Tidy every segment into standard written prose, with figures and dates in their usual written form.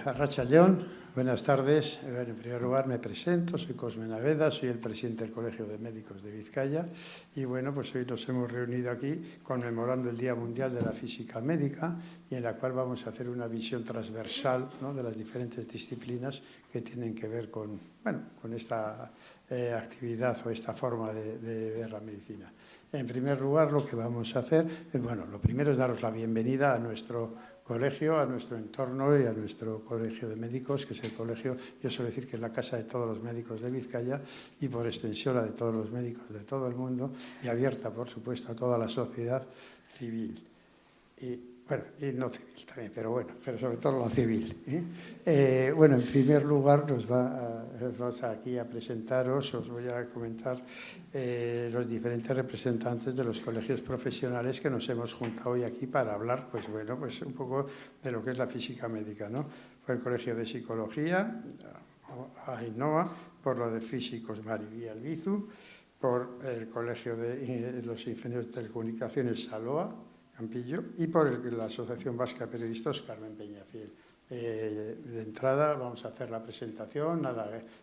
Arratsaldeon, buenas tardes. En primer lugar me presento, soy Cosme Naveda, soy el presidente del Colegio de Médicos de Vizcaya y bueno, pues hoy nos hemos reunido aquí conmemorando el Día Mundial de la Física Médica y en la cual vamos a hacer una visión transversal, ¿no?, de las diferentes disciplinas que tienen que ver con esta actividad o esta forma de ver la medicina. En primer lugar, lo que vamos a hacer es, lo primero es daros la bienvenida a nuestro colegio, a nuestro entorno y a nuestro colegio de médicos, que es el colegio, yo suelo decir que es la casa de todos los médicos de Vizcaya y por extensión la de todos los médicos de todo el mundo y abierta, por supuesto, a toda la sociedad civil. Y no civil también, pero sobre todo lo civil. En primer lugar, vamos aquí a presentaros, os voy a comentar los diferentes representantes de los colegios profesionales que nos hemos juntado hoy aquí para hablar, pues un poco de lo que es la física médica, ¿no? Por el Colegio de Psicología, Ainhoa, por lo de Físicos Mariví Albizu, por el Colegio de los Ingenieros de Telecomunicaciones Saloa, Campillo, y por la Asociación Vasca de Periodistas Carmen Peñafiel. De entrada vamos a hacer la presentación,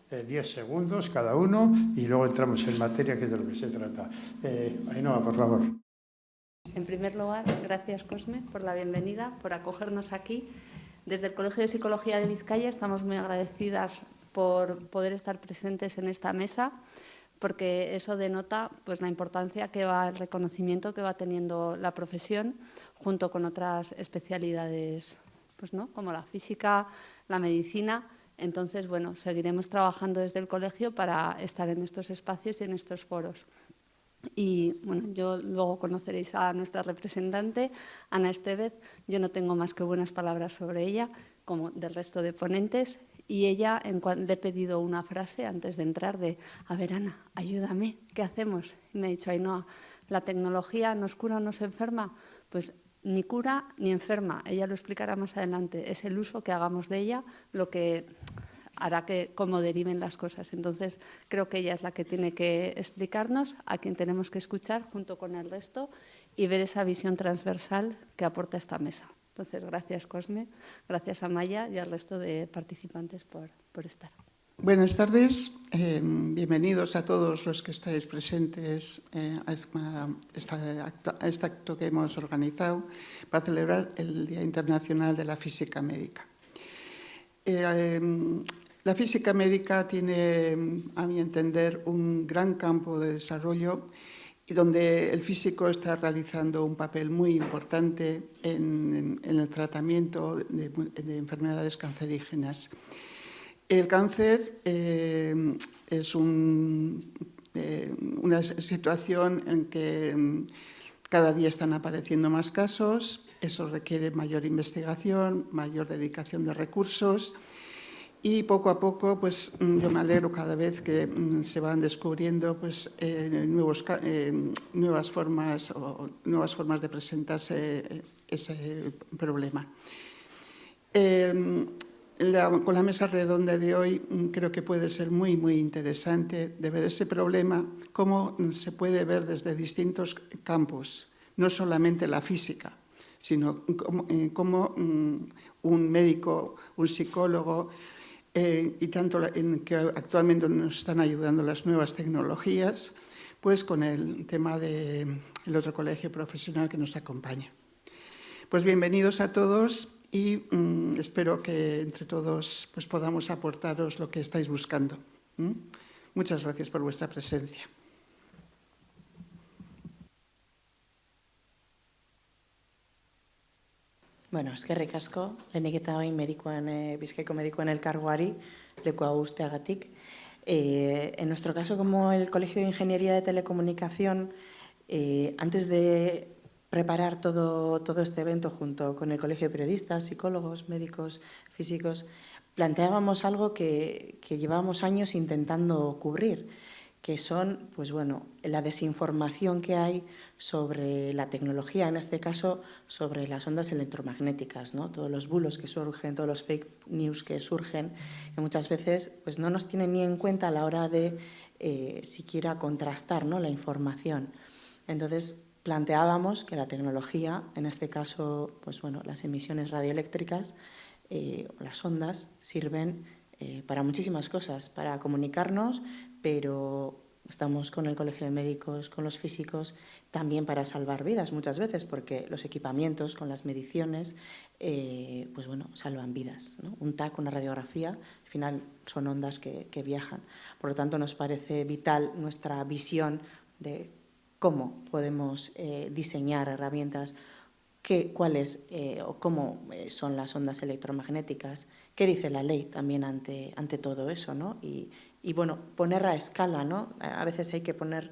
10 segundos cada uno, y luego entramos en materia, que es de lo que se trata. Ainhoa, por favor. En primer lugar, gracias, Cosme, por la bienvenida, por acogernos aquí. Desde el Colegio de Psicología de Vizcaya estamos muy agradecidas por poder estar presentes en esta mesa, porque eso denota pues la importancia que va, el reconocimiento que va teniendo la profesión junto con otras especialidades, como la física, la medicina. Entonces, seguiremos trabajando desde el colegio para estar en estos espacios y en estos foros. Y yo luego conoceréis a nuestra representante, Ana Estevez. Yo no tengo más que buenas palabras sobre ella, como del resto de ponentes. Y ella, le he pedido una frase antes de entrar a ver, Ana, ayúdame, ¿qué hacemos? Y me ha dicho, Ainhoa, ¿la tecnología nos cura o nos enferma? Pues ni cura ni enferma, ella lo explicará más adelante. Es el uso que hagamos de ella lo que hará cómo deriven las cosas. Entonces, creo que ella es la que tiene que explicarnos, a quien tenemos que escuchar junto con el resto y ver esa visión transversal que aporta esta mesa. Entonces, gracias, Cosme, gracias a Maya y al resto de participantes por estar. Buenas tardes, bienvenidos a todos los que estáis presentes a este acto que hemos organizado para celebrar el Día Internacional de la Física Médica. La física médica tiene, a mi entender, un gran campo de desarrollo y donde el físico está realizando un papel muy importante en el tratamiento de enfermedades cancerígenas. El cáncer es una situación en que cada día están apareciendo más casos, eso requiere mayor investigación, mayor dedicación de recursos. Y poco a poco, yo me alegro cada vez que se van descubriendo nuevas formas de presentarse ese problema. Con la mesa redonda de hoy creo que puede ser muy, muy interesante de ver ese problema, cómo se puede ver desde distintos campos, no solamente la física, sino cómo un médico, un psicólogo, y tanto en que actualmente nos están ayudando las nuevas tecnologías, pues con el tema del otro colegio profesional que nos acompaña. Pues bienvenidos a todos y espero que entre todos podamos aportaros lo que estáis buscando. Muchas gracias por vuestra presencia. Eskerrik asko, lehenik eta bain Bizkaiko medikuen elkargoari lekua guzteagatik. En nuestro caso, como el Colegio de Ingeniería de Telecomunicación, antes de preparar todo este evento junto con el Colegio de Periodistas, psicólogos, médicos, físicos, planteábamos algo que llevábamos años intentando cubrir, que son la desinformación que hay sobre la tecnología, en este caso sobre las ondas electromagnéticas, ¿no? Todos los bulos que surgen, todos los fake news que surgen, que muchas veces no nos tienen ni en cuenta a la hora de siquiera contrastar, ¿no?, la información. Entonces, planteábamos que la tecnología, en este caso las emisiones radioeléctricas, las ondas sirven para muchísimas cosas, para comunicarnos, pero estamos con el Colegio de Médicos, con los físicos, también para salvar vidas muchas veces, porque los equipamientos con las mediciones, pues bueno, salvan vidas, ¿no? Un TAC, una radiografía, al final son ondas que viajan. Por lo tanto, nos parece vital nuestra visión de cómo podemos diseñar herramientas, cuáles o cómo son las ondas electromagnéticas, qué dice la ley también ante todo eso, ¿no? Y bueno, poner a escala, ¿no? A veces hay que poner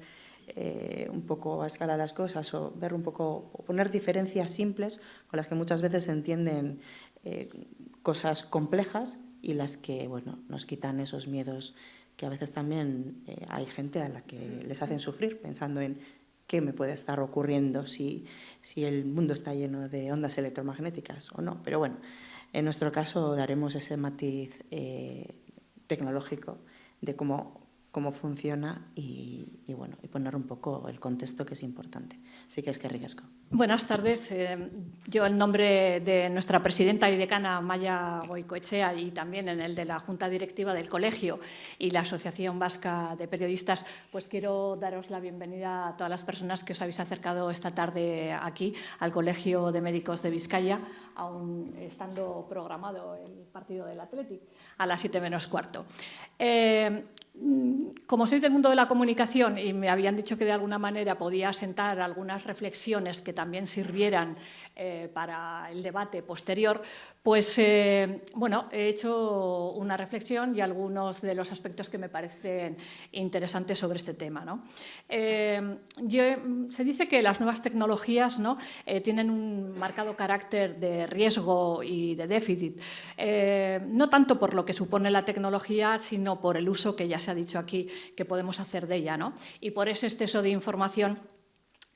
un poco a escala las cosas o ver un poco, o poner diferencias simples con las que muchas veces se entienden cosas complejas y las que, bueno, nos quitan esos miedos que a veces también hay gente a la que les hacen sufrir pensando en qué me puede estar ocurriendo si el mundo está lleno de ondas electromagnéticas o no. Pero bueno, en nuestro caso daremos ese matiz tecnológico de cómo funciona y bueno, y poner un poco el contexto, que es importante. Así que eskerrik asko. Buenas tardes. Yo, en nombre de nuestra presidenta y decana Maya Goicoechea, y también en el de la Junta Directiva del Colegio y la Asociación Vasca de Periodistas, pues quiero daros la bienvenida a todas las personas que os habéis acercado esta tarde aquí al Colegio de Médicos de Vizcaya, aún estando programado el partido del Athletic a las 7:15. Como sois del mundo de la comunicación y me habían dicho que de alguna manera podía asentar algunas reflexiones que también sirvieran para el debate posterior, pues bueno, he hecho una reflexión y algunos de los aspectos que me parecen interesantes sobre este tema, ¿no? Se dice que las nuevas tecnologías, ¿no?, tienen un marcado carácter de riesgo y de déficit, no tanto por lo que supone la tecnología, sino por el uso que ya se ha dicho aquí que podemos hacer de ella, ¿no? Y por ese exceso de información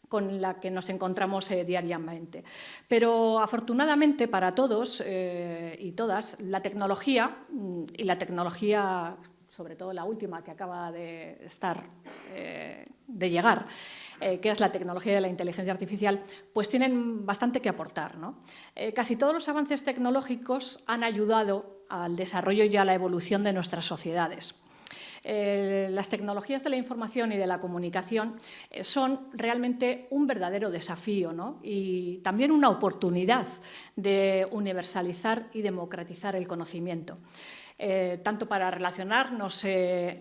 con la que nos encontramos diariamente. Pero afortunadamente para todos y todas, la tecnología, y la tecnología, sobre todo la última que acaba de llegar, que es la tecnología de la inteligencia artificial, pues tienen bastante que aportar, ¿no? Casi todos los avances tecnológicos han ayudado al desarrollo y a la evolución de nuestras sociedades. Las tecnologías de la información y de la comunicación son realmente un verdadero desafío, ¿no?, y también una oportunidad de universalizar y democratizar el conocimiento. Tanto para relacionarnos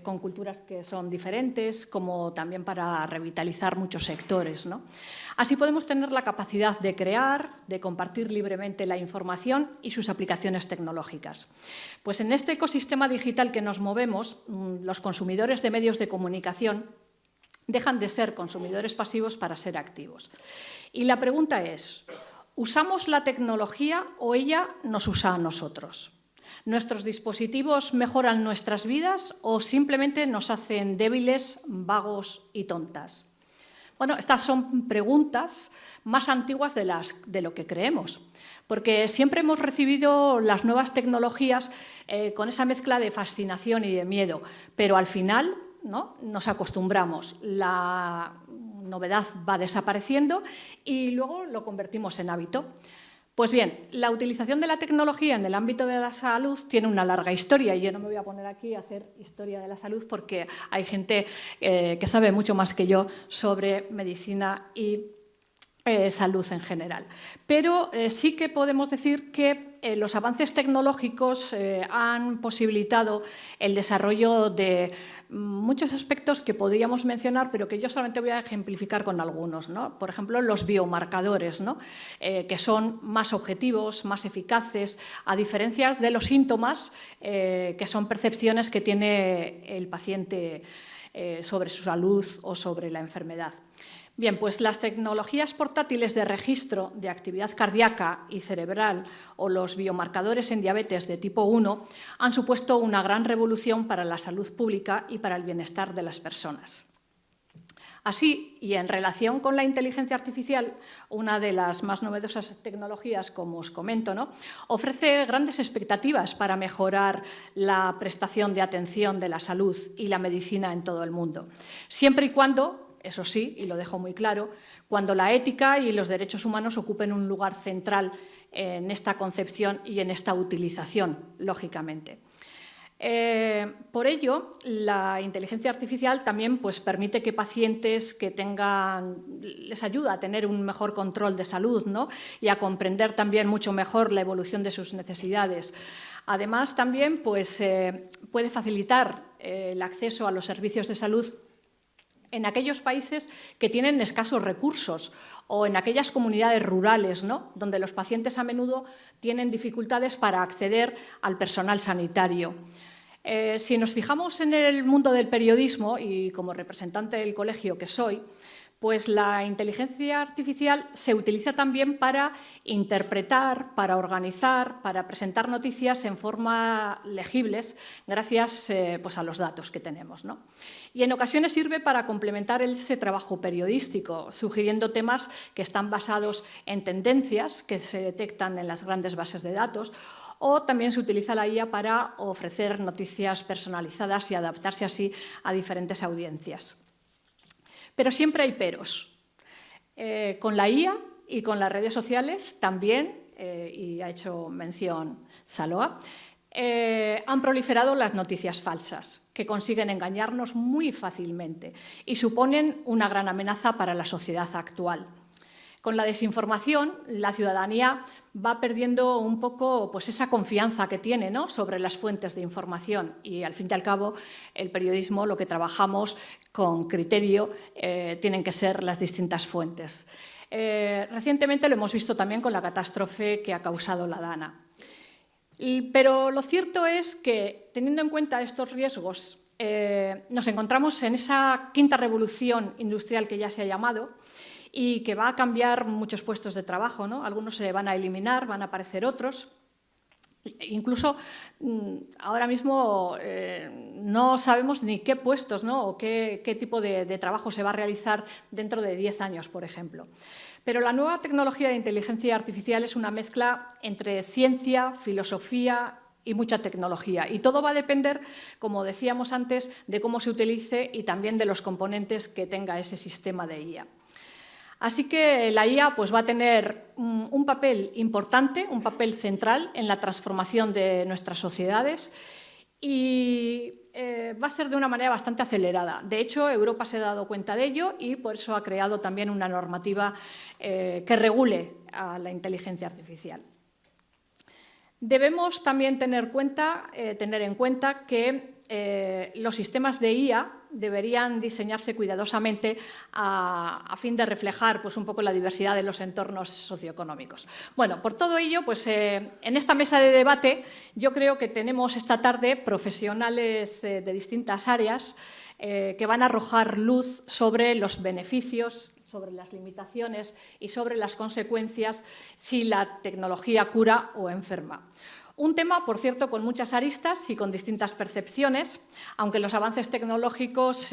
con culturas que son diferentes, como también para revitalizar muchos sectores, ¿no? Así podemos tener la capacidad de crear, de compartir libremente la información y sus aplicaciones tecnológicas. Pues en este ecosistema digital que nos movemos, los consumidores de medios de comunicación dejan de ser consumidores pasivos para ser activos. Y la pregunta es, ¿usamos la tecnología o ella nos usa a nosotros? ¿Nuestros dispositivos mejoran nuestras vidas o simplemente nos hacen débiles, vagos y tontas? Bueno, estas son preguntas más antiguas de lo que creemos, porque siempre hemos recibido las nuevas tecnologías con esa mezcla de fascinación y de miedo, pero al final, ¿no?, nos acostumbramos, la novedad va desapareciendo y luego lo convertimos en hábito. Pues bien, la utilización de la tecnología en el ámbito de la salud tiene una larga historia y yo no me voy a poner aquí a hacer historia de la salud porque hay gente que sabe mucho más que yo sobre medicina y salud en general. Pero sí que podemos decir que los avances tecnológicos han posibilitado el desarrollo de muchos aspectos que podríamos mencionar, pero que yo solamente voy a ejemplificar con algunos, ¿no? Por ejemplo, los biomarcadores, ¿no?, que son más objetivos, más eficaces, a diferencia de los síntomas, que son percepciones que tiene el paciente sobre su salud o sobre la enfermedad. Bien, pues las tecnologías portátiles de registro de actividad cardíaca y cerebral o los biomarcadores en diabetes de tipo 1 han supuesto una gran revolución para la salud pública y para el bienestar de las personas. Así, y en relación con la inteligencia artificial, una de las más novedosas tecnologías, como os comento, ¿no?, ofrece grandes expectativas para mejorar la prestación de atención de la salud y la medicina en todo el mundo, siempre y cuando eso sí, y lo dejo muy claro, cuando la ética y los derechos humanos ocupen un lugar central en esta concepción y en esta utilización, lógicamente. Por ello, la inteligencia artificial también pues, permite que pacientes que les ayuda a tener un mejor control de salud, ¿no? Y a comprender también mucho mejor la evolución de sus necesidades. Además, también pues, puede facilitar el acceso a los servicios de salud en aquellos países que tienen escasos recursos o en aquellas comunidades rurales, ¿no? Donde los pacientes a menudo tienen dificultades para acceder al personal sanitario. Si nos fijamos en el mundo del periodismo, y como representante del colegio que soy, pues la inteligencia artificial se utiliza también para interpretar, para organizar, para presentar noticias en forma legibles gracias pues a los datos que tenemos, ¿no? Y en ocasiones sirve para complementar ese trabajo periodístico, sugiriendo temas que están basados en tendencias que se detectan en las grandes bases de datos, o también se utiliza la IA para ofrecer noticias personalizadas y adaptarse así a diferentes audiencias. Pero siempre hay peros. Con la IA y con las redes sociales también, y ha hecho mención Saloa, han proliferado las noticias falsas, que consiguen engañarnos muy fácilmente y suponen una gran amenaza para la sociedad actual. Con la desinformación, la ciudadanía va perdiendo un poco pues, esa confianza que tiene, ¿no? Sobre las fuentes de información y, al fin y al cabo, el periodismo, lo que trabajamos con criterio, tienen que ser las distintas fuentes. Recientemente lo hemos visto también con la catástrofe que ha causado la Dana. Pero lo cierto es que, teniendo en cuenta estos riesgos, nos encontramos en esa quinta revolución industrial que ya se ha llamado, y que va a cambiar muchos puestos de trabajo, ¿no? Algunos se van a eliminar, van a aparecer otros. Incluso ahora mismo no sabemos ni qué puestos, ¿no? O qué tipo de trabajo se va a realizar dentro de 10 años, por ejemplo. Pero la nueva tecnología de inteligencia artificial es una mezcla entre ciencia, filosofía y mucha tecnología. Y todo va a depender, como decíamos antes, de cómo se utilice y también de los componentes que tenga ese sistema de IA. Así que la IA pues, va a tener un papel importante, un papel central en la transformación de nuestras sociedades y va a ser de una manera bastante acelerada. De hecho, Europa se ha dado cuenta de ello y por eso ha creado también una normativa que regule a la inteligencia artificial. Debemos también tener en cuenta que los sistemas de IA deberían diseñarse cuidadosamente a fin de reflejar pues, un poco la diversidad de los entornos socioeconómicos. Bueno, por todo ello, pues, en esta mesa de debate yo creo que tenemos esta tarde profesionales de distintas áreas que van a arrojar luz sobre los beneficios, sobre las limitaciones y sobre las consecuencias si la tecnología cura o enferma. Un tema, por cierto, con muchas aristas y con distintas percepciones, aunque los avances tecnológicos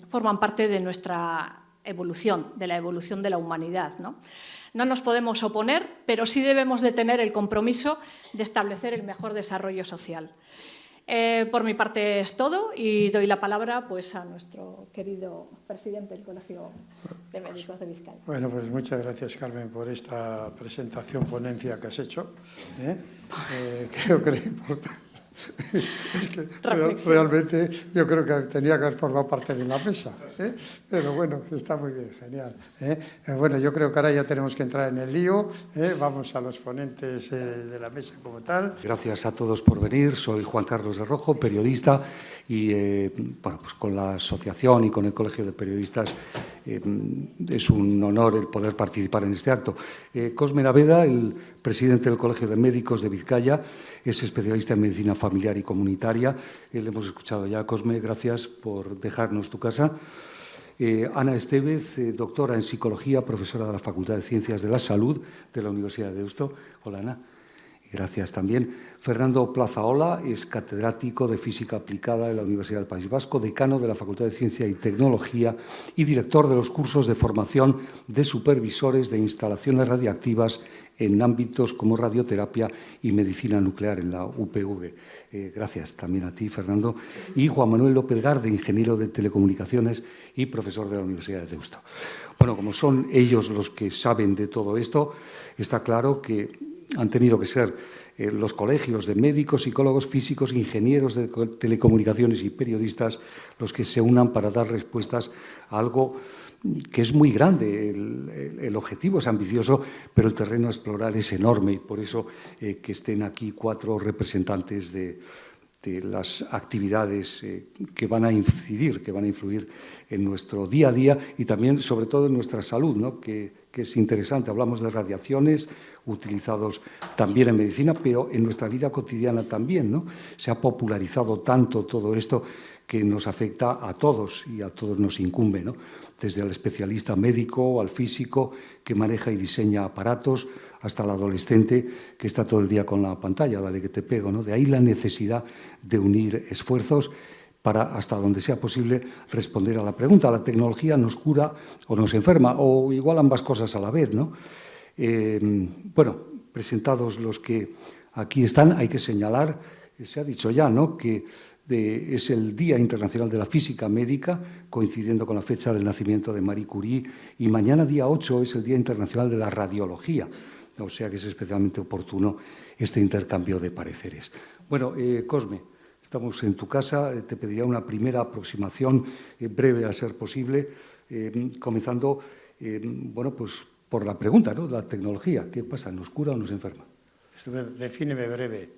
forman parte de nuestra evolución, de la evolución de la humanidad, ¿no? No nos podemos oponer, pero sí debemos de tener el compromiso de establecer el mejor desarrollo social. Por mi parte es todo y doy la palabra pues, a nuestro querido presidente del Colegio de Médicos de Vizcaya. Bueno, pues muchas gracias, Carmen, por esta presentación, ponencia que has hecho. Creo que es importante. Es que realmente yo creo que tenía que haber formado parte de la mesa, pero bueno, está muy bien, genial. Bueno, yo creo que ahora ya tenemos que entrar en el lío, vamos a los ponentes de la mesa como tal. Gracias a todos por venir, soy Juan Carlos de Rojo, periodista y bueno, pues con la asociación y con el Colegio de Periodistas es un honor el poder participar en este acto. Cosme Naveda, el presidente del Colegio de Médicos de Vizcaya, es especialista en medicina familiar y comunitaria. Le hemos escuchado ya, Cosme, gracias por dejarnos tu casa. Ana Estevez, doctora en psicología, profesora de la Facultad de Ciencias de la Salud de la Universidad de Deusto. Hola, Ana. Gracias también. Fernando Plazaola es catedrático de Física Aplicada en la Universidad del País Vasco, decano de la Facultad de Ciencia y Tecnología y director de los cursos de formación de supervisores de instalaciones radiactivas en ámbitos como radioterapia y medicina nuclear en la UPV. Gracias también a ti, Fernando. Y Juan Manuel López Garde, ingeniero de telecomunicaciones y profesor de la Universidad de Deusto. Bueno, como son ellos los que saben de todo esto, está claro que han tenido que ser los colegios de médicos, psicólogos, físicos, ingenieros de telecomunicaciones y periodistas los que se unan para dar respuestas a algo que es muy grande. El objetivo es ambicioso, pero el terreno a explorar es enorme y por eso que estén aquí 4 representantes de las actividades que van a incidir, que van a influir en nuestro día a día y también, sobre todo, en nuestra salud, ¿no? que es interesante. Hablamos de radiaciones utilizados también en medicina, pero en nuestra vida cotidiana también, ¿no? Se ha popularizado tanto todo esto que nos afecta a todos y a todos nos incumbe, ¿no? Desde al especialista médico, al físico que maneja y diseña aparatos, hasta el adolescente que está todo el día con la pantalla, dale que te pego, ¿no? De ahí la necesidad de unir esfuerzos para, hasta donde sea posible, responder a la pregunta. ¿La tecnología nos cura o nos enferma? O igual ambas cosas a la vez, ¿no? Bueno, presentados los que aquí están, hay que señalar, se ha dicho ya, ¿no?, que es el Día Internacional de la Física Médica, coincidiendo con la fecha del nacimiento de Marie Curie, y mañana, día 8, es el Día Internacional de la Radiología, o sea que es especialmente oportuno este intercambio de pareceres. Bueno, Cosme, estamos en tu casa, te pediría una primera aproximación breve a ser posible, comenzando, bueno, pues por la pregunta, ¿no?, de la tecnología. ¿Qué pasa? ¿Nos cura o nos enferma? Defíneme breve.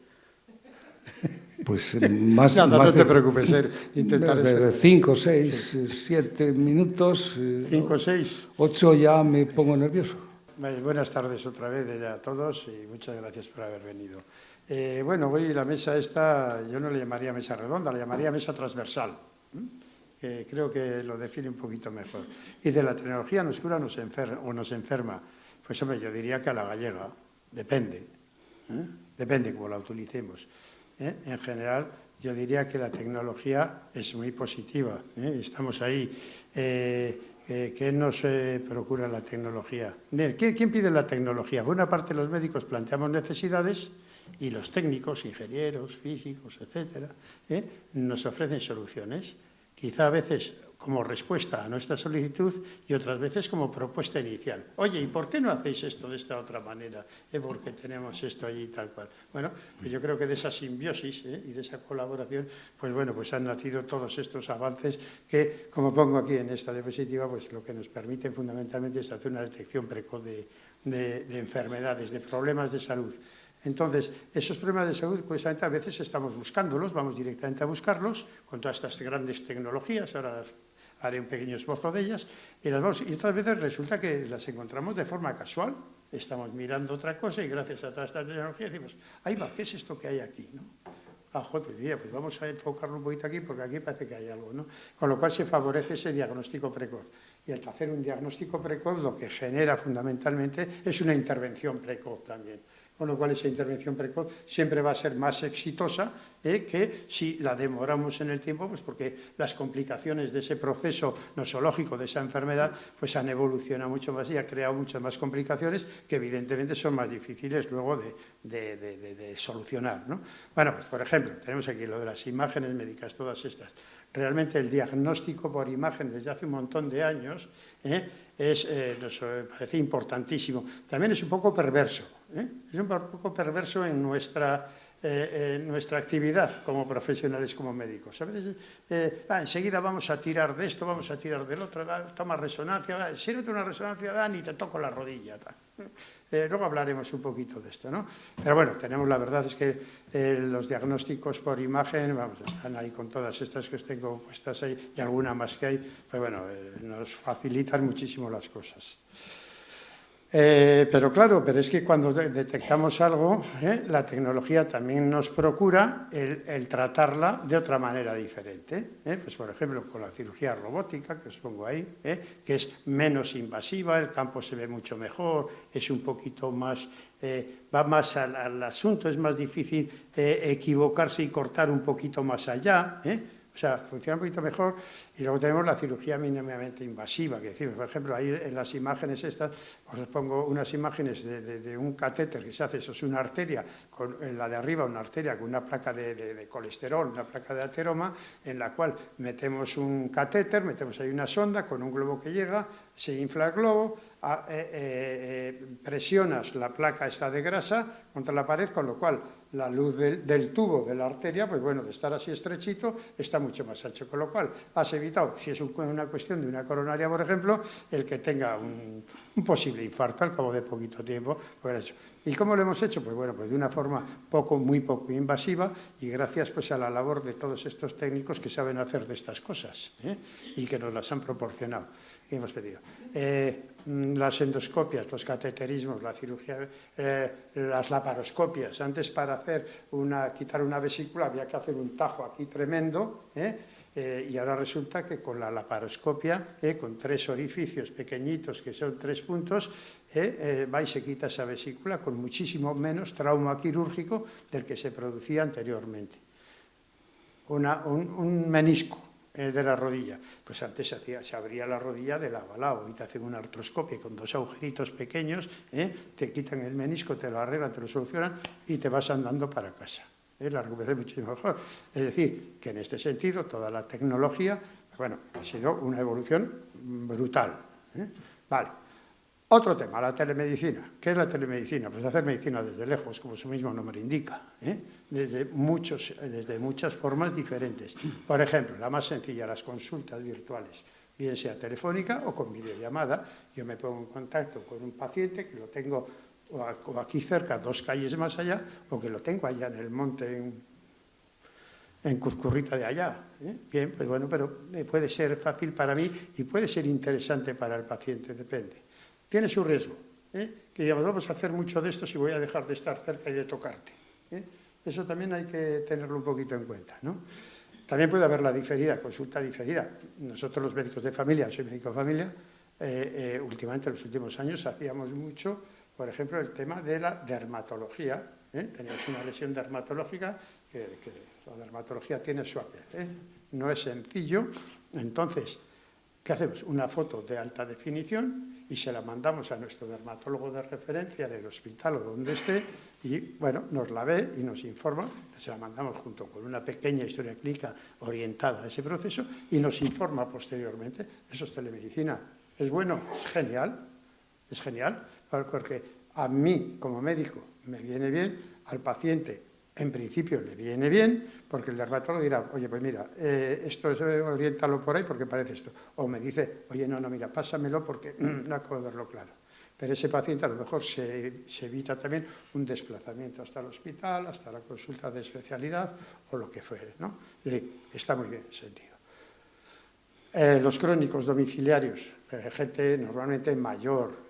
Pues más... Nada, más no te preocupes, intentaré ser... 5, 6, 7 minutos... 5, 6... 8 ya me pongo nervioso. Buenas tardes otra vez a todos y muchas gracias por haber venido. Bueno, hoy la mesa esta, yo no le llamaría mesa redonda, la llamaría mesa transversal, que creo que lo define un poquito mejor. Y de la tecnología nos cura o nos enferma. Pues hombre, yo diría que a la gallega, depende, depende cómo la utilicemos. En general, yo diría que la tecnología es muy positiva, estamos ahí. ¿Qué nos procura la tecnología? ¿Quién pide la tecnología? Buena parte de los médicos planteamos necesidades y los técnicos, ingenieros, físicos, etcétera, nos ofrecen soluciones, quizá a veces como respuesta a nuestra solicitud y otras veces como propuesta inicial. Oye, ¿y por qué no hacéis esto de esta otra manera? Porque tenemos esto allí tal cual. Bueno, pues yo creo que de esa simbiosis y de esa colaboración, pues bueno, pues han nacido todos estos avances que, como pongo aquí en esta diapositiva, pues lo que nos permiten fundamentalmente es hacer una detección precoz de enfermedades, de problemas de salud. Entonces, esos problemas de salud, pues a veces estamos buscándolos, vamos directamente a buscarlos con todas estas grandes tecnologías, ahora haré un pequeño esbozo de ellas, y otras veces resulta que las encontramos de forma casual, estamos mirando otra cosa y gracias a toda esta tecnología decimos, ahí va, ¿qué es esto que hay aquí?, ¿no? Joder, pues mira, pues vamos a enfocarlo un poquito aquí porque aquí parece que hay algo, ¿no? Con lo cual se favorece ese diagnóstico precoz. Y al hacer un diagnóstico precoz lo que genera fundamentalmente es una intervención precoz también. Con lo cual esa intervención precoz siempre va a ser más exitosa que si la demoramos en el tiempo, pues porque las complicaciones de ese proceso nosológico, de esa enfermedad, pues han evolucionado mucho más y han creado muchas más complicaciones que evidentemente son más difíciles luego de solucionar, ¿no? Bueno, pues por ejemplo, tenemos aquí lo de las imágenes médicas, todas estas. Realmente el diagnóstico por imagen desde hace un montón de años nos parece importantísimo. También es un poco perverso, es un poco perverso en nuestra actividad como profesionales, como médicos. A veces enseguida vamos a tirar de esto, vamos a tirar del otro, toma resonancia, sírvete una resonancia, ni te toco la rodilla. Luego hablaremos un poquito de esto, ¿no? Pero bueno, la verdad es que los diagnósticos por imagen, vamos, están ahí con todas estas que os tengo puestas ahí y alguna más que hay, pues bueno, nos facilitan muchísimo las cosas. Pero claro, pero es que cuando detectamos algo, la tecnología también nos procura el tratarla de otra manera diferente. Pues por ejemplo, con la cirugía robótica, que os pongo ahí, que es menos invasiva, el campo se ve mucho mejor, es un poquito más, va más al asunto, es más difícil equivocarse y cortar un poquito más allá, O sea, funciona un poquito mejor. Y luego tenemos la cirugía mínimamente invasiva, que decimos, por ejemplo, ahí en las imágenes estas, os pongo unas imágenes de un catéter que se hace, eso es una arteria, con en la de arriba una arteria con una placa de colesterol, una placa de ateroma, en la cual metemos un catéter, metemos ahí una sonda con un globo que llega, se infla el globo, presionas la placa esta de grasa contra la pared, con lo cual la luz del tubo de la arteria, pues bueno, de estar así estrechito, está mucho más ancho, con lo cual has evitado, si es una cuestión de una coronaria, por ejemplo, el que tenga un posible infarto al cabo de poquito tiempo. Pues eso. ¿Y cómo lo hemos hecho? Pues bueno, pues de una forma muy poco invasiva, y gracias pues a la labor de todos estos técnicos que saben hacer de estas cosas, y que nos las han proporcionado y hemos pedido. Las endoscopias, los cateterismos, la cirugía, las laparoscopias. Antes, para quitar una vesícula había que hacer un tajo aquí tremendo, y ahora resulta que con la laparoscopia, con 3 orificios pequeñitos, que son 3 puntos, va y se quita esa vesícula con muchísimo menos trauma quirúrgico del que se producía anteriormente. Un menisco de la rodilla, pues antes se abría la rodilla de lado a lado, y te hacen una artroscopia con 2 agujeritos pequeños, te quitan el menisco, te lo arreglan, te lo solucionan y te vas andando para casa. La recuperación es muchísimo mejor. Es decir, que en este sentido toda la tecnología, bueno, ha sido una evolución brutal. Vale. Otro tema, la telemedicina. ¿Qué es la telemedicina? Pues hacer medicina desde lejos, como su mismo nombre indica, desde muchas formas diferentes. Por ejemplo, la más sencilla, las consultas virtuales, bien sea telefónica o con videollamada. Yo me pongo en contacto con un paciente que lo tengo o aquí cerca, 2 calles más allá, o que lo tengo allá en el monte, en Cuzcurrita de allá. Bien, pues bueno, pero puede ser fácil para mí y puede ser interesante para el paciente, depende. Tiene su riesgo, que digamos, vamos a hacer mucho de esto si voy a dejar de estar cerca y de tocarte. Eso también hay que tenerlo un poquito en cuenta, ¿no? También puede haber la diferida, consulta diferida. Nosotros los médicos de familia, soy médico de familia, últimamente en los últimos años hacíamos mucho, por ejemplo, el tema de la dermatología. Teníamos una lesión dermatológica, que la dermatología tiene su aquel, no es sencillo. Entonces, ¿qué hacemos? Una foto de alta definición y se la mandamos a nuestro dermatólogo de referencia en el hospital o donde esté, y bueno, nos la ve y nos informa. Se la mandamos junto con una pequeña historia clínica orientada a ese proceso y nos informa posteriormente. Eso es telemedicina. ¿Es bueno? Es genial, porque a mí como médico me viene bien, al paciente en principio le viene bien, porque el dermatólogo dirá, oye, pues mira, esto oriéntalo por ahí porque parece esto. O me dice, oye, no, mira, pásamelo porque no acabo de verlo claro. Pero ese paciente a lo mejor se evita también un desplazamiento hasta el hospital, hasta la consulta de especialidad o lo que fuere, ¿no? Está muy bien en ese sentido. Los crónicos domiciliarios, gente normalmente mayor,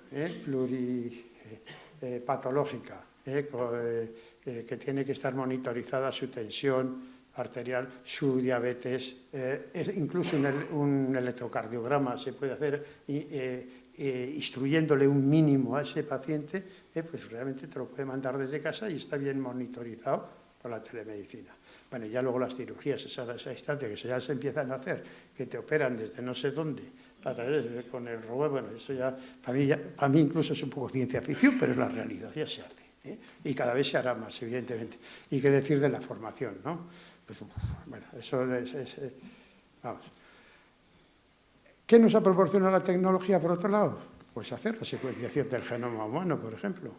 pluripatológica, que tiene que estar monitorizada su tensión arterial, su diabetes, incluso un electrocardiograma se puede hacer instruyéndole un mínimo a ese paciente, pues realmente te lo puede mandar desde casa y está bien monitorizado con la telemedicina. Bueno, y ya luego las cirugías, esa instancia que ya se empiezan a hacer, que te operan desde no sé dónde, con el robot, bueno, eso ya para mí incluso es un poco ciencia ficción, pero es la realidad, ya se hace. Y cada vez se hará más, evidentemente. ¿Y qué decir de la formación, no? Pues bueno, eso vamos. ¿Qué nos ha proporcionado la tecnología, por otro lado? Pues hacer la secuenciación del genoma humano, por ejemplo.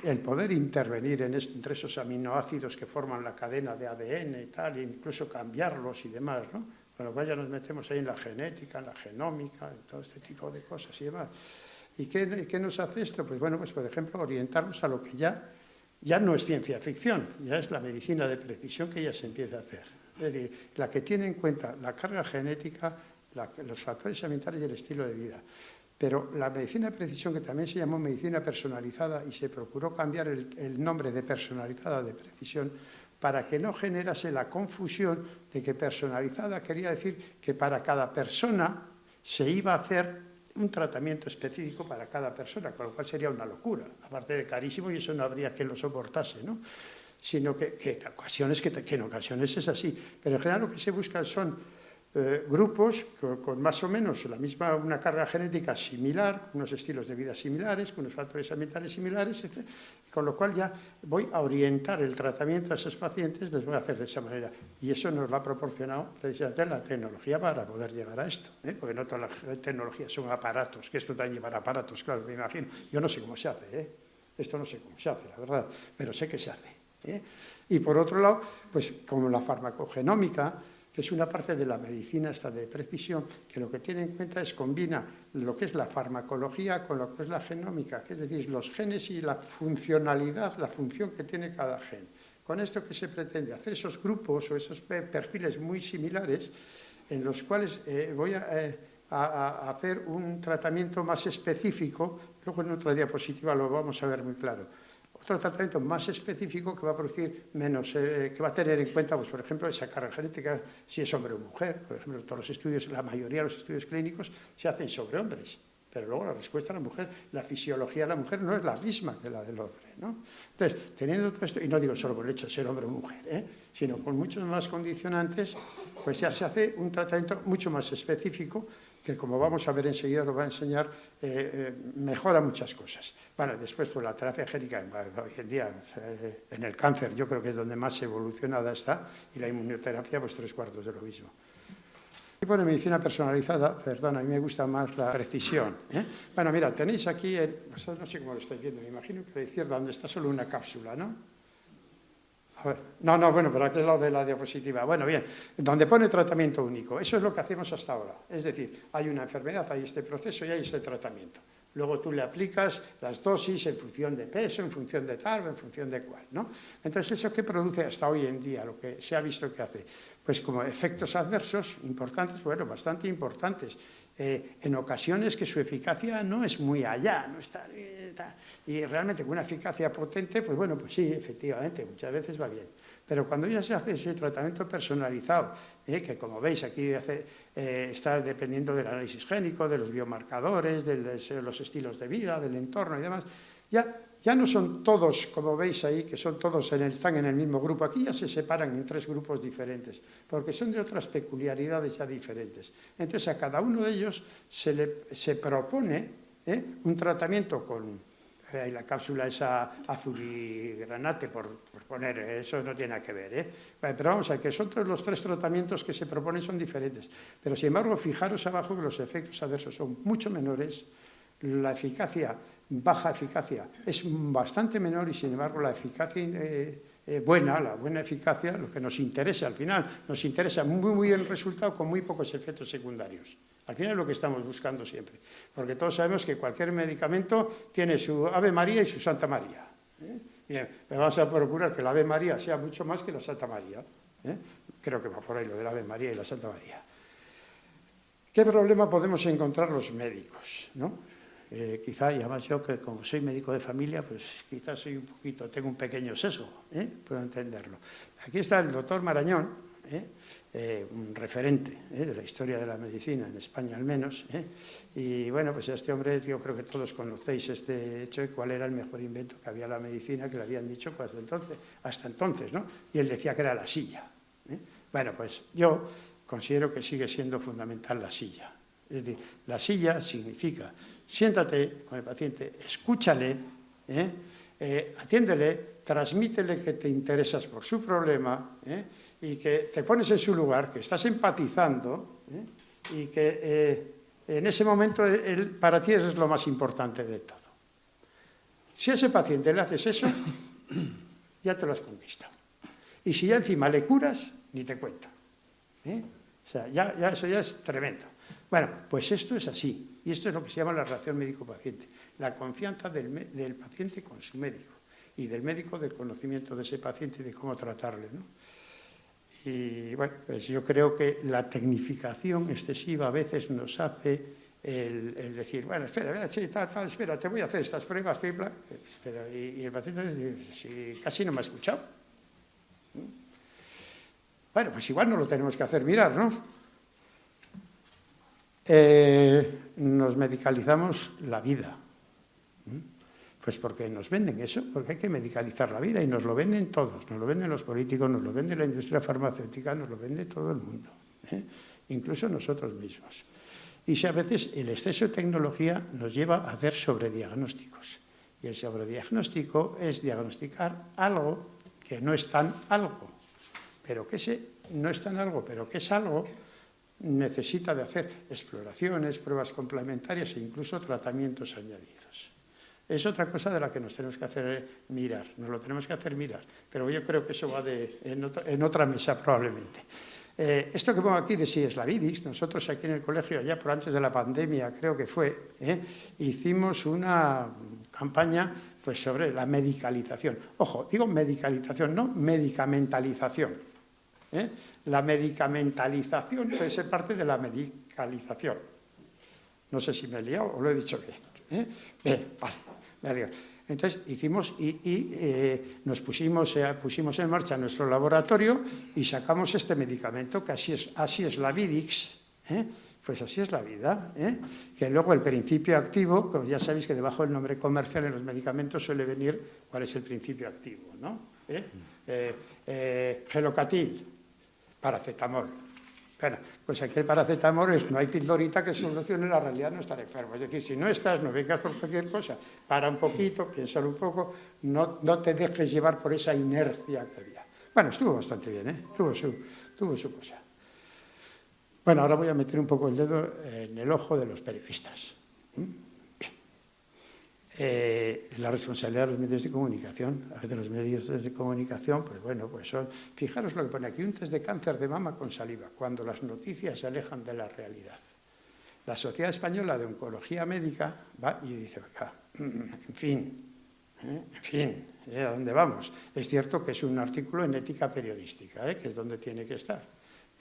El poder intervenir entre esos aminoácidos que forman la cadena de ADN y tal, e incluso cambiarlos y demás, ¿no? Con lo cual ya nos metemos ahí en la genética, en la genómica, en todo este tipo de cosas y demás. ¿Y qué nos hace esto? Pues bueno, pues por ejemplo, orientarnos a lo que ya no es ciencia ficción, ya es la medicina de precisión que ya se empieza a hacer. Es decir, la que tiene en cuenta la carga genética, los factores ambientales y el estilo de vida. Pero la medicina de precisión, que también se llamó medicina personalizada y se procuró cambiar el nombre de personalizada de precisión para que no generase la confusión de que personalizada quería decir que para cada persona se iba a hacer un tratamiento específico para cada persona, con lo cual sería una locura, aparte de carísimo, y eso no habría quien lo soportase, ¿no? Sino que en ocasiones es así, pero en general lo que se buscan son grupos con más o menos una carga genética similar, unos estilos de vida similares, con unos factores ambientales similares, etc. Con lo cual ya voy a orientar el tratamiento a esos pacientes, les voy a hacer de esa manera. Y eso nos lo ha proporcionado precisamente la tecnología para poder llegar a esto, porque no todas las tecnologías son aparatos, que esto también llevar aparatos, claro, me imagino. Yo no sé cómo se hace, esto no sé cómo se hace, la verdad, pero sé que se hace. Y por otro lado, pues como la farmacogenómica, que es una parte de la medicina esta de precisión, que lo que tiene en cuenta es combina lo que es la farmacología con lo que es la genómica, que es decir, los genes y la funcionalidad, la función que tiene cada gen. Con esto que se pretende hacer esos grupos o esos perfiles muy similares en los cuales voy a hacer un tratamiento más específico, luego en otra diapositiva lo vamos a ver muy claro. Otro tratamiento más específico que va a producir menos, que va a tener en cuenta, pues, por ejemplo, esa carga genética, si es hombre o mujer. Por ejemplo, todos los estudios, la mayoría de los estudios clínicos se hacen sobre hombres, pero luego la respuesta a la mujer, la fisiología de la mujer no es la misma que la del hombre, ¿no? Entonces, teniendo todo esto, y no digo solo por el hecho de ser hombre o mujer, sino con muchos más condicionantes, pues ya se hace un tratamiento mucho más específico, que como vamos a ver enseguida, lo va a enseñar, mejora muchas cosas. Bueno, después, pues la terapia génica, hoy en día, en el cáncer, yo creo que es donde más evolucionada está, y la inmunoterapia, pues 3/4 de lo mismo. Y bueno, medicina personalizada, perdón, a mí me gusta más la precisión. Bueno, mira, tenéis aquí, pues no sé cómo lo estáis viendo, me imagino que a la izquierda, donde está solo una cápsula, ¿no? A ver, no, bueno, por aquel lado de la diapositiva. Bueno, bien, donde pone tratamiento único, eso es lo que hacemos hasta ahora. Es decir, hay una enfermedad, hay este proceso y hay este tratamiento. Luego tú le aplicas las dosis en función de peso, en función de tal, en función de cuál, ¿no? Entonces, ¿eso qué produce hasta hoy en día? Lo que se ha visto que hace, pues como efectos adversos importantes, bueno, bastante importantes. En ocasiones que su eficacia no es muy allá, no está... Y realmente con una eficacia potente, pues bueno, pues sí, efectivamente, muchas veces va bien. Pero cuando ya se hace ese tratamiento personalizado, que como veis aquí está dependiendo del análisis génico, de los biomarcadores, de los estilos de vida, del entorno y demás, ya no son todos, como veis ahí, que son todos están en el mismo grupo. Aquí ya se separan en 3 grupos diferentes, porque son de otras peculiaridades ya diferentes. Entonces, a cada uno de ellos se propone un tratamiento con la cápsula esa azul y granate, por poner, eso no tiene nada que ver. Pero vamos a ver, que son los 3 tratamientos que se proponen son diferentes. Pero, sin embargo, fijaros abajo que los efectos adversos son mucho menores, la eficacia, baja eficacia, es bastante menor y, sin embargo, la eficacia la buena eficacia, lo que nos interesa al final, nos interesa muy el resultado con muy pocos efectos secundarios. Al final es lo que estamos buscando siempre, porque todos sabemos que cualquier medicamento tiene su Ave María y su Santa María. Bien, pero vamos a procurar que la Ave María sea mucho más que la Santa María. Creo que va por ahí lo de la Ave María y la Santa María. ¿Qué problema podemos encontrar los médicos, no? Quizá, y además yo, que como soy médico de familia, pues quizás tengo un pequeño sesgo, puedo entenderlo. Aquí está el doctor Marañón, un referente de la historia de la medicina, en España al menos, y bueno, pues este hombre, yo creo que todos conocéis este hecho de cuál era el mejor invento que había en la medicina, que le habían dicho pues, hasta entonces, ¿no? Y él decía que era la silla. Bueno, pues yo considero que sigue siendo fundamental la silla. Es decir, la silla significa, siéntate con el paciente, escúchale, atiéndele, transmítele que te interesas por su problema y que te pones en su lugar, que estás empatizando y que en ese momento para ti eso es lo más importante de todo. Si a ese paciente le haces eso, ya te lo has conquistado. Y si ya encima le curas, ni te cuento. O sea, eso ya es tremendo. Bueno, pues esto es así, y esto es lo que se llama la relación médico-paciente, la confianza del paciente con su médico, y del médico del conocimiento de ese paciente y de cómo tratarle, ¿no? Y bueno, pues yo creo que la tecnificación excesiva a veces nos hace el decir, bueno, espera, espera, te voy a hacer estas pruebas, y el paciente dice, si casi no me ha escuchado. Bueno, pues igual no lo tenemos que hacer mirar, ¿no? Nos medicalizamos la vida. Pues porque nos venden eso, porque hay que medicalizar la vida y nos lo venden todos, nos lo venden los políticos, nos lo vende la industria farmacéutica, nos lo vende todo el mundo, incluso nosotros mismos. Y si a veces el exceso de tecnología nos lleva a hacer sobrediagnósticos. Y el sobrediagnóstico es diagnosticar algo que no es tan algo, pero que ese no es tan algo, pero que es algo, necesita de hacer exploraciones, pruebas complementarias e incluso tratamientos añadidos. Es otra cosa de la que nos tenemos que hacer mirar, nos lo tenemos que hacer mirar, pero yo creo que eso va en otra mesa probablemente. Esto que pongo aquí de si es la VIDIX, nosotros aquí en el colegio, ya por antes de la pandemia creo que fue, hicimos una campaña pues, sobre la medicalización. Ojo, digo medicalización, no medicamentalización. La medicamentalización puede ser parte de la medicalización. No sé si me he liado o lo he dicho bien. Bien, vale, me he liado. Entonces hicimos nos pusimos en marcha nuestro laboratorio y sacamos este medicamento, que así es la VIDIX, pues así es la vida, que luego el principio activo, como ya sabéis que debajo del nombre comercial en los medicamentos suele venir cuál es el principio activo, ¿no? Gelocatil, paracetamol. Bueno, pues aquí el paracetamol no hay pildorita que solucione la realidad de no estar enfermo. Es decir, si no estás, no vengas por cualquier cosa, para un poquito, piénsalo un poco, no te dejes llevar por esa inercia que había. Bueno, estuvo bastante bien, tuvo su cosa. Bueno, ahora voy a meter un poco el dedo en el ojo de los periodistas. La responsabilidad de los medios de comunicación. A veces los medios de comunicación, pues bueno, pues son... Fijaros lo que pone aquí, un test de cáncer de mama con saliva, cuando las noticias se alejan de la realidad. La Sociedad Española de Oncología Médica va y dice, en fin, ¿a dónde vamos? Es cierto que es un artículo en ética periodística, que es donde tiene que estar.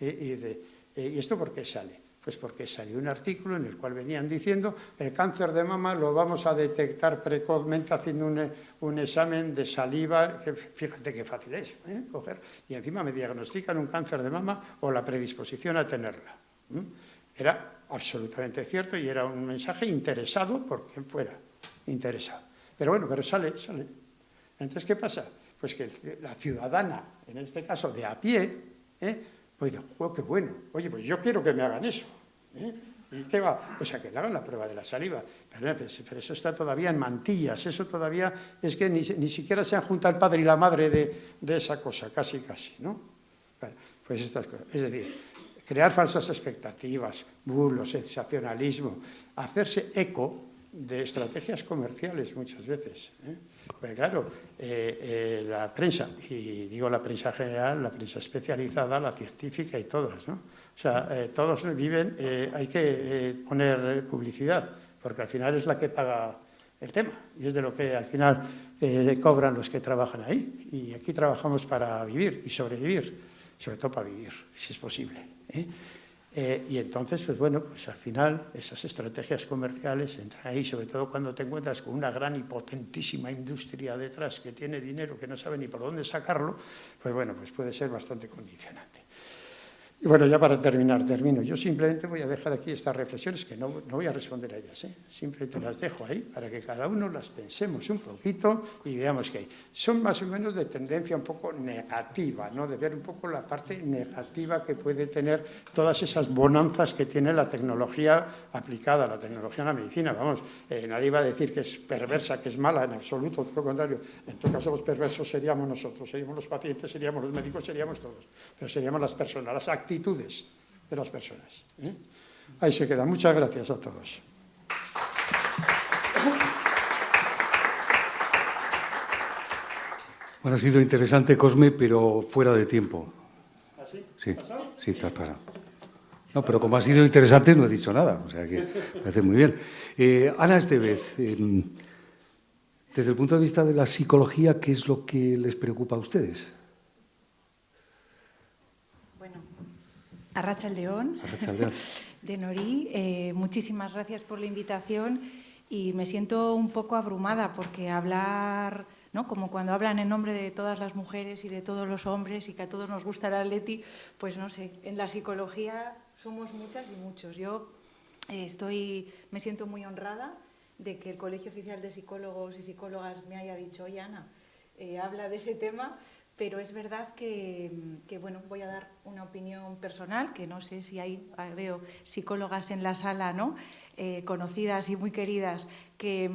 ¿Y esto por qué sale? Pues porque salió un artículo en el cual venían diciendo el cáncer de mama lo vamos a detectar precozmente haciendo un examen de saliva, que fíjate qué fácil es, coger, y encima me diagnostican un cáncer de mama o la predisposición a tenerla. Era absolutamente cierto y era un mensaje interesado por quien fuera, interesado. Pero bueno, pero sale. Entonces, ¿qué pasa? Pues que la ciudadana, en este caso de a pie, pues dice, oh, qué bueno, oye, pues yo quiero que me hagan eso. ¿Y qué va? O sea, que le hagan la prueba de la saliva. Pero eso está todavía en mantillas, eso todavía es que ni siquiera se han juntado el padre y la madre de esa cosa, casi, ¿no? Bueno, pues estas cosas. Es decir, crear falsas expectativas, bulos, sensacionalismo, hacerse eco de estrategias comerciales muchas veces. Pues claro, la prensa, y digo la prensa general, la prensa especializada, la científica y todas, ¿no? O sea, todos viven, hay que poner publicidad, porque al final es la que paga el tema, y es de lo que al final cobran los que trabajan ahí. Y aquí trabajamos para vivir y sobrevivir, sobre todo para vivir, si es posible. Y entonces, pues bueno, pues al final esas estrategias comerciales entran ahí, sobre todo cuando te encuentras con una gran y potentísima industria detrás que tiene dinero, que no sabe ni por dónde sacarlo, pues bueno, pues puede ser bastante condicionante. Y bueno, ya para termino. Yo simplemente voy a dejar aquí estas reflexiones, que no voy a responder a ellas, simplemente las dejo ahí para que cada uno las pensemos un poquito y veamos qué hay. Son más o menos de tendencia un poco negativa, ¿no? De ver un poco la parte negativa que puede tener todas esas bonanzas que tiene la tecnología aplicada, la tecnología en la medicina. Vamos, nadie va a decir que es perversa, que es mala, en absoluto, todo lo contrario. En todo caso, los perversos seríamos nosotros, seríamos los pacientes, seríamos los médicos, seríamos todos, pero seríamos las personas, las actitudes de las personas. Ahí se queda. Muchas gracias a todos. Bueno, ha sido interesante, Cosme, pero fuera de tiempo. ¿Ah, sí? Sí, sí, te has pasado. No, pero como ha sido interesante no he dicho nada, o sea que me parece muy bien. Ana Estevez, desde el punto de vista de la psicología, ¿qué es lo que les preocupa a ustedes? Arratsaldeon. de Norí. Muchísimas gracias por la invitación y me siento un poco abrumada porque hablar, ¿no?, como cuando hablan en nombre de todas las mujeres y de todos los hombres y que a todos nos gusta el atleti, pues no sé, en la psicología somos muchas y muchos. Yo me siento muy honrada de que el Colegio Oficial de Psicólogos y Psicólogas me haya dicho, oye, Ana, habla de ese tema, pero es verdad que, bueno, voy a dar una opinión personal, que no sé si veo psicólogas en la sala, ¿no?, conocidas y muy queridas, que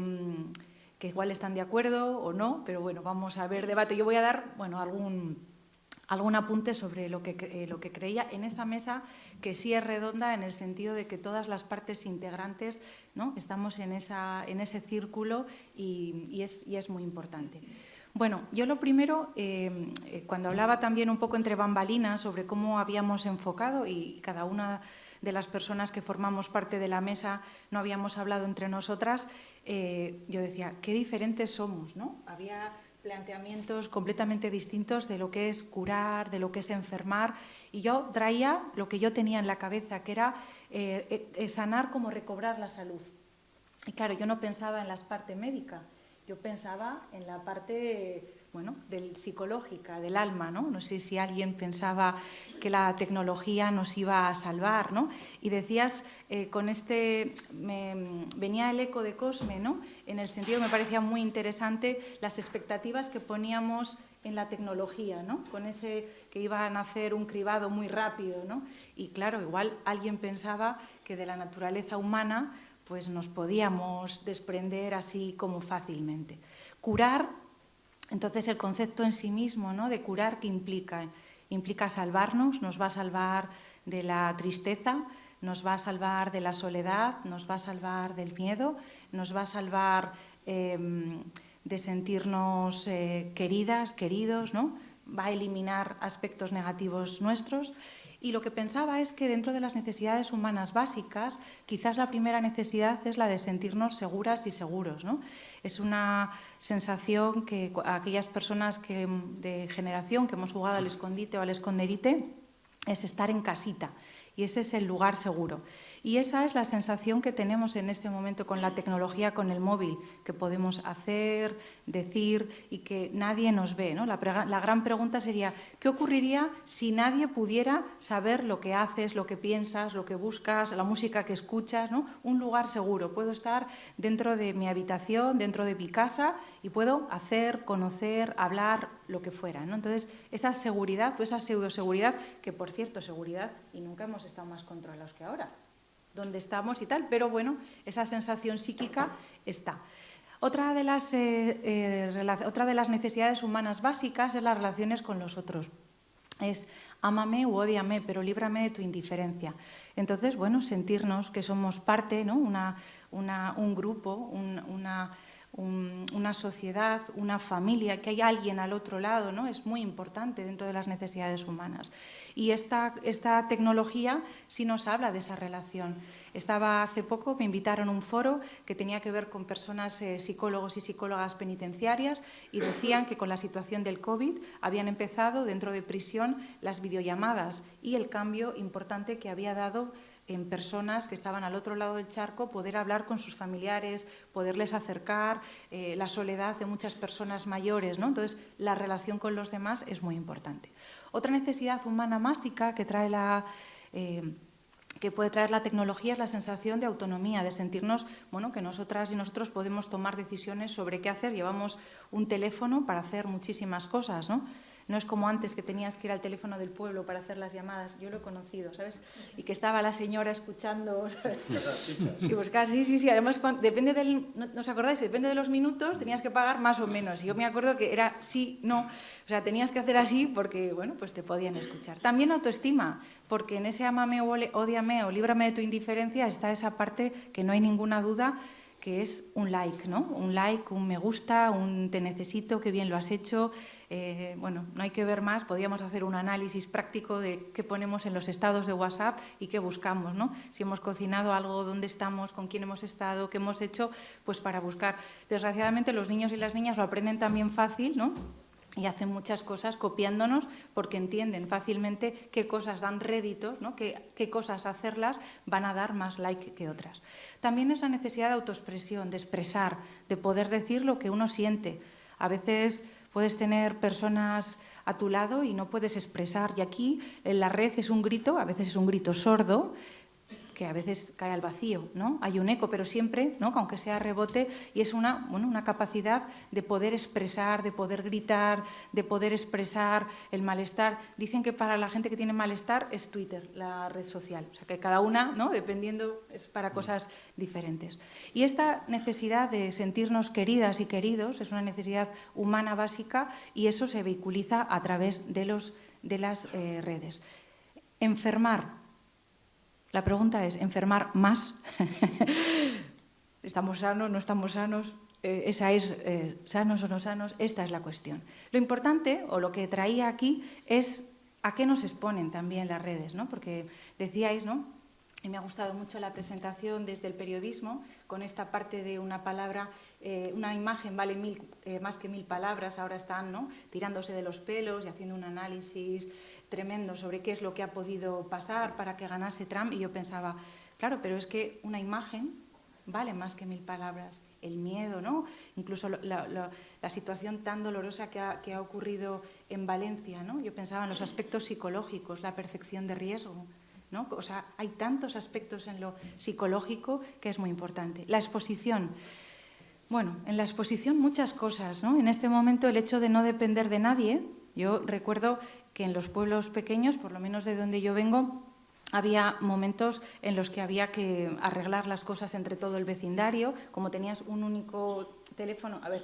igual están de acuerdo o no, pero bueno, vamos a ver debate. Yo voy a dar, bueno, algún apunte sobre lo que creía en esta mesa, que sí es redonda en el sentido de que todas las partes integrantes, ¿no?, estamos en ese círculo y es muy importante. Bueno, yo lo primero, cuando hablaba también un poco entre bambalinas sobre cómo habíamos enfocado y cada una de las personas que formamos parte de la mesa no habíamos hablado entre nosotras, yo decía, qué diferentes somos, ¿no? Había planteamientos completamente distintos de lo que es curar, de lo que es enfermar, y yo traía lo que yo tenía en la cabeza, que era sanar como recobrar la salud. Y claro, yo no pensaba en la parte médica, yo pensaba en la parte, bueno, psicológica, del alma, ¿no? No sé si alguien pensaba que la tecnología nos iba a salvar, ¿no? Y decías, venía el eco de Cosme, ¿no?, en el sentido que me parecía muy interesante las expectativas que poníamos en la tecnología, ¿no?, con ese que iban a hacer un cribado muy rápido, ¿no? Y claro, igual alguien pensaba que de la naturaleza humana pues nos podíamos desprender así como fácilmente. Curar, entonces el concepto en sí mismo, ¿no?, de curar, ¿qué implica? Implica salvarnos, nos va a salvar de la tristeza, nos va a salvar de la soledad, nos va a salvar del miedo, nos va a salvar de sentirnos queridas, queridos, ¿no? Va a eliminar aspectos negativos nuestros. Y lo que pensaba es que dentro de las necesidades humanas básicas, quizás la primera necesidad es la de sentirnos seguras y seguros, ¿no? Es una sensación que aquellas personas de generación que hemos jugado al escondite o al esconderite, es estar en casita, y ese es el lugar seguro. Y esa es la sensación que tenemos en este momento con la tecnología, con el móvil, que podemos hacer, decir y que nadie nos ve, ¿no? La gran pregunta sería, ¿qué ocurriría si nadie pudiera saber lo que haces, lo que piensas, lo que buscas, la música que escuchas, ¿no? Un lugar seguro. Puedo estar dentro de mi habitación, dentro de mi casa y puedo hacer, conocer, hablar, lo que fuera, ¿no? Entonces, esa seguridad o esa pseudoseguridad, que por cierto, seguridad, y nunca hemos estado más controlados que ahora, donde estamos y tal, pero bueno, esa sensación psíquica está. Otra de las necesidades humanas básicas es las relaciones con los otros. Es ámame u ódiame, pero líbrame de tu indiferencia. Entonces, bueno, sentirnos que somos parte, ¿no?, un grupo, una sociedad, una familia, que hay alguien al otro lado, ¿no?, es muy importante dentro de las necesidades humanas. Y esta tecnología sí nos habla de esa relación. Hace poco, me invitaron a un foro que tenía que ver con personas, psicólogos y psicólogas penitenciarias, y decían que con la situación del COVID habían empezado dentro de prisión las videollamadas y el cambio importante que había dado en personas que estaban al otro lado del charco, poder hablar con sus familiares, poderles acercar, la soledad de muchas personas mayores, ¿no? Entonces, la relación con los demás es muy importante. Otra necesidad humana básica que puede traer la tecnología es la sensación de autonomía, de sentirnos, bueno, que nosotras y nosotros podemos tomar decisiones sobre qué hacer. Llevamos un teléfono para hacer muchísimas cosas, ¿no? No es como antes, que tenías que ir al teléfono del pueblo para hacer las llamadas. Yo lo he conocido, ¿sabes? Y que estaba la señora escuchando, ¿sabes? Y buscar, sí. Además, depende ¿no os acordáis? Depende de los minutos, tenías que pagar más o menos. Y yo me acuerdo que era sí, no. O sea, tenías que hacer así porque, bueno, pues te podían escuchar. También autoestima, porque en ese ámame o ódiame o líbrame de tu indiferencia está esa parte que no hay ninguna duda, que es un like, ¿no? Un like, un me gusta, un te necesito, qué bien lo has hecho. Bueno, no hay que ver más, podríamos hacer un análisis práctico de qué ponemos en los estados de WhatsApp y qué buscamos, ¿no? Si hemos cocinado algo, dónde estamos, con quién hemos estado, qué hemos hecho, pues para buscar. Desgraciadamente los niños y las niñas lo aprenden también fácil, ¿no? y hacen muchas cosas copiándonos porque entienden fácilmente qué cosas dan réditos, ¿no? qué cosas hacerlas van a dar más like que otras. También es la necesidad de autoexpresión, de expresar, de poder decir lo que uno siente. A veces puedes tener personas a tu lado y no puedes expresar. Y aquí en la red es un grito, a veces es un grito sordo, que a veces cae al vacío, ¿no? Hay un eco, pero siempre, ¿no? Aunque sea rebote, y es una capacidad de poder expresar, de poder gritar, de poder expresar el malestar. Dicen que para la gente que tiene malestar es Twitter, la red social. O sea, que cada una, ¿no? Dependiendo, es para cosas diferentes. Y esta necesidad de sentirnos queridas y queridos es una necesidad humana básica y eso se vehiculiza a través de las redes. Enfermar. La pregunta es, ¿enfermar más? ¿Estamos sanos, no estamos sanos? Esa es, ¿sanos o no sanos? Esta es la cuestión. Lo importante, o lo que traía aquí, es a qué nos exponen también las redes, ¿no? Porque decíais, ¿no? Y me ha gustado mucho la presentación desde el periodismo, con esta parte de una palabra, una imagen vale más que 1000 palabras, ahora están, ¿no? Tirándose de los pelos y haciendo un análisis tremendo sobre qué es lo que ha podido pasar para que ganase Trump, y yo pensaba, claro, pero es que una imagen vale más que 1000 palabras. El miedo, ¿no? Incluso la situación tan dolorosa que ha ocurrido en Valencia, ¿no? Yo pensaba en los aspectos psicológicos, la percepción de riesgo, ¿no? O sea, hay tantos aspectos en lo psicológico que es muy importante. La exposición. Bueno, en la exposición muchas cosas, ¿no? En este momento el hecho de no depender de nadie. Yo recuerdo que en los pueblos pequeños, por lo menos de donde yo vengo, había momentos en los que había que arreglar las cosas entre todo el vecindario. Como tenías un único teléfono, a ver,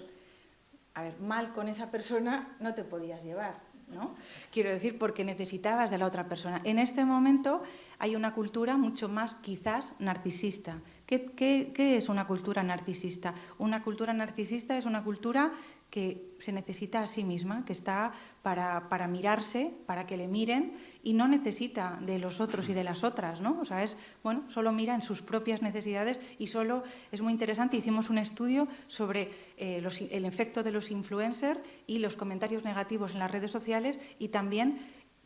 mal con esa persona no te podías llevar, ¿no? Quiero decir, porque necesitabas de la otra persona. En este momento hay una cultura mucho más, quizás, narcisista. ¿Qué es una cultura narcisista? Una cultura narcisista es una cultura que se necesita a sí misma, que está para mirarse, para que le miren, y no necesita de los otros y de las otras, ¿no? O sea, solo mira en sus propias necesidades, y solo es muy interesante. Hicimos un estudio sobre el efecto de los influencers y los comentarios negativos en las redes sociales, y también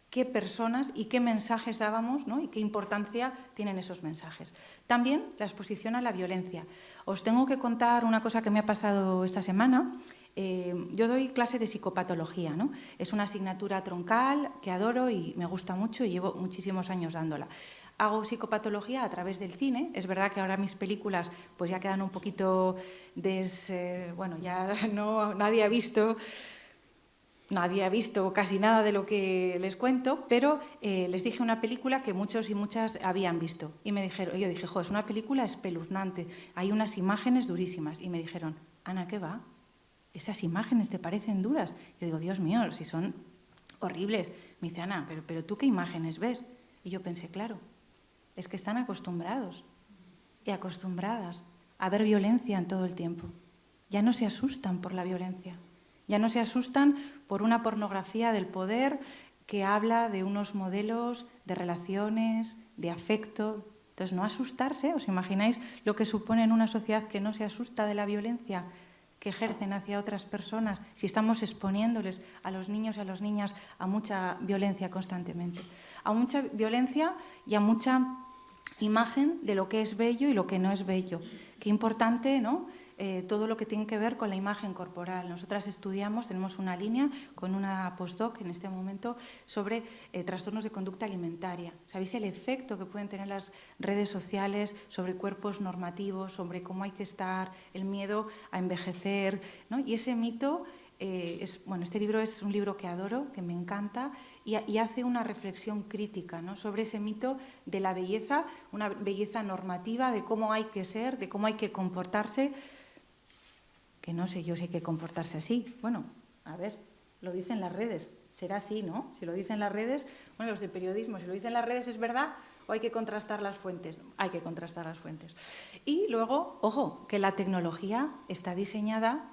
qué personas y qué mensajes dábamos, ¿no? Y qué importancia tienen esos mensajes. También la exposición a la violencia. Os tengo que contar una cosa que me ha pasado esta semana. Yo doy clase de psicopatología, ¿no? Es una asignatura troncal que adoro y me gusta mucho y llevo muchísimos años dándola. Hago psicopatología a través del cine. Es verdad que ahora mis películas pues ya quedan un poquito ya nadie ha visto casi nada de lo que les cuento, pero les dije una película que muchos y muchas habían visto. Y me dijeron, yo dije, es una película espeluznante, hay unas imágenes durísimas. Y me dijeron, Ana, ¿qué va? ¿Esas imágenes te parecen duras? Yo digo, Dios mío, si son horribles. Me dice, Ana, pero ¿tú qué imágenes ves? Y yo pensé, claro, es que están acostumbrados y acostumbradas a ver violencia en todo el tiempo. Ya no se asustan por la violencia. Ya no se asustan por una pornografía del poder que habla de unos modelos de relaciones, de afecto. Entonces, no asustarse, ¿os imagináis lo que supone en una sociedad que no se asusta de la violencia que ejercen hacia otras personas si estamos exponiéndoles a los niños y a las niñas a mucha violencia constantemente? A mucha violencia y a mucha imagen de lo que es bello y lo que no es bello. Qué importante, ¿no? Todo lo que tiene que ver con la imagen corporal. Nosotras tenemos una línea con una postdoc en este momento sobre trastornos de conducta alimentaria. ¿Sabéis el efecto que pueden tener las redes sociales sobre cuerpos normativos, sobre cómo hay que estar, el miedo a envejecer, ¿no? Y ese mito, este libro es un libro que adoro, que me encanta, y hace una reflexión crítica, ¿no? Sobre ese mito de la belleza, una belleza normativa, de cómo hay que ser, de cómo hay que comportarse. Que no sé yo si hay que comportarse así. Bueno, a ver, lo dicen las redes. Será así, ¿no? Si lo dicen las redes, bueno, los de periodismo, si lo dicen las redes, ¿es verdad? ¿O hay que contrastar las fuentes? Hay que contrastar las fuentes. Y luego, ojo, que la tecnología está diseñada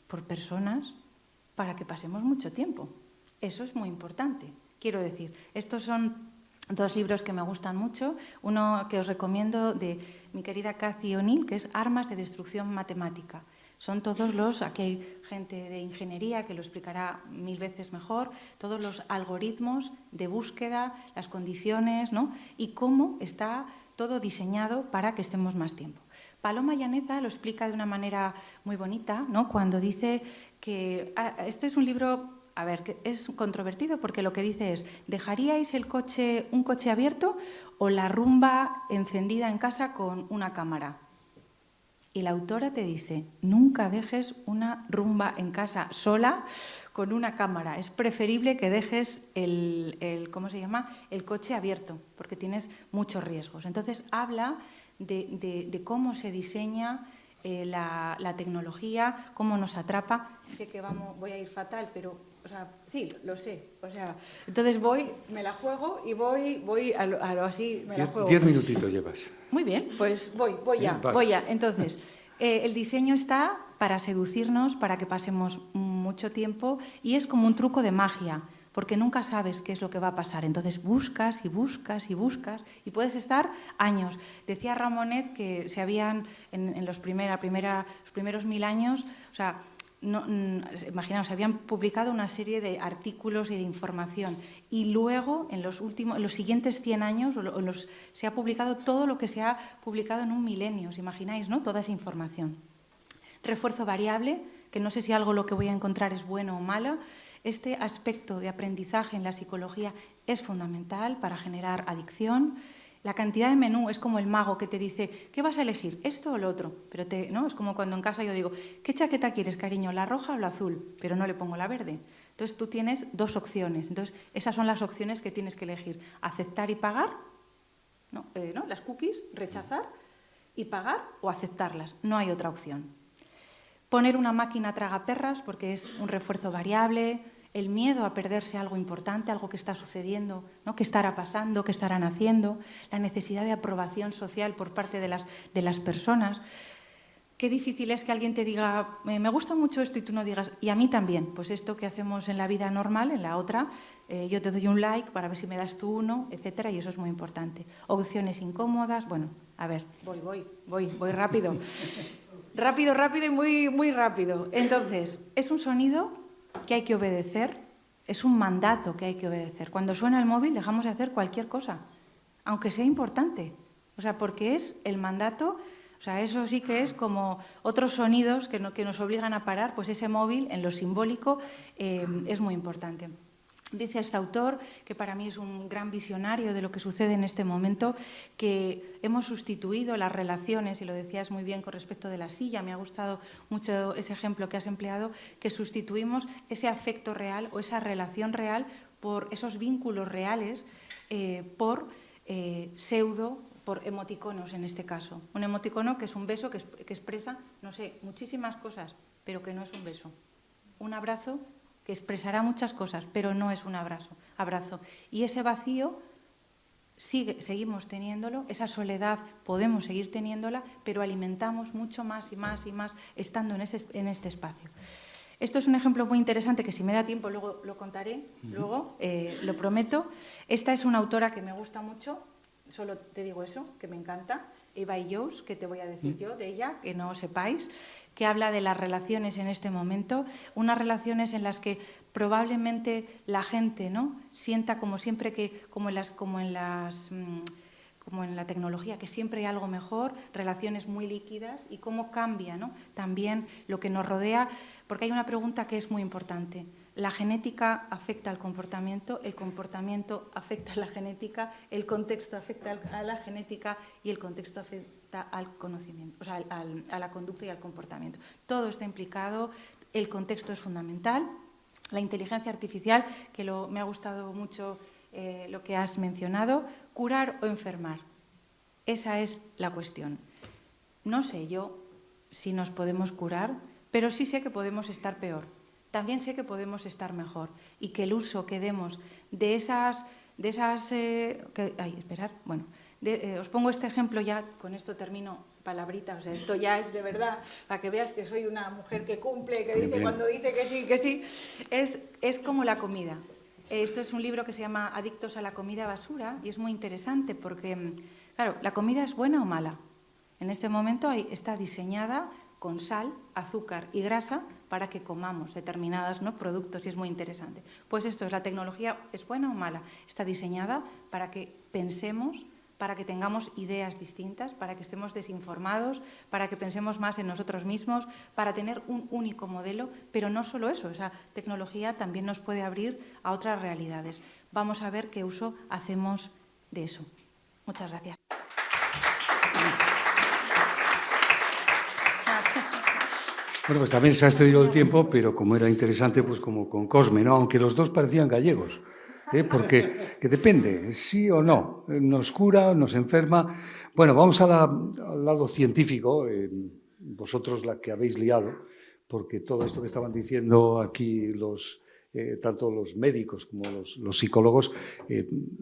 por personas para que pasemos mucho tiempo. Eso es muy importante. Quiero decir, estos son dos libros que me gustan mucho. Uno que os recomiendo de mi querida Cathy O'Neill, que es Armas de destrucción matemática. Son todos los, aquí hay gente de ingeniería que lo explicará 1000 veces mejor, todos los algoritmos de búsqueda, las condiciones, ¿no? Y cómo está todo diseñado para que estemos más tiempo. Paloma Llaneza lo explica de una manera muy bonita, ¿no? Cuando dice que este es un libro, a ver, que es controvertido porque lo que dice es: ¿dejaríais un coche abierto o la rumba encendida en casa con una cámara? Y la autora te dice: nunca dejes una rumba en casa sola con una cámara. Es preferible que dejes ¿cómo se llama?, el coche abierto, porque tienes muchos riesgos. Entonces habla de cómo se diseña la tecnología, cómo nos atrapa. Sé que voy a ir fatal, pero sí, lo sé. Entonces me la juego y voy a lo así, me la juego. 10 minutitos llevas. Muy bien, pues voy ya. Entonces, el diseño está para seducirnos, para que pasemos mucho tiempo, y es como un truco de magia, porque nunca sabes qué es lo que va a pasar. Entonces buscas y buscas y buscas y puedes estar años. Decía Ramonet que se habían, en los primeros 1000 años, imaginaos, se habían publicado una serie de artículos y de información, y luego en los siguientes 100 años se ha publicado todo lo que se ha publicado en un milenio. ¿Os imagináis, no? Toda esa información. Refuerzo variable, que no sé si algo lo que voy a encontrar es bueno o malo. Este aspecto de aprendizaje en la psicología es fundamental para generar adicción. La cantidad de menú es como el mago que te dice: ¿qué vas a elegir? ¿Esto o lo otro? Pero ¿no? Es como cuando en casa yo digo: ¿qué chaqueta quieres, cariño? ¿La roja o la azul? Pero no le pongo la verde. Entonces tú tienes 2 opciones. Entonces esas son las opciones que tienes que elegir: aceptar y pagar, ¿no? Las cookies, rechazar y pagar, o aceptarlas. No hay otra opción. Poner una máquina tragaperras, porque es un refuerzo variable. El miedo a perderse algo importante, algo que está sucediendo, ¿no? ¿Qué estará pasando? ¿Qué estarán haciendo? La necesidad de aprobación social por parte de las personas. Qué difícil es que alguien te diga: me gusta mucho esto, y tú no digas: y a mí también. Pues esto que hacemos en la vida normal, en la otra, yo te doy un like para ver si me das tú uno, etcétera, y eso es muy importante. Opciones incómodas. Bueno, a ver, voy rápido. Rápido y muy, muy rápido. Entonces, es un sonido que hay que obedecer, es un mandato que hay que obedecer. Cuando suena el móvil dejamos de hacer cualquier cosa, aunque sea importante. Porque es el mandato. Eso sí que es como otros sonidos que nos obligan a parar. Pues ese móvil, en lo simbólico, es muy importante. Dice este autor, que para mí es un gran visionario de lo que sucede en este momento, que hemos sustituido las relaciones, y lo decías muy bien con respecto de la silla, me ha gustado mucho ese ejemplo que has empleado, que sustituimos ese afecto real o esa relación real por esos vínculos reales, por emoticonos en este caso. Un emoticono que es un beso que expresa, no sé, muchísimas cosas, pero que no es un beso. Un abrazo que expresará muchas cosas, pero no es un abrazo. Y ese vacío seguimos teniéndolo, esa soledad podemos seguir teniéndola, pero alimentamos mucho más y más y más estando en este espacio. Esto es un ejemplo muy interesante que, si me da tiempo, luego lo contaré, lo prometo. Esta es una autora que me gusta mucho, solo te digo eso, que me encanta, Eva Illouz, que te voy a decir yo de ella, que no sepáis, que habla de las relaciones en este momento, unas relaciones en las que probablemente la gente, ¿no?, sienta como siempre que, como en la tecnología, que siempre hay algo mejor, relaciones muy líquidas, y cómo cambia, ¿no?, también lo que nos rodea, porque hay una pregunta que es muy importante. La genética afecta al comportamiento, el comportamiento afecta a la genética, el contexto afecta a la genética y el contexto afecta al conocimiento, a la conducta y al comportamiento. Todo está implicado, el contexto es fundamental. La inteligencia artificial, que me ha gustado mucho lo que has mencionado, curar o enfermar. Esa es la cuestión. No sé yo si nos podemos curar, pero sí sé que podemos estar peor. También sé que podemos estar mejor, y que el uso que demos de esas os pongo este ejemplo, ya con esto termino, palabrita, esto ya es de verdad, para que veas que soy una mujer que cumple, que dice cuando dice que sí, es como la comida. Esto es un libro que se llama Adictos a la comida basura, y es muy interesante porque, claro, ¿la comida es buena o mala? En este momento está diseñada con sal, azúcar y grasa para que comamos determinados, ¿no?, productos, y es muy interesante. Pues esto es, la tecnología, ¿es buena o mala? Está diseñada para que pensemos, para que tengamos ideas distintas, para que estemos desinformados, para que pensemos más en nosotros mismos, para tener un único modelo, pero no solo eso, esa tecnología también nos puede abrir a otras realidades. Vamos a ver qué uso hacemos de eso. Muchas gracias. Bueno, pues también se ha excedido el tiempo, pero como era interesante, pues como con Cosme, ¿no? Aunque los dos parecían gallegos, porque que depende, sí o no, nos cura, nos enferma. Bueno, vamos al lado científico, vosotros la que habéis liado, porque todo esto que estaban diciendo aquí tanto los médicos como los psicólogos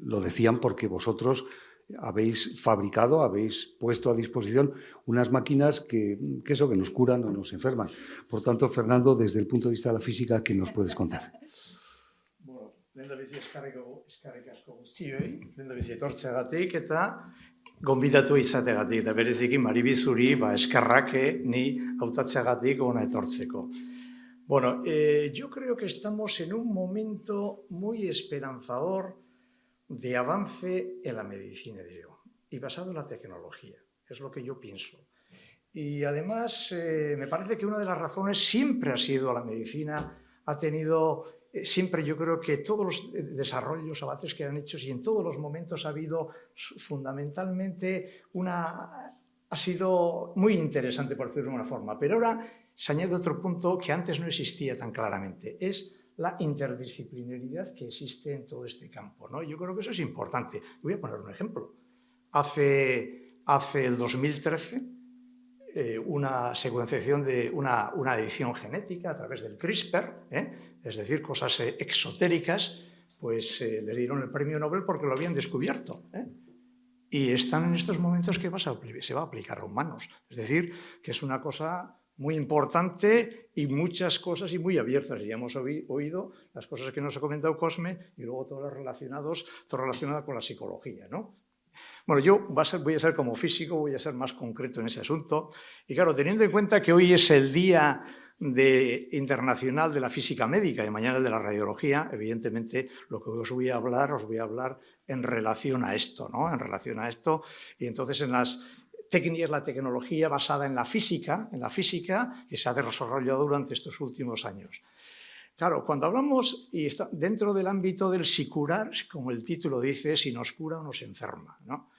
lo decían porque vosotros habéis fabricado, habéis puesto a disposición unas máquinas que nos curan o nos enferman. Por tanto, Fernando, desde el punto de vista de la física, ¿qué nos puedes contar? Bueno, lehendabizi eskerrik asko guztioi, lehendabizi etortzeagatik eta gonbidatu izateagatik, eta bereziki Maribizuri eskerrak ni hautatzeagatik hona etortzeko. Bueno, yo creo que estamos en un momento muy esperanzador de avance en la medicina, diría, y basado en la tecnología, es lo que yo pienso. Y además, me parece que una de las razones siempre ha sido la medicina, ha tenido, siempre yo creo que todos los desarrollos, avances que han hecho, y en todos los momentos ha habido fundamentalmente ha sido muy interesante, por decirlo de una forma, pero ahora se añade otro punto que antes no existía tan claramente, es la interdisciplinaridad que existe en todo este campo, ¿no? Yo creo que eso es importante. Voy a poner un ejemplo. Hace el 2013, una secuenciación de una edición genética a través del CRISPR, es decir, cosas exotéricas, pues le dieron el premio Nobel porque lo habían descubierto. Y están en estos momentos que se va a aplicar a humanos. Es decir, que es una cosa muy importante y muchas cosas y muy abiertas. Ya hemos oído las cosas que nos ha comentado Cosme y luego todo relacionado con la psicología, ¿no? Bueno, yo voy a ser como físico, voy a ser más concreto en ese asunto. Y claro, teniendo en cuenta que hoy es el Día Internacional de la Física Médica y mañana el de la Radiología, evidentemente lo que os voy a hablar en relación a esto, ¿no? En relación a esto, y entonces en las técnicas, la tecnología basada en la física que se ha desarrollado durante estos últimos años. Claro, cuando hablamos, y está dentro del ámbito del si curar, como el título dice, si nos cura o nos enferma, ¿no?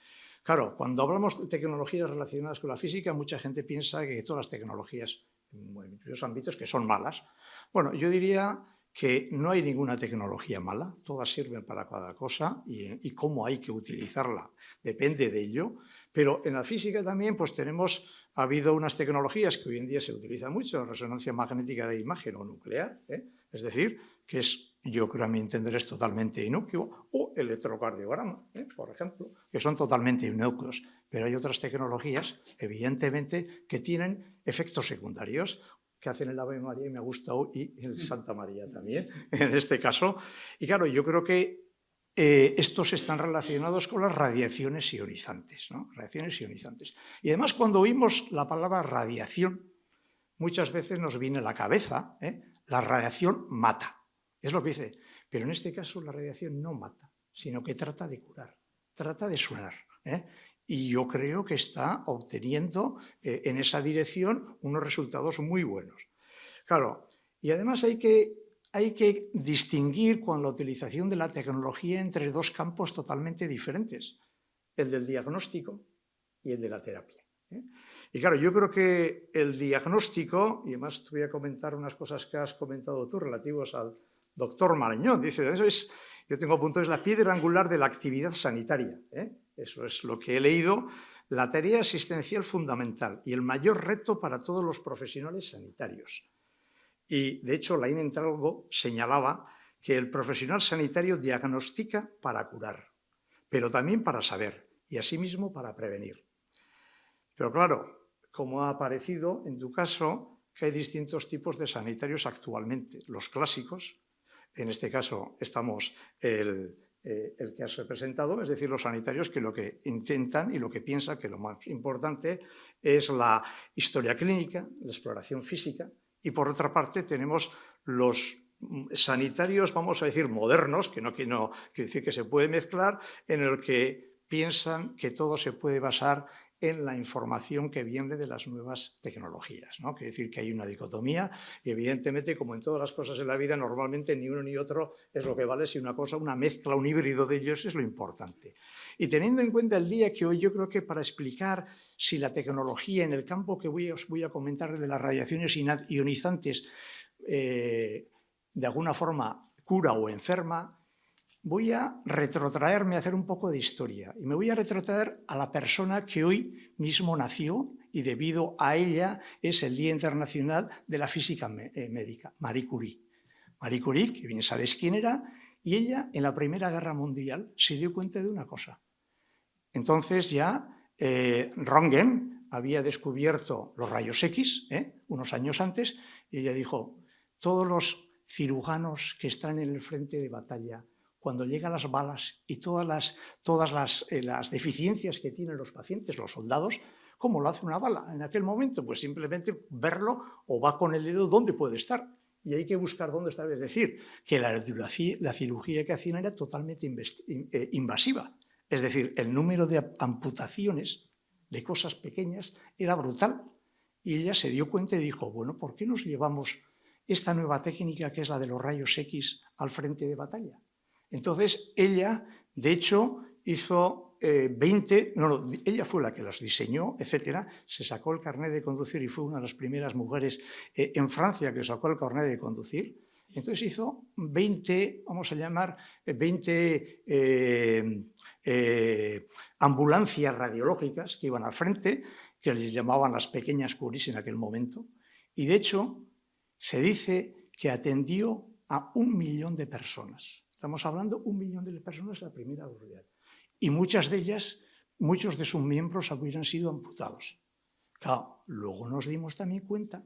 Claro, cuando hablamos de tecnologías relacionadas con la física, mucha gente piensa que todas las tecnologías en muchos ámbitos que son malas. Bueno, yo diría que no hay ninguna tecnología mala, todas sirven para cada cosa y cómo hay que utilizarla depende de ello. Pero en la física también pues ha habido unas tecnologías que hoy en día se utilizan mucho, la resonancia magnética de imagen o nuclear, es decir, que yo creo a mi entender es totalmente inocuo, o el electrocardiograma, por ejemplo, que son totalmente inocuos. Pero hay otras tecnologías, evidentemente, que tienen efectos secundarios, que hacen el Ave María y me gusta y el Santa María también, en este caso. Y claro, yo creo que estos están relacionados con las radiaciones ionizantes, ¿no? Radiaciones ionizantes. Y además, cuando oímos la palabra radiación, muchas veces nos viene a la cabeza, la radiación mata, es lo que dice. Pero en este caso la radiación no mata, sino que trata de curar, trata de sanar. Y yo creo que está obteniendo en esa dirección unos resultados muy buenos. Claro, y además hay que distinguir con la utilización de la tecnología entre dos campos totalmente diferentes, el del diagnóstico y el de la terapia. Y claro, yo creo que el diagnóstico, y además te voy a comentar unas cosas que has comentado tú relativos al doctor Marañón, dice, yo tengo apuntado, es la piedra angular de la actividad sanitaria, eso es lo que he leído, la tarea asistencial fundamental y el mayor reto para todos los profesionales sanitarios. Y, de hecho, Laín Entralgo señalaba que el profesional sanitario diagnostica para curar, pero también para saber y, asimismo, para prevenir. Pero, claro, como ha aparecido en tu caso, que hay distintos tipos de sanitarios actualmente. Los clásicos, en este caso estamos el el que has representado, es decir, los sanitarios que lo que intentan y lo que piensan que lo más importante es la historia clínica, la exploración física, y por otra parte tenemos los sanitarios, vamos a decir, modernos, que no quiere decir que se puede mezclar, en el que piensan que todo se puede basar en la información que viene de las nuevas tecnologías, ¿no? Quiere decir que hay una dicotomía y evidentemente, como en todas las cosas en la vida, normalmente ni uno ni otro es lo que vale, si una cosa, una mezcla, un híbrido de ellos es lo importante. Y teniendo en cuenta el día que hoy, yo creo que para explicar si la tecnología en el campo que os voy a comentar de las radiaciones ionizantes de alguna forma cura o enferma, voy a retrotraerme a hacer un poco de historia y me voy a retrotraer a la persona que hoy mismo nació y debido a ella es el Día Internacional de la Física Médica, Marie Curie. Marie Curie, que bien sabéis quién era, y ella en la Primera Guerra Mundial se dio cuenta de una cosa. Entonces ya Röntgen había descubierto los rayos X unos años antes y ella dijo, todos los cirujanos que están en el frente de batalla, cuando llegan las balas y todas las deficiencias que tienen los pacientes, los soldados, ¿cómo lo hace una bala? En aquel momento, pues simplemente verlo o va con el dedo dónde puede estar. Y hay que buscar dónde está. Es decir, que la cirugía que hacían era totalmente invasiva. Es decir, el número de amputaciones de cosas pequeñas era brutal. Y ella se dio cuenta y dijo, bueno, ¿por qué nos llevamos esta nueva técnica que es la de los rayos X al frente de batalla? Entonces, ella, de hecho, hizo ella fue la que los diseñó, etcétera, se sacó el carnet de conducir y fue una de las primeras mujeres en Francia que sacó el carnet de conducir. Entonces hizo 20, vamos a llamar, 20 ambulancias radiológicas que iban al frente, que les llamaban las pequeñas Curies en aquel momento, y de hecho se dice que atendió a 1 millón de personas. Estamos hablando de 1 millón de personas en la Primera Guerra Mundial. Y muchas de ellas, muchos de sus miembros hubieran sido amputados. Claro, luego nos dimos también cuenta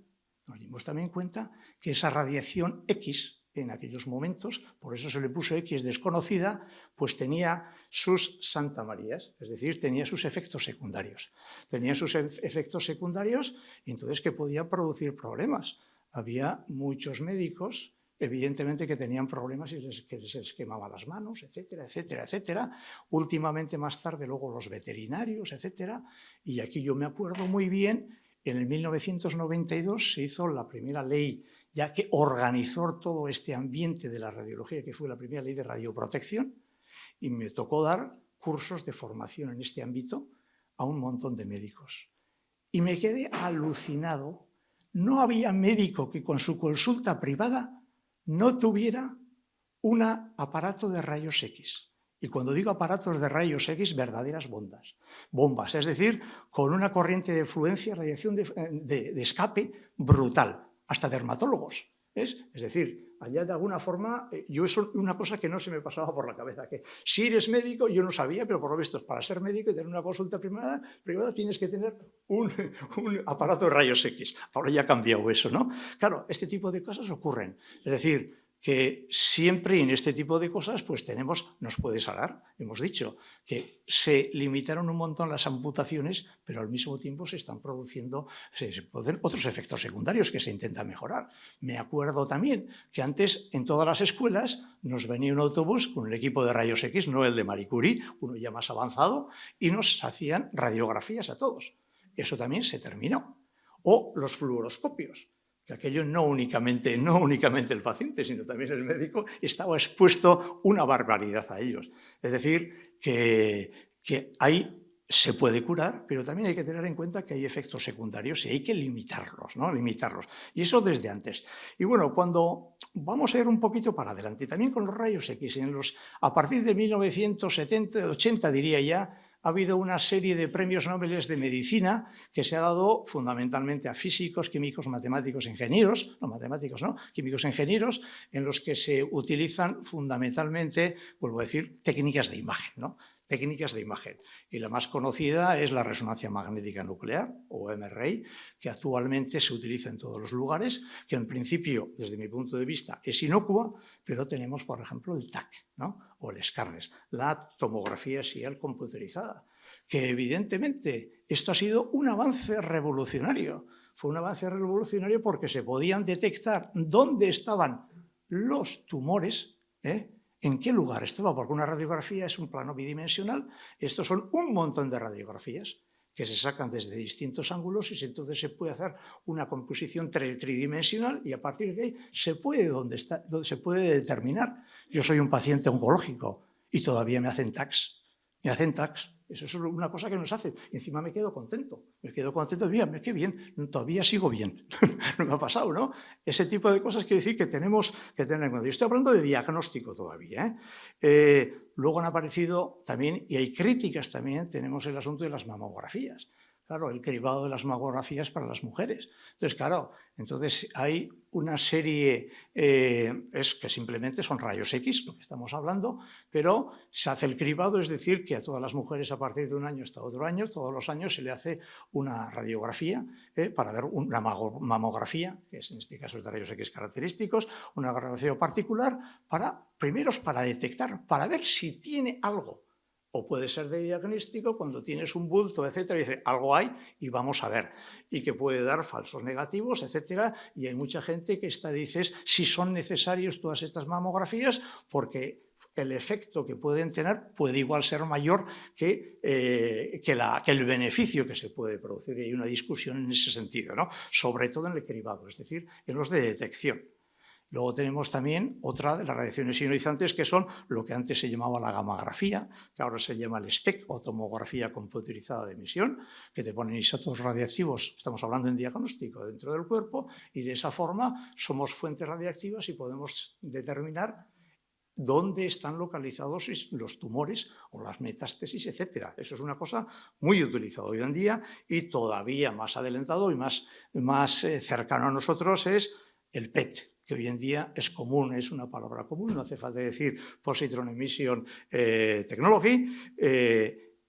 que esa radiación X en aquellos momentos, por eso se le puso X desconocida, pues tenía sus Santa Marías, es decir, tenía sus efectos secundarios. Tenía sus efectos secundarios y entonces que podían producir problemas. Había muchos médicos evidentemente que tenían problemas y que les quemaban las manos, etcétera, etcétera, etcétera. Últimamente, más tarde, luego los veterinarios, etcétera. Y aquí yo me acuerdo muy bien, en el 1992 se hizo la primera ley, ya que organizó todo este ambiente de la radiología, que fue la primera ley de radioprotección, y me tocó dar cursos de formación en este ámbito a un montón de médicos. Y me quedé alucinado. No había médico que con su consulta privada no tuviera un aparato de rayos X. Y cuando digo aparatos de rayos X, verdaderas bombas, es decir, con una corriente de fluencia, radiación de escape brutal, hasta dermatólogos. Es decir, allá de alguna forma, yo eso es una cosa que no se me pasaba por la cabeza, que si eres médico, yo no sabía, pero por lo visto, para ser médico y tener una consulta privada tienes que tener un aparato de rayos X. Ahora ya ha cambiado eso, ¿no? Claro, este tipo de cosas ocurren. Es decir, que siempre en este tipo de cosas pues nos puede salar. Hemos dicho que se limitaron un montón las amputaciones, pero al mismo tiempo se están produciendo otros efectos secundarios que se intentan mejorar. Me acuerdo también que antes en todas las escuelas nos venía un autobús con el equipo de rayos X, no el de Marie Curie, uno ya más avanzado, y nos hacían radiografías a todos. Eso también se terminó. O los fluoroscopios, que aquello no únicamente el paciente, sino también el médico, estaba expuesto una barbaridad a ellos. Es decir, que ahí se puede curar, pero también hay que tener en cuenta que hay efectos secundarios y hay que limitarlos, ¿no? Limitarlos. Y eso desde antes. Y bueno, cuando vamos a ir un poquito para adelante, también con los rayos X, a partir de 1970, 80 diría ya, ha habido una serie de premios Nobel de medicina que se ha dado fundamentalmente a físicos, químicos, matemáticos, ingenieros, no matemáticos, no, químicos, ingenieros, en los que se utilizan fundamentalmente, vuelvo a decir, técnicas de imagen, ¿no? técnicas de imagen. Y la más conocida es la resonancia magnética nuclear, o MRI, que actualmente se utiliza en todos los lugares, que en principio, desde mi punto de vista, es inocua, pero tenemos, por ejemplo, el TAC, ¿no? O el SCARNES, la tomografía axial computerizada, que evidentemente esto ha sido un avance revolucionario. Fue un avance revolucionario porque se podían detectar dónde estaban los tumores, en qué lugar estaba, porque una radiografía es un plano bidimensional. Estos son un montón de radiografías que se sacan desde distintos ángulos y entonces se puede hacer una composición tridimensional y a partir de ahí se puede determinar. Yo soy un paciente oncológico y todavía me hacen TACs. Eso es una cosa que nos hace. Y encima me quedo contento. Mira, qué bien, todavía sigo bien. No me ha pasado, ¿no? Ese tipo de cosas quiere decir que tenemos que tener en cuenta. Yo estoy hablando de diagnóstico todavía, luego han aparecido también, y hay críticas también, tenemos el asunto de las mamografías. Claro, el cribado de las mamografías para las mujeres. Entonces, claro, hay una serie, es que simplemente son rayos X, lo que estamos hablando, pero se hace el cribado, es decir, que a todas las mujeres a partir de un año hasta otro año, todos los años se le hace una radiografía para ver una mamografía, que es en este caso de rayos X característicos, una radiografía particular, primero para detectar, para ver si tiene algo. O puede ser de diagnóstico cuando tienes un bulto, etcétera, y dice, algo hay y vamos a ver. Y que puede dar falsos negativos, etcétera. Y hay mucha gente que dices si son necesarios todas estas mamografías porque el efecto que pueden tener puede igual ser mayor que el beneficio que se puede producir. Y hay una discusión en ese sentido, ¿no? Sobre todo en el cribado, es decir, en los de detección. Luego tenemos también otra de las radiaciones ionizantes que son lo que antes se llamaba la gammagrafía, que ahora se llama el SPECT o tomografía computerizada de emisión, que te ponen isótopos radiactivos, estamos hablando en diagnóstico dentro del cuerpo, y de esa forma somos fuentes radiactivas y podemos determinar dónde están localizados los tumores o las metástasis, etcétera. Eso es una cosa muy utilizada hoy en día y todavía más adelantado y más cercano a nosotros es el PET, que hoy en día es común, es una palabra común, no hace falta decir Positron Emission Technology.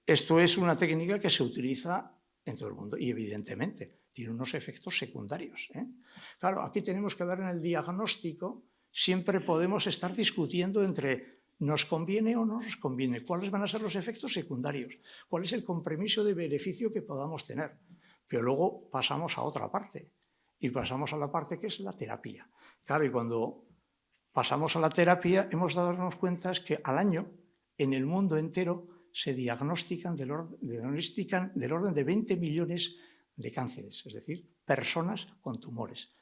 Esto es una técnica que se utiliza en todo el mundo y evidentemente tiene unos efectos secundarios. Claro, aquí tenemos que ver en el diagnóstico, siempre podemos estar discutiendo entre ¿nos conviene o no nos conviene? ¿Cuáles van a ser los efectos secundarios? ¿Cuál es el compromiso de beneficio que podamos tener? Pero luego pasamos a otra parte. Y pasamos a la parte que es la terapia. Claro, y cuando pasamos a la terapia hemos dado darnos cuenta que al año en el mundo entero se diagnostican del orden de 20 millones de cánceres, es decir, personas con tumores.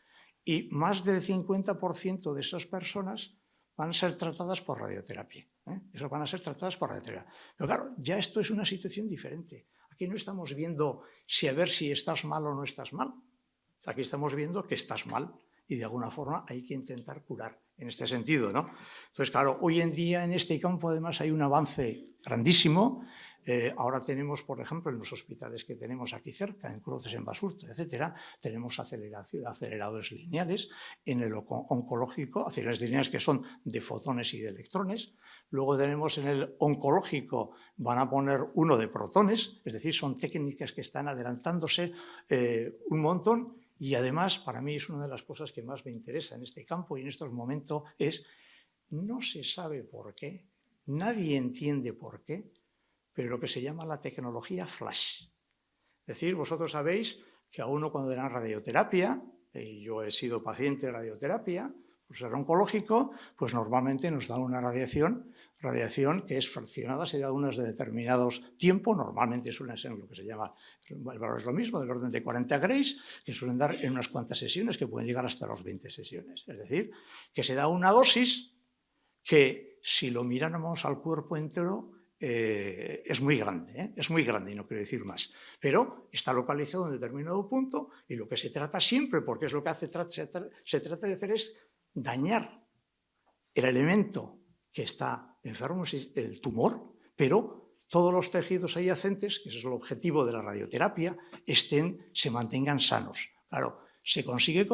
Y más del 50% de esas personas van a ser tratadas por radioterapia. Eso van a ser tratadas por radioterapia. Pero claro, ya esto es una situación diferente. Aquí no estamos viendo a ver si estás mal o no estás mal. Aquí estamos viendo que estás mal y de alguna forma hay que intentar curar en este sentido, ¿no? Entonces, claro, hoy en día en este campo además hay un avance grandísimo. Ahora tenemos, por ejemplo, en los hospitales que tenemos aquí cerca, en Cruces, en Basurto, etcétera, tenemos aceleradores lineales. En el oncológico, aceleradores lineales que son de fotones y de electrones. Luego tenemos en el oncológico, van a poner uno de protones, es decir, son técnicas que están adelantándose un montón. Y además, para mí es una de las cosas que más me interesa en este campo y en estos momentos es, no se sabe por qué, nadie entiende por qué, pero lo que se llama la tecnología flash. Es decir, vosotros sabéis que a uno cuando le dan radioterapia, y yo he sido paciente de radioterapia, pues era oncológico, pues normalmente nos dan una radiación que es fraccionada, se da unas de determinados tiempos, normalmente suelen ser lo que se llama, el valor es lo mismo, del orden de 40 grays, que suelen dar en unas cuantas sesiones, que pueden llegar hasta los 20 sesiones. Es decir, que se da una dosis que si lo miráramos al cuerpo entero, es muy grande y no quiero decir más, pero está localizado en determinado punto y lo que se trata siempre, porque es lo que se trata de hacer es dañar el elemento que está enfermo, el tumor, pero todos los tejidos adyacentes, que ese es el objetivo de la radioterapia, se mantengan sanos. Claro, se consigue,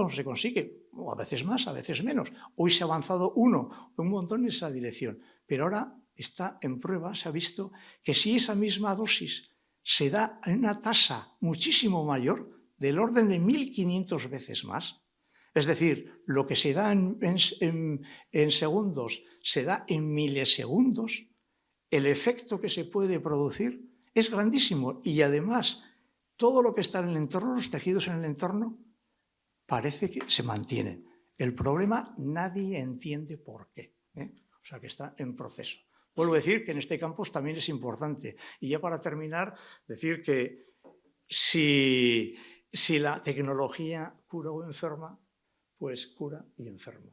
o a veces más, a veces menos. Hoy se ha avanzado un montón en esa dirección, pero ahora está en prueba, se ha visto que si esa misma dosis se da en una tasa muchísimo mayor, del orden de 1.500 veces más, es decir, lo que se da en segundos se da en milisegundos, el efecto que se puede producir es grandísimo y además todo lo que está en el entorno, los tejidos en el entorno, parece que se mantienen. El problema nadie entiende por qué, o sea que está en proceso. Vuelvo a decir que en este campus también es importante. Y ya para terminar, decir que si la tecnología cura o enferma, pues cura y enferma.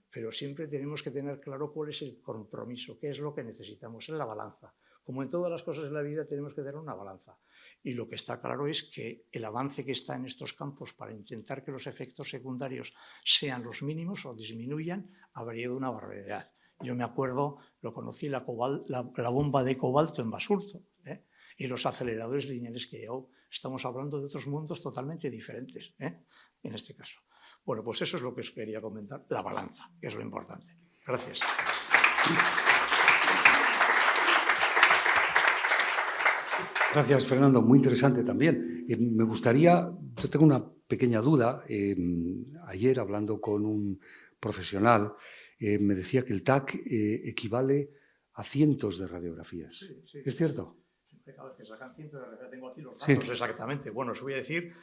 Pero siempre tenemos que tener claro cuál es el compromiso, qué es lo que necesitamos en la balanza. Como en todas las cosas de la vida tenemos que tener una balanza. Y lo que está claro es que el avance que está en estos campos para intentar que los efectos secundarios sean los mínimos o disminuyan, ha variado una barbaridad. Yo me acuerdo, lo conocí, la bomba de cobalto en basurto, y los aceleradores lineales que llevó. Estamos hablando de otros mundos totalmente diferentes, en este caso. Bueno, pues eso es lo que os quería comentar, la balanza, que es lo importante. Gracias. Gracias, Fernando. Muy interesante también. Me gustaría, yo tengo una pequeña duda. Ayer, hablando con un profesional, me decía que el TAC equivale a cientos de radiografías. Sí, sí. ¿Es cierto? Cada vez que sacan cientos de radiografías, tengo aquí los datos exactamente. Bueno, os voy a decir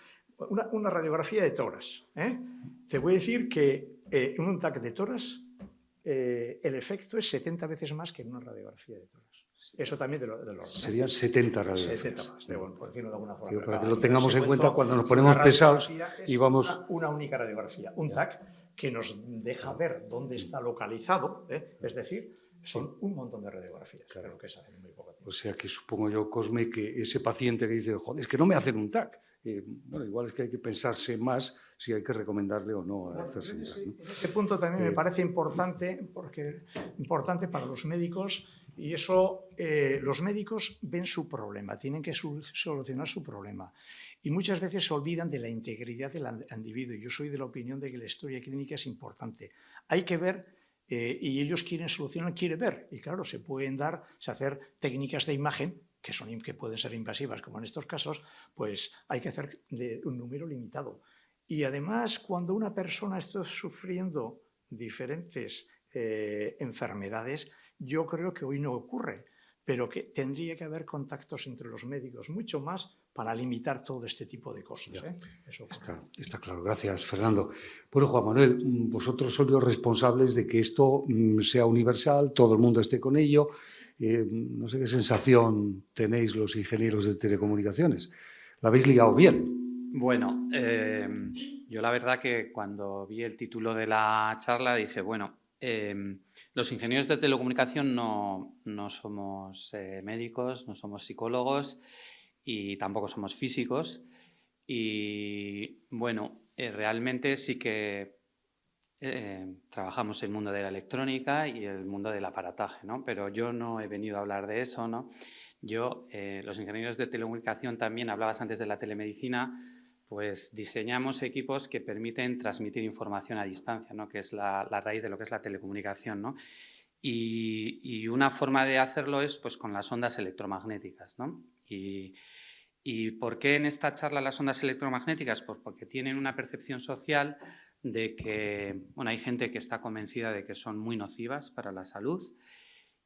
una radiografía de tórax. Te voy a decir que en un TAC de tórax el efecto es 70 veces más que en una radiografía de tórax. Eso también de los... Serían 70 radiografías. 70 más, por decirlo de alguna forma. Para que lo tengamos en cuenta cuando nos ponemos pesados y vamos... Una única radiografía, un TAC que nos deja ver dónde está localizado, es decir, son un montón de radiografías, claro que salen en muy poco tiempo. O sea que supongo yo, Cosme, que ese paciente que dice, joder, es que no me hacen un TAC. Bueno, igual es que hay que pensarse más si hay que recomendarle o no hacerse un TAC, ¿no? Ese punto también me parece importante, importante para los médicos, y eso los médicos ven su problema, tienen que solucionar su problema. Y muchas veces se olvidan de la integridad del individuo. Yo soy de la opinión de que la historia clínica es importante. Hay que ver, y ellos quieren solucionar, quieren ver. Y claro, se pueden hacer técnicas de imagen que pueden ser invasivas, como en estos casos, pues hay que hacer un número limitado. Y además, cuando una persona está sufriendo diferentes enfermedades, yo creo que hoy no ocurre, pero que tendría que haber contactos entre los médicos, mucho más para limitar todo este tipo de cosas. Eso está claro. Gracias, Fernando. Bueno, Juan Manuel, vosotros sois los responsables de que esto sea universal, todo el mundo esté con ello. No sé qué sensación tenéis los ingenieros de telecomunicaciones. ¿La habéis liado bien? Bueno, yo la verdad que cuando vi el título de la charla dije, bueno, los ingenieros de telecomunicación no somos médicos, no somos psicólogos y tampoco somos físicos. Y bueno, realmente sí que trabajamos el mundo de la electrónica y el mundo del aparataje, ¿no? Pero yo no he venido a hablar de eso, ¿no? Yo, los ingenieros de telecomunicación también, hablabas antes de la telemedicina, pues diseñamos equipos que permiten transmitir información a distancia, ¿no? Que es la raíz de lo que es la telecomunicación, ¿no? Y una forma de hacerlo es pues, con las ondas electromagnéticas, ¿no? ¿Y por qué en esta charla las ondas electromagnéticas? Pues porque tienen una percepción social de que bueno, hay gente que está convencida de que son muy nocivas para la salud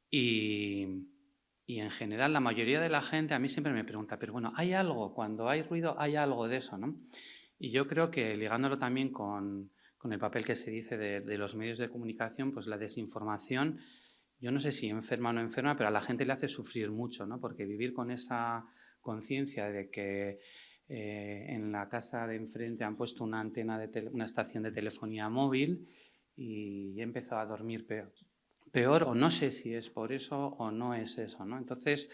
y en general la mayoría de la gente a mí siempre me pregunta, pero bueno, ¿hay algo? Cuando hay ruido, ¿hay algo de eso, ¿no? Y yo creo que ligándolo también con el papel que se dice de los medios de comunicación, pues la desinformación, yo no sé si enferma o no enferma, pero a la gente le hace sufrir mucho, ¿no? Porque vivir con esa conciencia de que en la casa de enfrente han puesto una antena una estación de telefonía móvil y he empezado a dormir peor, o no sé si es por eso o no es eso, ¿no? Entonces,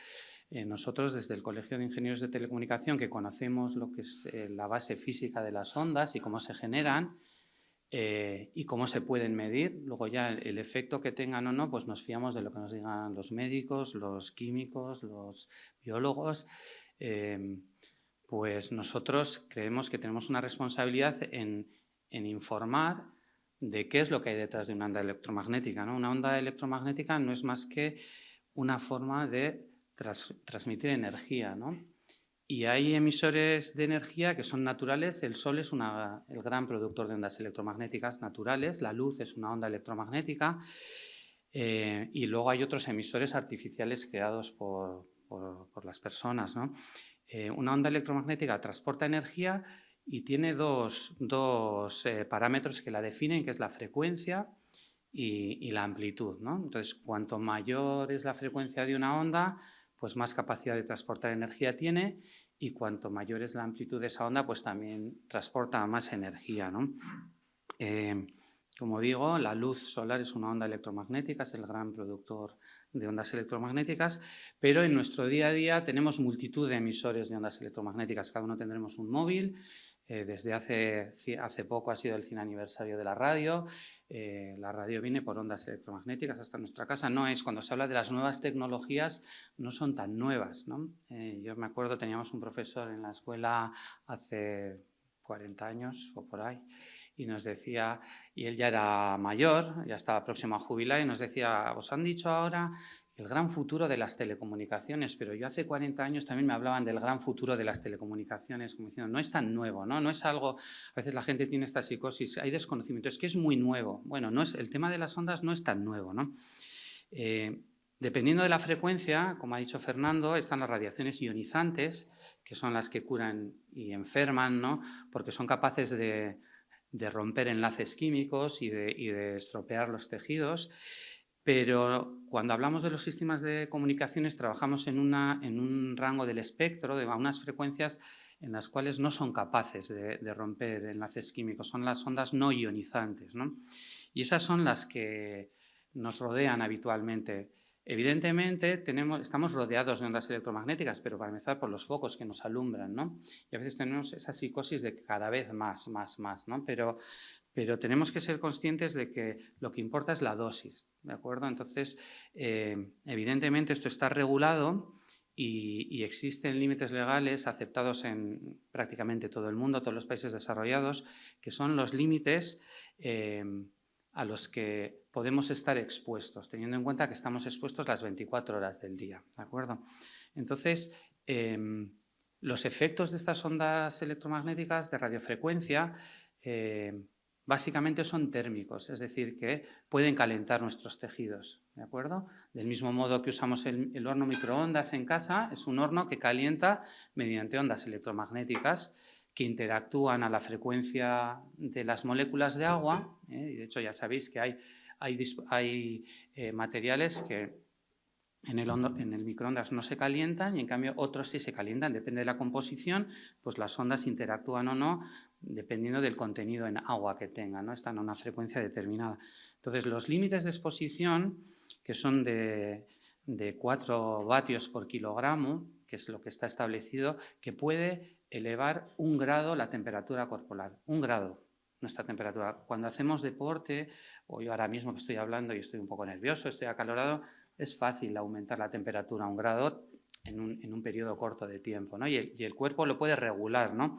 nosotros desde el Colegio de Ingenieros de Telecomunicación, que conocemos lo que es la base física de las ondas y cómo se generan y cómo se pueden medir, luego ya el efecto que tengan o no, pues nos fiamos de lo que nos digan los médicos, los químicos, los biólogos. Pues nosotros creemos que tenemos una responsabilidad en informar de qué es lo que hay detrás de una onda electromagnética, ¿no? Una onda electromagnética no es más que una forma de transmitir energía, ¿no? Y hay emisores de energía que son naturales. El Sol es el gran productor de ondas electromagnéticas naturales, la luz es una onda electromagnética, y luego hay otros emisores artificiales creados por las personas, ¿no? Una onda electromagnética transporta energía y tiene dos parámetros que la definen, que es la frecuencia y la amplitud, ¿no? Entonces, cuanto mayor es la frecuencia de una onda, pues más capacidad de transportar energía tiene, y cuanto mayor es la amplitud de esa onda, pues también transporta más energía, ¿no? Como digo, la luz solar es una onda electromagnética, es el gran productor de ondas electromagnéticas, pero en nuestro día a día tenemos multitud de emisores de ondas electromagnéticas. Cada uno tendremos un móvil. Desde hace poco ha sido el 100 aniversario de la radio. La radio viene por ondas electromagnéticas hasta nuestra casa. Cuando se habla de las nuevas tecnologías, no son tan nuevas, ¿no? Yo me acuerdo, teníamos un profesor en la escuela hace 40 años o por ahí, y nos decía, y él ya era mayor, ya estaba próximo a jubilar, y nos decía, os han dicho ahora el gran futuro de las telecomunicaciones, pero yo hace 40 años también me hablaban del gran futuro de las telecomunicaciones, como diciendo, no es tan nuevo, ¿no? No es algo, a veces la gente tiene esta psicosis, hay desconocimiento, es que es muy nuevo. Bueno, el tema de las ondas no es tan nuevo, ¿no? Dependiendo de la frecuencia, como ha dicho Fernando, están las radiaciones ionizantes, que son las que curan y enferman, ¿no? Porque son capaces de romper enlaces químicos y de estropear los tejidos. Pero cuando hablamos de los sistemas de comunicaciones, trabajamos en un rango del espectro de unas frecuencias en las cuales no son capaces de romper enlaces químicos, son las ondas no ionizantes, ¿no? Y esas son las que nos rodean habitualmente. Evidentemente, estamos rodeados de ondas electromagnéticas, pero para empezar por los focos que nos alumbran, ¿no? Y a veces tenemos esa psicosis de cada vez más, ¿no? Pero tenemos que ser conscientes de que lo que importa es la dosis, ¿de acuerdo? Entonces, evidentemente esto está regulado y existen límites legales aceptados en prácticamente todo el mundo, todos los países desarrollados, que son los límites a los que podemos estar expuestos, teniendo en cuenta que estamos expuestos las 24 horas del día, ¿de acuerdo? Entonces, los efectos de estas ondas electromagnéticas de radiofrecuencia básicamente son térmicos, es decir, que pueden calentar nuestros tejidos, ¿de acuerdo? Del mismo modo que usamos el horno microondas en casa, es un horno que calienta mediante ondas electromagnéticas que interactúan a la frecuencia de las moléculas de agua, y de hecho ya sabéis que hay materiales que en el microondas no se calientan y en cambio otros sí se calientan, depende de la composición, pues las ondas interactúan o no dependiendo del contenido en agua que tengan, ¿no? Están a una frecuencia determinada. Entonces los límites de exposición, que son de 4 vatios por kilogramo, que es lo que está establecido, que puede elevar 1 grado la temperatura corporal, 1 grado nuestra temperatura. Cuando hacemos deporte, o yo ahora mismo que estoy hablando y estoy un poco nervioso, estoy acalorado, es fácil aumentar la temperatura a 1 grado en un periodo corto de tiempo, ¿no? Y el cuerpo lo puede regular, ¿no?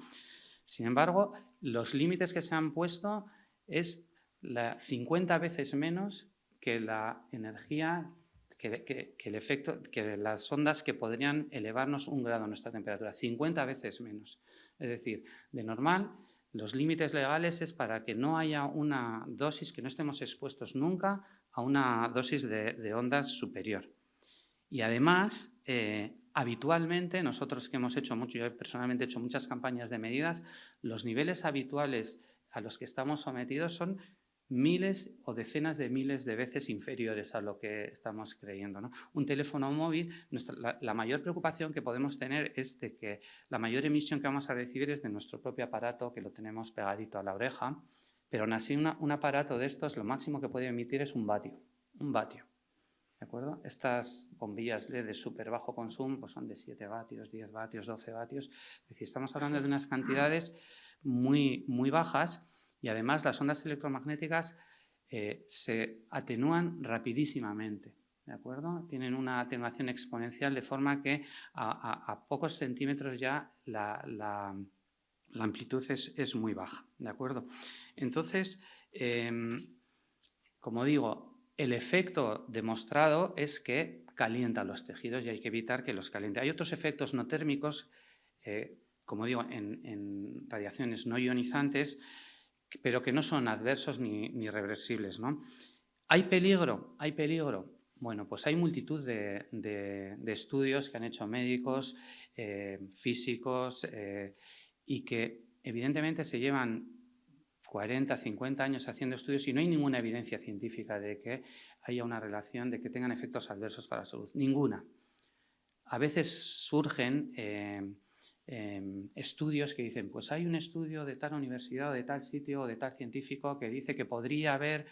Sin embargo, los límites que se han puesto es 50 veces menos que la energía, que el efecto, que las ondas que podrían elevarnos 1 grado nuestra temperatura, 50 veces menos. Es decir, de normal, los límites legales es para que no haya una dosis, que no estemos expuestos nunca a una dosis de ondas superior. Y además, habitualmente, nosotros que hemos hecho mucho, yo personalmente he hecho muchas campañas de medidas, los niveles habituales a los que estamos sometidos son miles o decenas de miles de veces inferiores a lo que estamos creyendo, ¿no? Un teléfono móvil, la mayor preocupación que podemos tener es de que la mayor emisión que vamos a recibir es de nuestro propio aparato, que lo tenemos pegadito a la oreja, pero aún así un aparato de estos lo máximo que puede emitir es 1 vatio, 1 vatio, ¿de acuerdo? Estas bombillas LED de súper bajo consumo pues son de 7 vatios, 10 vatios, 12 vatios, es decir, estamos hablando de unas cantidades muy, muy bajas. Y además las ondas electromagnéticas se atenúan rapidísimamente, ¿de acuerdo? Tienen una atenuación exponencial de forma que a pocos centímetros ya la amplitud es muy baja, ¿de acuerdo? Entonces, como digo, el efecto demostrado es que calienta los tejidos y hay que evitar que los caliente. Hay otros efectos no térmicos, como digo, en radiaciones no ionizantes, pero que no son adversos ni reversibles, ¿no? ¿Hay peligro? ¿Hay peligro? Bueno, pues hay multitud de estudios que han hecho médicos, físicos, y que evidentemente se llevan 40, 50 años haciendo estudios y no hay ninguna evidencia científica de que haya una relación, de que tengan efectos adversos para la salud. Ninguna. A veces surgen estudios que dicen, pues hay un estudio de tal universidad o de tal sitio o de tal científico que dice que podría haber...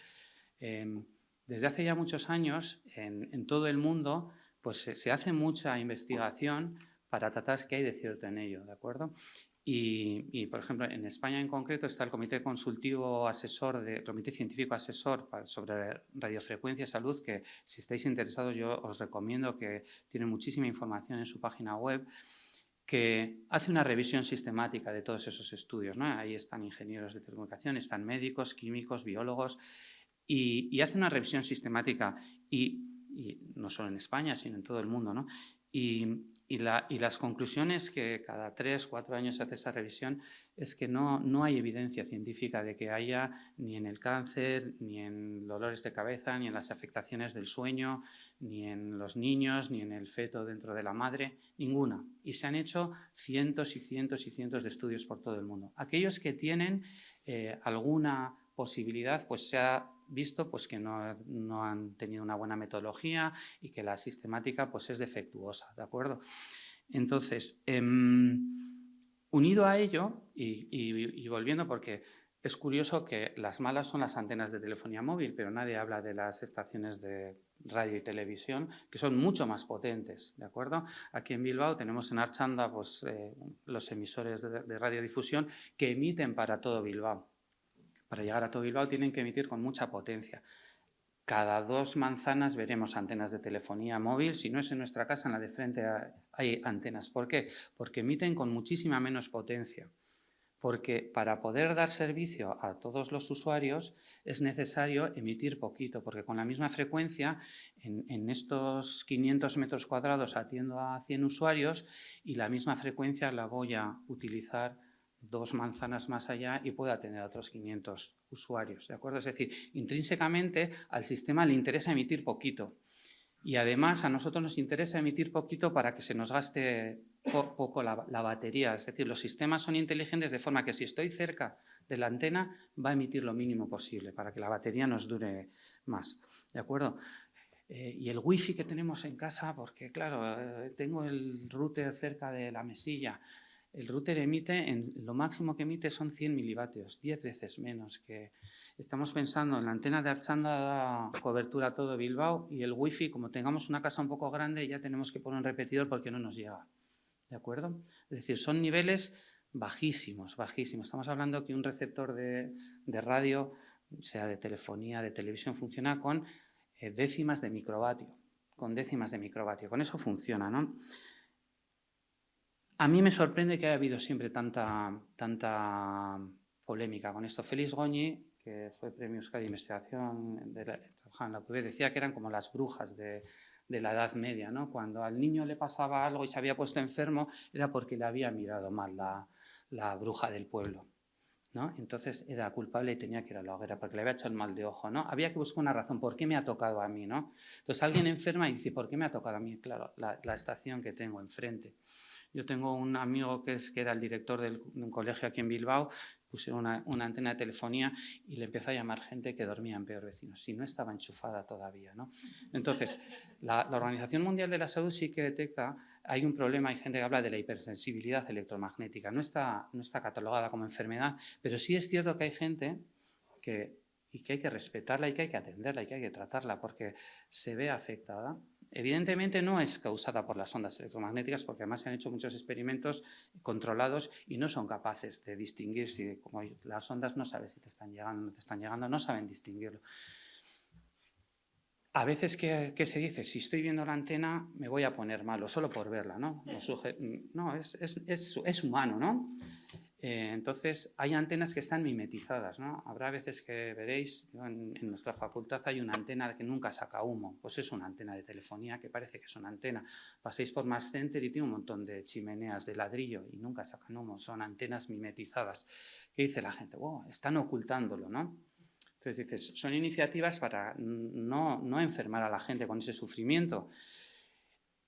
desde hace ya muchos años en todo el mundo pues se hace mucha investigación para tratar qué hay de cierto en ello, ¿de acuerdo? Y, por ejemplo, en España en concreto está el Comité Consultivo Asesor, Comité Científico Asesor sobre Radiofrecuencia y Salud, que si estáis interesados yo os recomiendo, que tiene muchísima información en su página web, que hace una revisión sistemática de todos esos estudios, ¿no? Ahí están ingenieros de telecomunicación, están médicos, químicos, biólogos, y hace una revisión sistemática, y no solo en España, sino en todo el mundo, ¿no? Y las conclusiones que cada 3 o 4 años se hace esa revisión es que no hay evidencia científica de que haya ni en el cáncer, ni en dolores de cabeza, ni en las afectaciones del sueño, ni en los niños, ni en el feto dentro de la madre, ninguna. Y se han hecho cientos y cientos y cientos de estudios por todo el mundo. Aquellos que tienen alguna posibilidad, pues se ha visto pues, que no han tenido una buena metodología y que la sistemática pues, es defectuosa, ¿de acuerdo? Entonces, unido a ello, y volviendo, porque es curioso que las malas son las antenas de telefonía móvil, pero nadie habla de las estaciones de radio y televisión, que son mucho más potentes, ¿de acuerdo? Aquí en Bilbao tenemos en Artxanda pues, los emisores de radiodifusión que emiten para todo Bilbao. Para llegar a todo Bilbao tienen que emitir con mucha potencia. Cada 2 manzanas veremos antenas de telefonía móvil. Si no es en nuestra casa, en la de frente hay antenas. ¿Por qué? Porque emiten con muchísima menos potencia. Porque para poder dar servicio a todos los usuarios es necesario emitir poquito, porque con la misma frecuencia en estos 500 metros cuadrados atiendo a 100 usuarios y la misma frecuencia la voy a utilizar 2 manzanas más allá y pueda tener otros 500 usuarios, ¿de acuerdo? Es decir, intrínsecamente al sistema le interesa emitir poquito y además a nosotros nos interesa emitir poquito para que se nos gaste poco la batería. Es decir, los sistemas son inteligentes de forma que si estoy cerca de la antena va a emitir lo mínimo posible para que la batería nos dure más, ¿de acuerdo? Y el wifi que tenemos en casa, porque claro, tengo el router cerca de la mesilla. El router emite, lo máximo que emite son 100 milivatios, 10 veces menos que... Estamos pensando en la antena de Artxanda, da cobertura a todo Bilbao y el wifi, como tengamos una casa un poco grande, ya tenemos que poner un repetidor porque no nos llega, ¿de acuerdo? Es decir, son niveles bajísimos, bajísimos. Estamos hablando que un receptor de radio, sea de telefonía, de televisión, funciona con décimas de microvatio, con eso funciona, ¿no? A mí me sorprende que haya habido siempre tanta polémica con esto. Félix Goñi, que fue premio Euskadi de Investigación, trabajaba en la UPV, decía que eran como las brujas de la Edad Media, ¿no? Cuando al niño le pasaba algo y se había puesto enfermo, era porque le había mirado mal la bruja del pueblo, ¿no? Entonces era culpable y tenía que ir a la hoguera porque le había hecho el mal de ojo, ¿no? Había que buscar una razón, ¿por qué me ha tocado a mí, ¿no? Entonces alguien enferma y dice, ¿por qué me ha tocado a mí? Claro, la estación que tengo enfrente. Yo tengo un amigo que era el director de un colegio aquí en Bilbao, puse una antena de telefonía y le empezó a llamar gente que dormía en peor vecinos, si no estaba enchufada todavía, ¿no? Entonces, la Organización Mundial de la Salud sí que detecta, hay un problema, hay gente que habla de la hipersensibilidad electromagnética, no está catalogada como enfermedad, pero sí es cierto que hay gente que hay que respetarla y que hay que atenderla y que hay que tratarla porque se ve afectada. Evidentemente no es causada por las ondas electromagnéticas porque además se han hecho muchos experimentos controlados y no son capaces de distinguir si, como las ondas no sabes si te están llegando o no te están llegando, no saben distinguirlo. A veces que se dice, si estoy viendo la antena me voy a poner malo solo por verla, ¿no? No, es humano, ¿no? Entonces, hay antenas que están mimetizadas, ¿no? Habrá veces que veréis, en nuestra facultad hay una antena que nunca saca humo, pues es una antena de telefonía que parece que es una antena. Paséis por Mass Center y tiene un montón de chimeneas de ladrillo y nunca sacan humo, son antenas mimetizadas. ¿Qué dice la gente? Wow, están ocultándolo, ¿no? Entonces dices, son iniciativas para no enfermar a la gente con ese sufrimiento.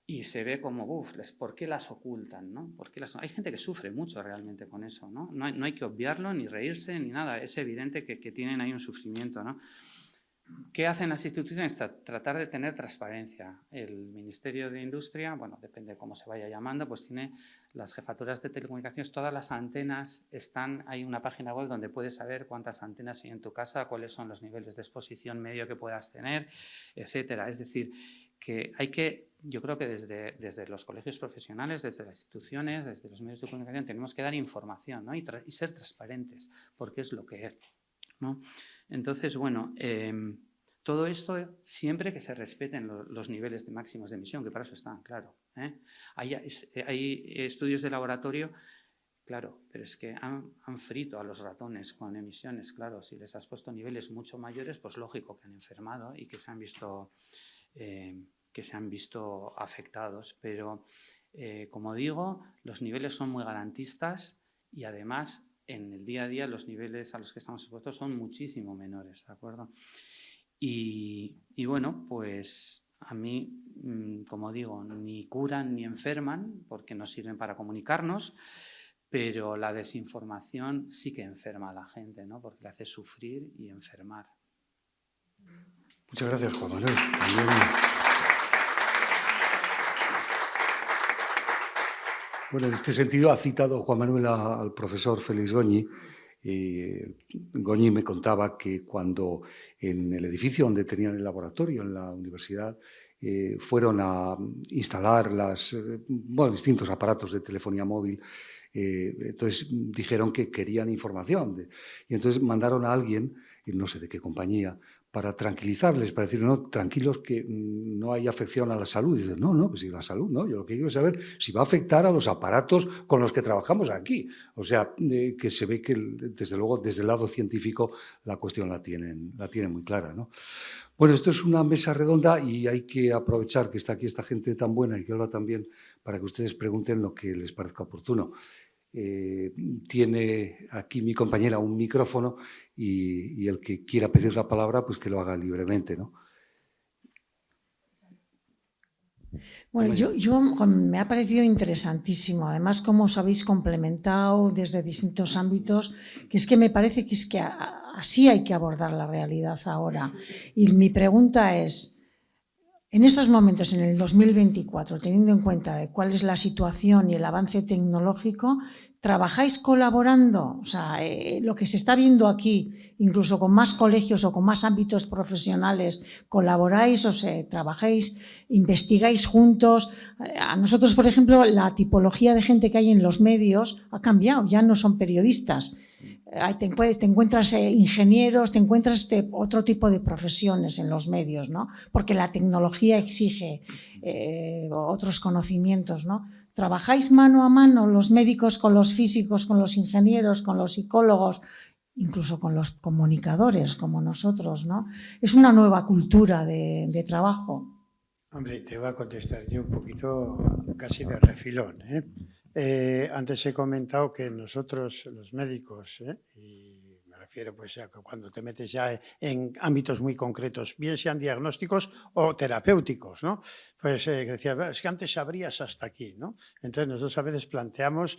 Y se ve como, ¿por qué las ocultan? ¿No? Hay gente que sufre mucho realmente con eso, ¿no? No hay que obviarlo, ni reírse, ni nada. Es evidente que tienen ahí un sufrimiento, ¿no? ¿Qué hacen las instituciones? Tratar de tener transparencia. El Ministerio de Industria, bueno, depende de cómo se vaya llamando, pues tiene las jefaturas de telecomunicaciones, todas las antenas están, hay una página web donde puedes saber cuántas antenas hay en tu casa, cuáles son los niveles de exposición medio que puedas tener, etcétera. Es decir, que hay que, yo creo que desde los colegios profesionales, desde las instituciones, desde los medios de comunicación, tenemos que dar información, ¿no? y ser transparentes, porque es lo que es, ¿no? Entonces, bueno, todo esto siempre que se respeten los niveles de máximos de emisión, que para eso están, claro. Hay estudios de laboratorio, claro, pero es que han frito a los ratones con emisiones, claro. Si les has puesto niveles mucho mayores, pues lógico que han enfermado y que se han visto afectados. Pero, como digo, los niveles son muy garantistas y además en el día a día los niveles a los que estamos expuestos son muchísimo menores, ¿de acuerdo? Y bueno, pues a mí, como digo, ni curan ni enferman porque no sirven para comunicarnos, pero la desinformación sí que enferma a la gente, ¿no? Porque le hace sufrir y enfermar. Muchas gracias, Juan Manuel. También... Bueno, en este sentido ha citado Juan Manuel al profesor Félix Goñi. Goñi me contaba que cuando en el edificio donde tenían el laboratorio en la universidad fueron a instalar distintos aparatos de telefonía móvil, entonces dijeron que querían información y entonces mandaron a alguien, no sé de qué compañía, para tranquilizarles, para decir, no, tranquilos que no hay afección a la salud. Y dicen, no, pues sí, la salud, no, yo lo que quiero es saber si va a afectar a los aparatos con los que trabajamos aquí. O sea, que se ve que, desde luego, desde el lado científico, la cuestión la tienen muy clara, ¿no? Bueno, esto es una mesa redonda y hay que aprovechar que está aquí esta gente tan buena y que habla tan bien para que ustedes pregunten lo que les parezca oportuno. Tiene aquí mi compañera un micrófono y el que quiera pedir la palabra, pues que lo haga libremente, ¿no? Bueno, yo me ha parecido interesantísimo, además cómo os habéis complementado desde distintos ámbitos, que es que me parece que así hay que abordar la realidad ahora. Y mi pregunta es, en estos momentos, en el 2024, teniendo en cuenta de cuál es la situación y el avance tecnológico, ¿trabajáis colaborando? O sea, lo que se está viendo aquí, incluso con más colegios o con más ámbitos profesionales, ¿colaboráis o trabajáis, investigáis juntos? A nosotros, por ejemplo, la tipología de gente que hay en los medios ha cambiado, ya no son periodistas. Te encuentras ingenieros, te encuentras otro tipo de profesiones en los medios, ¿no? Porque la tecnología exige otros conocimientos, ¿no? ¿Trabajáis mano a mano los médicos con los físicos, con los ingenieros, con los psicólogos, incluso con los comunicadores como nosotros, ¿no? Es una nueva cultura de trabajo. Hombre, te voy a contestar yo un poquito casi de refilón, antes he comentado que nosotros, los médicos, y me refiero pues a que cuando te metes ya en ámbitos muy concretos, bien sean diagnósticos o terapéuticos, ¿no? Pues decía, es que antes sabrías hasta aquí, ¿no? Entonces nosotros a veces planteamos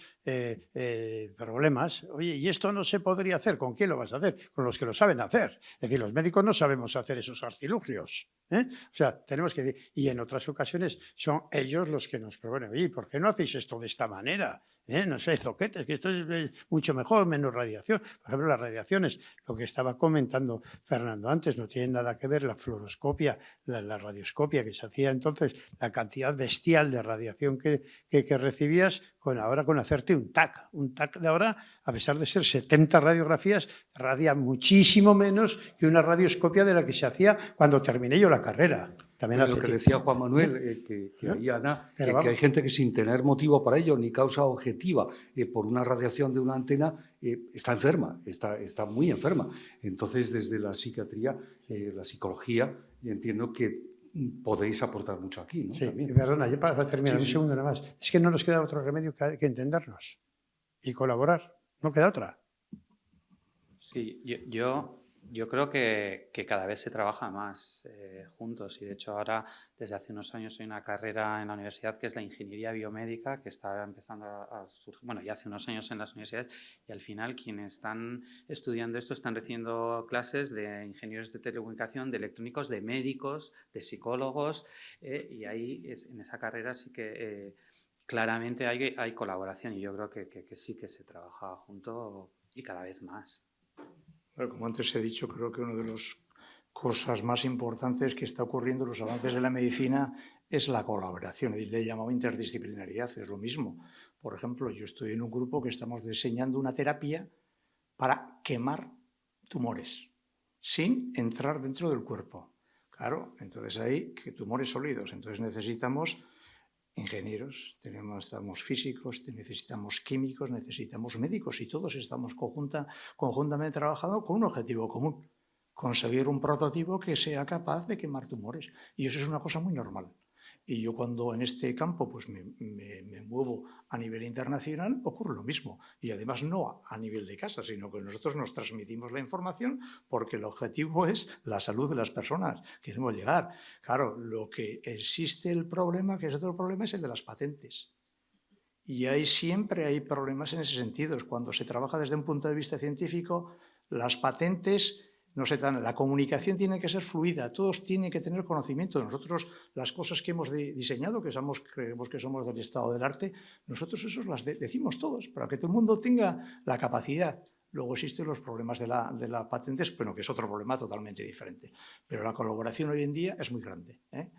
problemas. Oye, ¿y esto no se podría hacer? ¿Con quién lo vas a hacer? Con los que lo saben hacer. Es decir, los médicos no sabemos hacer esos artilugios, O sea, tenemos que... Y en otras ocasiones son ellos los que nos proponen, oye, ¿por qué no hacéis esto de esta manera? No sé, zoquetes, que esto es mucho mejor, menos radiación. Por ejemplo, las radiaciones, lo que estaba comentando Fernando antes, no tiene nada que ver la fluoroscopia, la radioscopia que se hacía entonces, la cantidad bestial de radiación que recibías ahora con hacerte un TAC. Un TAC de ahora, a pesar de ser 70 radiografías, radia muchísimo menos que una radioscopia de la que se hacía cuando terminé yo la carrera. También lo que decía Juan Manuel, que ahí, Ana, que hay gente que sin tener motivo para ello ni causa objetiva por una radiación de una antena está enferma, está muy enferma. Entonces, desde la psiquiatría, la psicología, entiendo que podéis aportar mucho aquí, ¿no? Sí, también. Perdona, yo para terminar un segundo nada más. Es que no nos queda otro remedio que entendernos y colaborar. No queda otra. Sí, yo creo que cada vez se trabaja más juntos y de hecho ahora desde hace unos años hay una carrera en la universidad que es la ingeniería biomédica que está empezando a surgir, bueno, ya hace unos años en las universidades y al final quienes están estudiando esto están recibiendo clases de ingenieros de telecomunicación, de electrónicos, de médicos, de psicólogos y ahí en esa carrera sí que claramente hay colaboración y yo creo que sí que se trabaja junto y cada vez más. Bueno, como antes he dicho, creo que una de las cosas más importantes que está ocurriendo en los avances de la medicina es la colaboración, y le he llamado interdisciplinaridad, es lo mismo. Por ejemplo, yo estoy en un grupo que estamos diseñando una terapia para quemar tumores, sin entrar dentro del cuerpo. Claro, entonces hay tumores sólidos, entonces necesitamos ingenieros, necesitamos físicos, necesitamos químicos, necesitamos médicos y todos estamos conjuntamente trabajando con un objetivo común, conseguir un prototipo que sea capaz de quemar tumores. Y eso es una cosa muy normal. Y yo cuando en este campo pues me muevo a nivel internacional ocurre lo mismo. Y además no a nivel de casa, sino que nosotros nos transmitimos la información porque el objetivo es la salud de las personas. Queremos llegar. Claro, lo que existe el problema, que es otro problema, es el de las patentes. Y siempre hay problemas en ese sentido. Cuando se trabaja desde un punto de vista científico, las patentes... No sé, la comunicación tiene que ser fluida, todos tienen que tener conocimiento. Nosotros, las cosas que hemos diseñado, creemos que somos del estado del arte, nosotros eso las decimos todos, para que todo el mundo tenga la capacidad. Luego existen los problemas de la patentes, bueno, que es otro problema totalmente diferente. Pero la colaboración hoy en día es muy grande, ¿eh?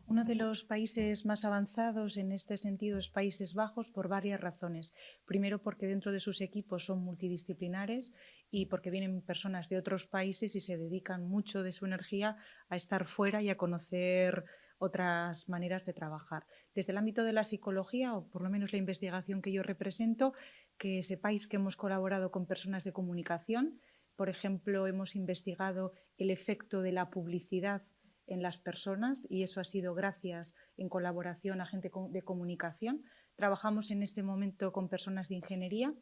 Uno de los países más avanzados en este sentido es Países Bajos por varias razones. Primero, porque dentro de sus equipos son multidisciplinares y porque vienen personas de otros países y se dedican mucho de su energía a estar fuera y a conocer otras maneras de trabajar. Desde el ámbito de la psicología, o por lo menos la investigación que yo represento, que sepáis que hemos colaborado con personas de comunicación. Por ejemplo, hemos investigado el efecto de la publicidad en las personas y eso ha sido gracias en colaboración a gente de comunicación. Trabajamos en este momento con personas de ingeniería,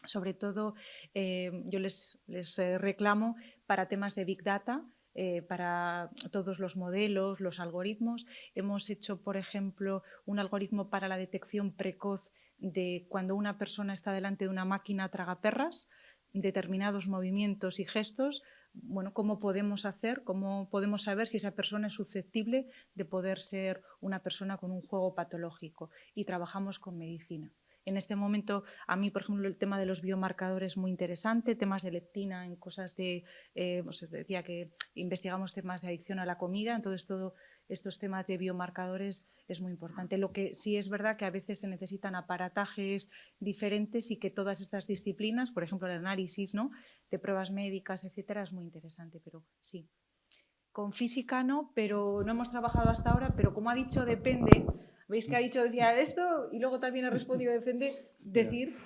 sobre todo yo les reclamo para temas de Big Data, para todos los modelos, los algoritmos. Hemos hecho, por ejemplo, un algoritmo para la detección precoz de cuando una persona está delante de una máquina tragaperras, determinados movimientos y gestos. Bueno, ¿cómo podemos saber si esa persona es susceptible de poder ser una persona con un juego patológico? Y trabajamos con medicina. En este momento, a mí, por ejemplo, el tema de los biomarcadores es muy interesante, temas de leptina en cosas de, os decía que investigamos temas de adicción a la comida, entonces todos estos temas de biomarcadores es muy importante. Lo que sí es verdad que a veces se necesitan aparatajes diferentes y que todas estas disciplinas, por ejemplo, el análisis, ¿no?, de pruebas médicas, etcétera, es muy interesante, pero sí. Con física no, pero no hemos trabajado hasta ahora, pero como ha dicho, depende. ¿Veis que ha dicho, decía esto y luego también ha respondido, decir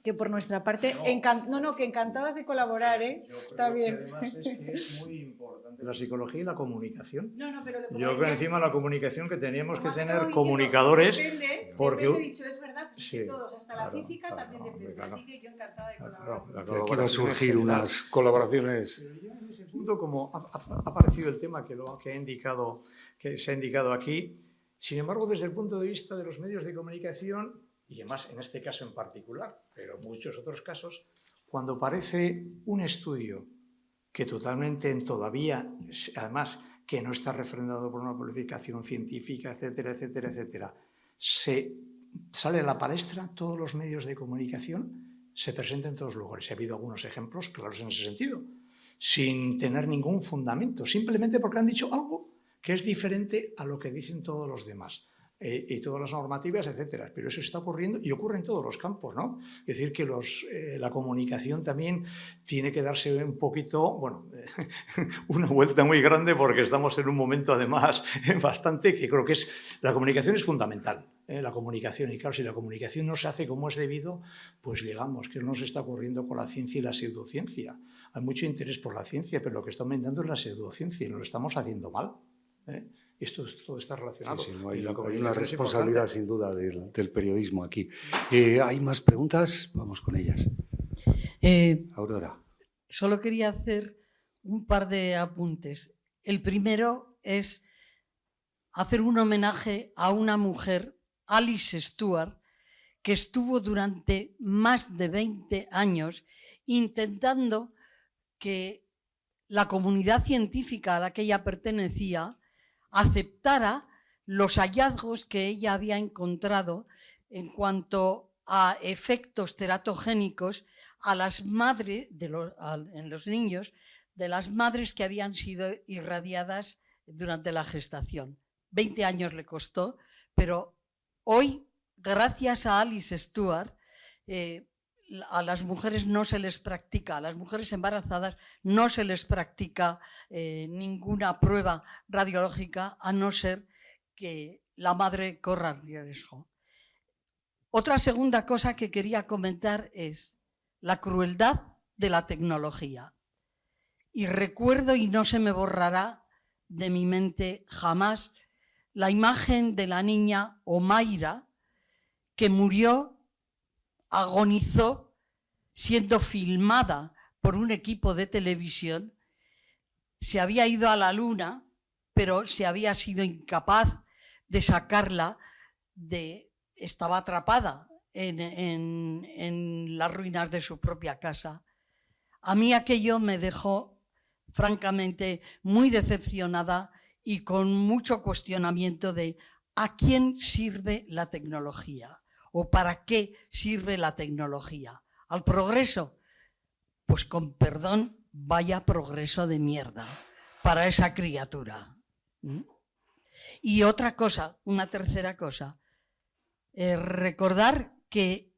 que por nuestra parte, que encantadas de colaborar, ¿eh? Está bien. Además es que es muy importante la psicología y la comunicación. Pero yo creo encima la comunicación que teníamos que tener comunicadores. Depende, he dicho, es verdad, sí, todos, hasta la física también depende. Claro. Así que yo encantada de colaborar. Aquí van a surgir unas colaboraciones. Pero ya en ese punto, como ha aparecido el tema que se ha indicado aquí, sin embargo, desde el punto de vista de los medios de comunicación, y además en este caso en particular, pero en muchos otros casos, cuando aparece un estudio que totalmente todavía, además que no está refrendado por una publicación científica, etcétera, etcétera, etcétera, se sale a la palestra, todos los medios de comunicación se presentan en todos los lugares. Ha habido algunos ejemplos claros en ese sentido, sin tener ningún fundamento, simplemente porque han dicho algo que es diferente a lo que dicen todos los demás. y todas las normativas, etcétera. Pero eso está ocurriendo y ocurre en todos los campos, ¿no? Es decir, que la comunicación también tiene que darse un poquito, bueno, una vuelta muy grande, porque estamos en un momento además bastante que creo que la comunicación es fundamental. La comunicación, y claro, si la comunicación no se hace como es debido, pues digamos que no se está ocurriendo con la ciencia y la pseudociencia. Hay mucho interés por la ciencia, pero lo que está aumentando es la pseudociencia y lo estamos haciendo mal. Esto todo está relacionado. Sí, no, hay y una responsabilidad sin duda del periodismo aquí. ¿Hay más preguntas? Vamos con ellas. Aurora. Solo quería hacer un par de apuntes. El primero es hacer un homenaje a una mujer, Alice Stewart, que estuvo durante más de 20 años intentando que la comunidad científica a la que ella pertenecía aceptara los hallazgos que ella había encontrado en cuanto a efectos teratogénicos a las madres en los niños de las madres que habían sido irradiadas durante la gestación. 20 años le costó, pero hoy, gracias a Alice Stewart, a las mujeres no se les practica, a las mujeres embarazadas no se les practica ninguna prueba radiológica, a no ser que la madre corra riesgo. Otra segunda cosa que quería comentar es la crueldad de la tecnología. Y recuerdo, y no se me borrará de mi mente jamás, la imagen de la niña Omaira, que murió, agonizó, siendo filmada por un equipo de televisión. Se había ido a la luna, pero se había sido incapaz de sacarla, estaba atrapada en las ruinas de su propia casa. A mí aquello me dejó francamente muy decepcionada y con mucho cuestionamiento de ¿a quién sirve la tecnología? ¿O para qué sirve la tecnología? ¿Al progreso? Pues con perdón, vaya progreso de mierda para esa criatura. Y otra cosa, una tercera cosa, recordar que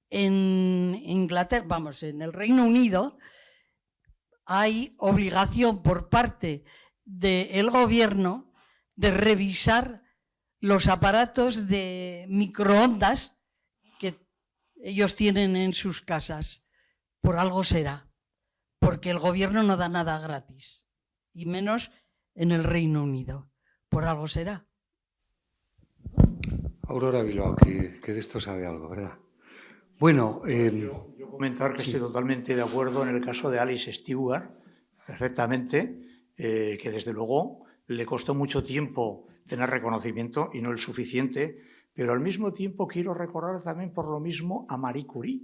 en Inglaterra, vamos, en el Reino Unido, hay obligación por parte del gobierno de revisar los aparatos de microondas que ellos tienen en sus casas. Por algo será, porque el gobierno no da nada gratis, y menos en el Reino Unido. Por algo será. Aurora Bilbao, que de esto sabe algo, ¿verdad? Bueno, yo comentar que estoy totalmente de acuerdo en el caso de Alice Stewart, perfectamente, que desde luego le costó mucho tiempo tener reconocimiento y no el suficiente, pero al mismo tiempo quiero recordar también por lo mismo a Marie Curie,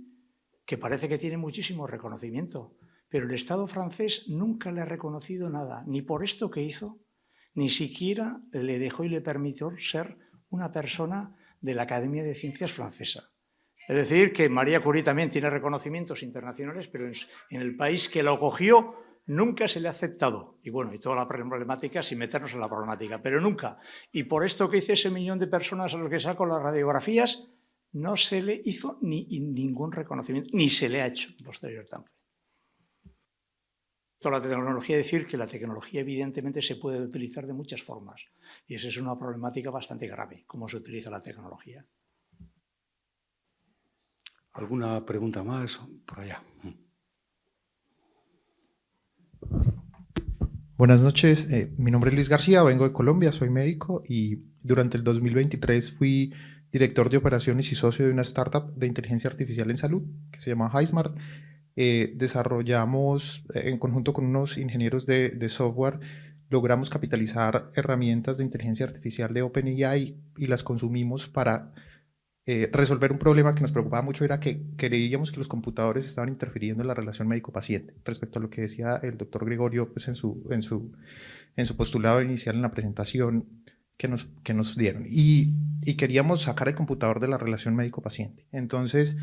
que parece que tiene muchísimo reconocimiento, pero el Estado francés nunca le ha reconocido nada, ni por esto que hizo, ni siquiera le dejó y le permitió ser una persona de la Academia de Ciencias francesa. Es decir, que Marie Curie también tiene reconocimientos internacionales, pero en el país que lo cogió nunca se le ha aceptado. Y bueno, y toda la problemática sin meternos en la problemática, pero nunca. Y por esto que hice ese millón de personas a los que saco las radiografías, no se le hizo ningún reconocimiento, ni se le ha hecho posterior tampoco. Toda la tecnología, decir que la tecnología evidentemente se puede utilizar de muchas formas. Y esa es una problemática bastante grave, cómo se utiliza la tecnología. ¿Alguna pregunta más por allá? Buenas noches, mi nombre es Luis García, vengo de Colombia, soy médico y durante el 2023 fui director de operaciones y socio de una startup de inteligencia artificial en salud que se llama HiSmart. Desarrollamos en conjunto con unos ingenieros de software, logramos capitalizar herramientas de inteligencia artificial de OpenAI y las consumimos para resolver un problema que nos preocupaba mucho, era que creíamos que los computadores estaban interfiriendo en la relación médico-paciente, respecto a lo que decía el doctor Gregorio pues, en su postulado inicial en la presentación, que nos dieron. Y queríamos sacar el computador de la relación médico-paciente. Entonces,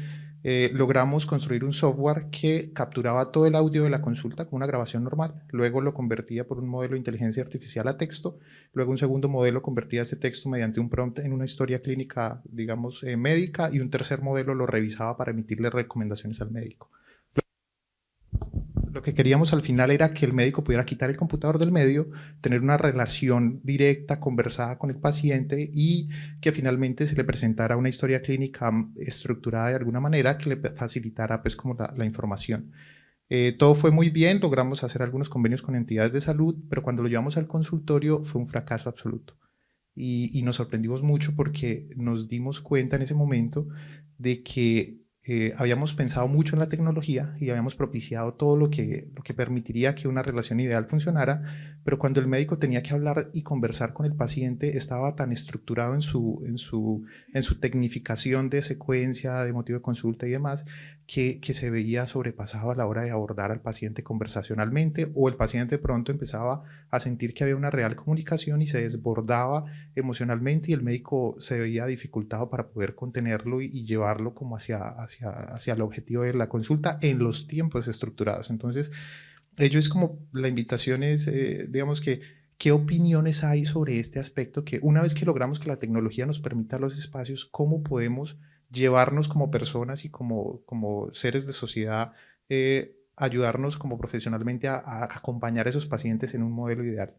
logramos construir un software que capturaba todo el audio de la consulta con una grabación normal, luego lo convertía por un modelo de inteligencia artificial a texto, luego un segundo modelo convertía ese texto mediante un prompt en una historia clínica, digamos, médica, y un tercer modelo lo revisaba para emitirle recomendaciones al médico. Lo que queríamos al final era que el médico pudiera quitar el computador del medio, tener una relación directa, conversada con el paciente, y que finalmente se le presentara una historia clínica estructurada de alguna manera que le facilitara pues como la información. Todo fue muy bien, logramos hacer algunos convenios con entidades de salud, pero cuando lo llevamos al consultorio fue un fracaso absoluto. Y nos sorprendimos mucho porque nos dimos cuenta en ese momento de que habíamos pensado mucho en la tecnología y habíamos propiciado todo lo que permitiría que una relación ideal funcionara, pero cuando el médico tenía que hablar y conversar con el paciente estaba tan estructurado en su tecnificación de secuencia, de motivo de consulta y demás, que se veía sobrepasado a la hora de abordar al paciente conversacionalmente, o el paciente de pronto empezaba a sentir que había una real comunicación y se desbordaba emocionalmente, y el médico se veía dificultado para poder contenerlo y llevarlo como hacia el objetivo de la consulta en los tiempos estructurados. Entonces, ello es como la invitación es, digamos que, ¿qué opiniones hay sobre este aspecto? Que una vez que logramos que la tecnología nos permita los espacios, ¿cómo podemos llevarnos como personas y como seres de sociedad, ayudarnos como profesionalmente a acompañar a esos pacientes en un modelo ideal?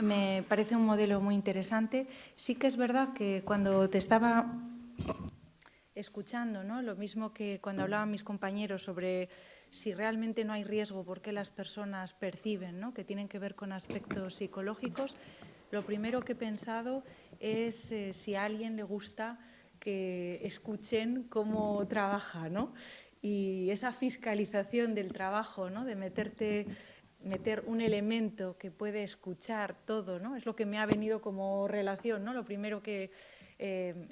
Me parece un modelo muy interesante. Sí que es verdad que cuando te estaba escuchando, ¿no? Lo mismo que cuando hablaban mis compañeros sobre si realmente no hay riesgo, por qué las personas perciben, ¿no?, que tienen que ver con aspectos psicológicos, lo primero que he pensado es si a alguien le gusta que escuchen cómo trabaja, ¿no? Y esa fiscalización del trabajo, ¿no?, de meter un elemento que puede escuchar todo, ¿no? Es lo que me ha venido como relación, ¿no? Lo primero que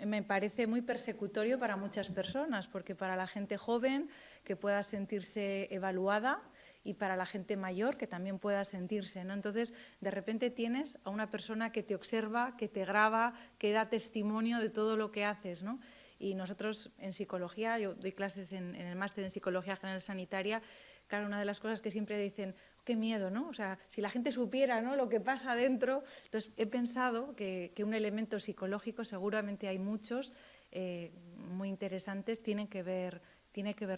me parece muy persecutorio para muchas personas, porque para la gente joven que pueda sentirse evaluada y para la gente mayor que también pueda sentirse, ¿no? Entonces, de repente tienes a una persona que te observa, que te graba, que da testimonio de todo lo que haces, ¿no? Y nosotros en psicología, yo doy clases en el máster en Psicología General Sanitaria, claro, una de las cosas que siempre dicen, qué miedo, ¿no? O sea, si la gente supiera, ¿no?, lo que pasa dentro. Entonces, he pensado que un elemento psicológico, seguramente hay muchos muy interesantes, tiene que ver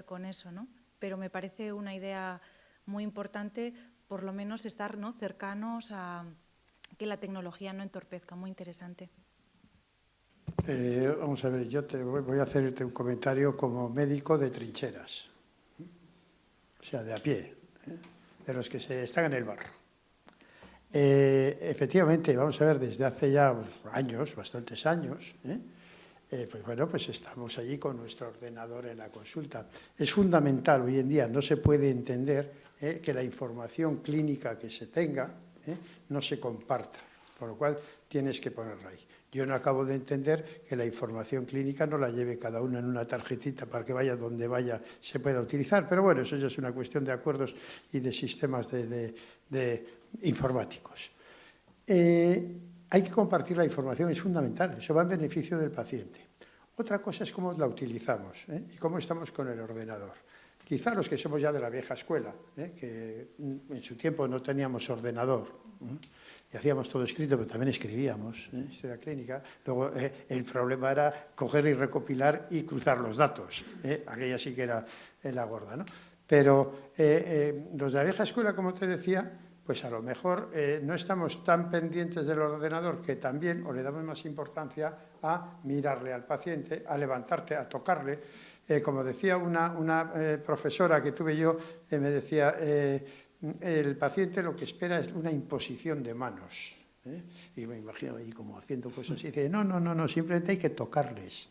con eso, ¿no? Pero me parece una idea muy importante, por lo menos estar, ¿no?, cercanos a que la tecnología no entorpezca, muy interesante. Vamos a ver, yo voy a hacerte un comentario como médico de trincheras, o sea, de a pie, de los que están en el barro. Efectivamente, vamos a ver, desde hace ya años, bastantes años, pues bueno, pues estamos allí con nuestro ordenador en la consulta. Es fundamental hoy en día, no se puede entender que la información clínica que se tenga no se comparta, por lo cual tienes que ponerla ahí. Yo no acabo de entender que la información clínica no la lleve cada uno en una tarjetita para que vaya donde vaya, se pueda utilizar, pero bueno, eso ya es una cuestión de acuerdos y de sistemas de informáticos. Hay que compartir la información, es fundamental, eso va en beneficio del paciente. Otra cosa es cómo la utilizamos y cómo estamos con el ordenador. Quizá los que somos ya de la vieja escuela, que en su tiempo no teníamos ordenador, y hacíamos todo escrito, pero también escribíamos, historia clínica. Luego el problema era coger y recopilar y cruzar los datos. Aquella sí que era la gorda, ¿no? Pero los de la vieja escuela, como te decía, pues a lo mejor no estamos tan pendientes del ordenador, que también, o le damos más importancia a mirarle al paciente, a levantarte, a tocarle. Como decía una profesora que tuve yo, me decía, el paciente lo que espera es una imposición de manos. Y me imagino ahí como haciendo cosas así. Dice, no, simplemente hay que tocarles.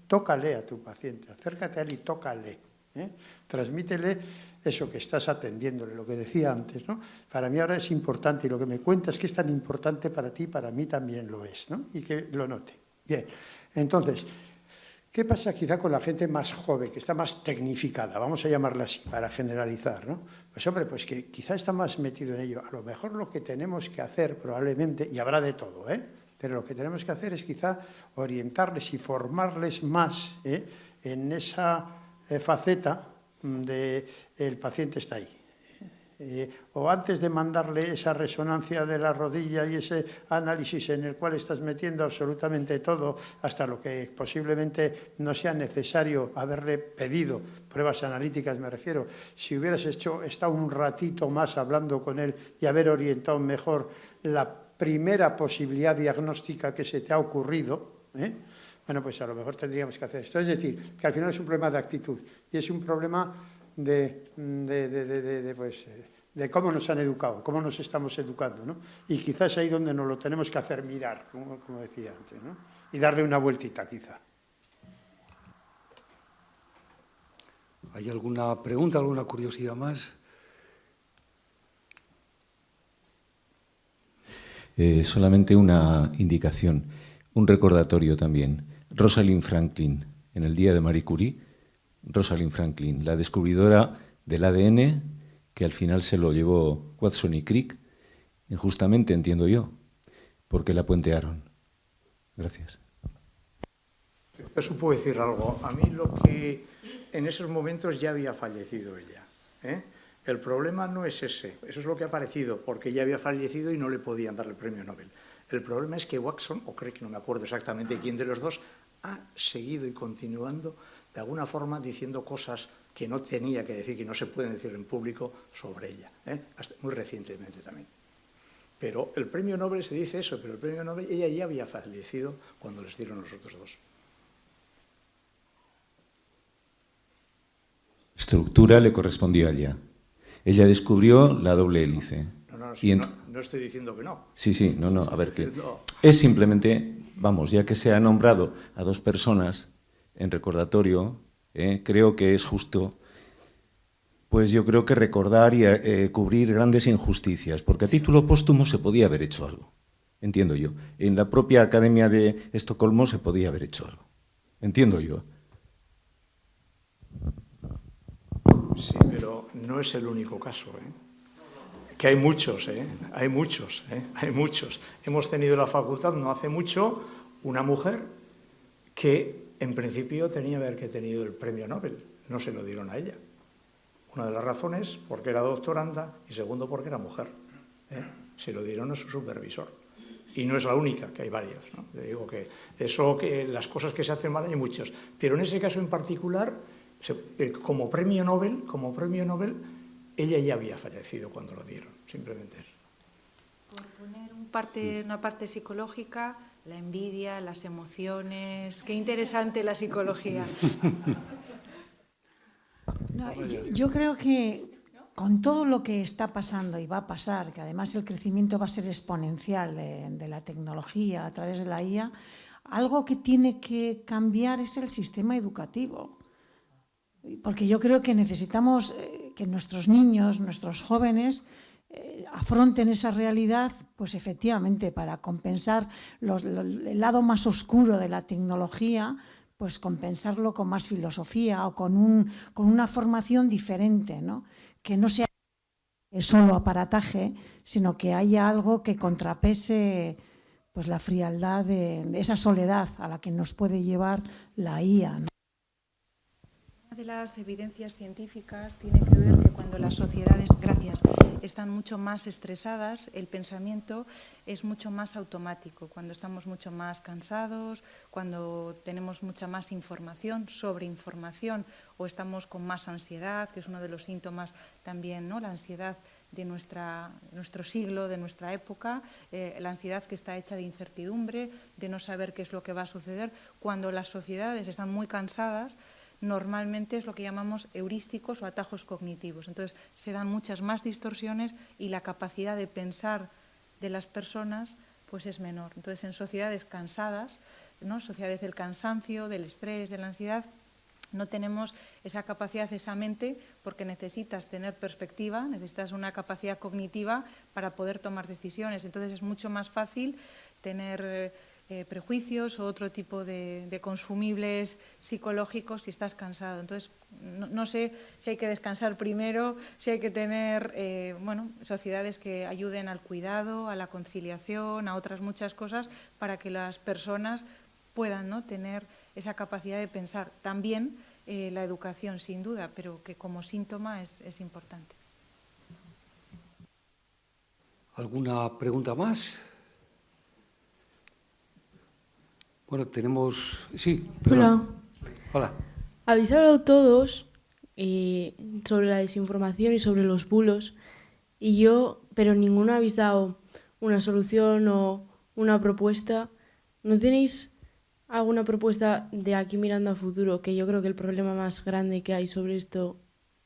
Tócale a tu paciente, acércate a él y tócale. Transmítele eso que estás atendiéndole, lo que decía antes, ¿no? Para mí ahora es importante, y lo que me cuentas es que es tan importante para ti, para mí también lo es, ¿no? Y que lo note. Bien, entonces, ¿qué pasa quizá con la gente más joven, que está más tecnificada, vamos a llamarla así, para generalizar, ¿no? Pues hombre, pues que quizá está más metido en ello. A lo mejor lo que tenemos que hacer probablemente, y habrá de todo, pero lo que tenemos que hacer es quizá orientarles y formarles más en esa faceta de el paciente está ahí. O antes de mandarle esa resonancia de la rodilla y ese análisis en el cual estás metiendo absolutamente todo, hasta lo que posiblemente no sea necesario haberle pedido, pruebas analíticas me refiero, si hubieras estado un ratito más hablando con él y haber orientado mejor la primera posibilidad diagnóstica que se te ha ocurrido, bueno, pues a lo mejor tendríamos que hacer esto. Es decir, que al final es un problema de actitud y es un problema de cómo nos han educado, cómo nos estamos educando, ¿no? Y quizás ahí donde nos lo tenemos que hacer mirar, como decía antes, ¿no? Y darle una vueltita, quizá. ¿Hay alguna pregunta, alguna curiosidad más? Solamente una indicación, un recordatorio también. Rosalind Franklin, en el día de Marie Curie, Rosalind Franklin, la descubridora del ADN, que al final se lo llevó Watson y Crick, injustamente, entiendo yo, porque la puentearon. Gracias. Eso puedo decir algo. A mí lo que en esos momentos ya había fallecido ella. El problema no es ese, eso es lo que ha aparecido, porque ella había fallecido y no le podían dar el premio Nobel. El problema es que Watson, o Crick, no me acuerdo exactamente quién de los dos, ha seguido y continuando de alguna forma diciendo cosas que no tenía que decir, que no se pueden decir en público sobre ella, hasta muy recientemente también. Pero el premio Nobel se dice eso, pero el premio Nobel ella ya había fallecido cuando les dieron los otros dos. Estructura le correspondió a ella. Ella descubrió la doble hélice. No estoy diciendo que no. Sí, no, a ver, que es simplemente, vamos, ya que se ha nombrado a dos personas en recordatorio, creo que es justo, pues yo creo que recordar y cubrir grandes injusticias, porque a título póstumo se podía haber hecho algo, entiendo yo. En la propia Academia de Estocolmo se podía haber hecho algo, entiendo yo. Sí, pero no es el único caso, que hay muchos, hay muchos. Hemos tenido la facultad no hace mucho una mujer que en principio tenía que haber tenido el premio Nobel, no se lo dieron a ella. Una de las razones, porque era doctoranda, y segundo, porque era mujer. Se lo dieron a su supervisor. Y no es la única, que hay varias, ¿no? Le digo que eso, que las cosas que se hacen mal hay muchas. Pero en ese caso en particular, como premio Nobel, ella ya había fallecido cuando lo dieron, simplemente eso. Por poner una parte psicológica, la envidia, las emociones. Qué interesante la psicología. No, yo creo que con todo lo que está pasando y va a pasar, que además el crecimiento va a ser exponencial de la tecnología a través de la IA, algo que tiene que cambiar es el sistema educativo. Porque yo creo que necesitamos que nuestros niños, nuestros jóvenes, afronten esa realidad, pues efectivamente, para compensar el lado más oscuro de la tecnología, pues compensarlo con más filosofía o con una formación diferente, ¿no? Que no sea solo aparataje, sino que haya algo que contrapese pues, la frialdad de esa soledad a la que nos puede llevar la IA, ¿no? Una de las evidencias científicas tiene que ver que cuando las sociedades, están mucho más estresadas, el pensamiento es mucho más automático. Cuando estamos mucho más cansados, cuando tenemos mucha más información, sobreinformación, o estamos con más ansiedad, que es uno de los síntomas también, ¿no? La ansiedad de nuestro siglo, de nuestra época, la ansiedad que está hecha de incertidumbre, de no saber qué es lo que va a suceder. Cuando las sociedades están muy cansadas, normalmente es lo que llamamos heurísticos o atajos cognitivos. Entonces, se dan muchas más distorsiones y la capacidad de pensar de las personas pues es menor. Entonces, en sociedades cansadas, ¿no? Sociedades del cansancio, del estrés, de la ansiedad, no tenemos esa capacidad, esa mente, porque necesitas tener perspectiva, necesitas una capacidad cognitiva para poder tomar decisiones. Entonces, es mucho más fácil tener prejuicios o otro tipo de consumibles psicológicos si estás cansado. Entonces, no sé si hay que descansar primero, si hay que tener sociedades que ayuden al cuidado, a la conciliación, a otras muchas cosas para que las personas puedan, ¿no?, tener esa capacidad de pensar. También la educación, sin duda, pero que como síntoma es importante. ¿Alguna pregunta más? Bueno, tenemos... Sí, perdón. Hola. Habéis hablado todos sobre la desinformación y sobre los bulos, pero ninguno habéis dado una solución o una propuesta. ¿No tenéis alguna propuesta de aquí mirando a futuro? Que yo creo que el problema más grande que hay sobre esto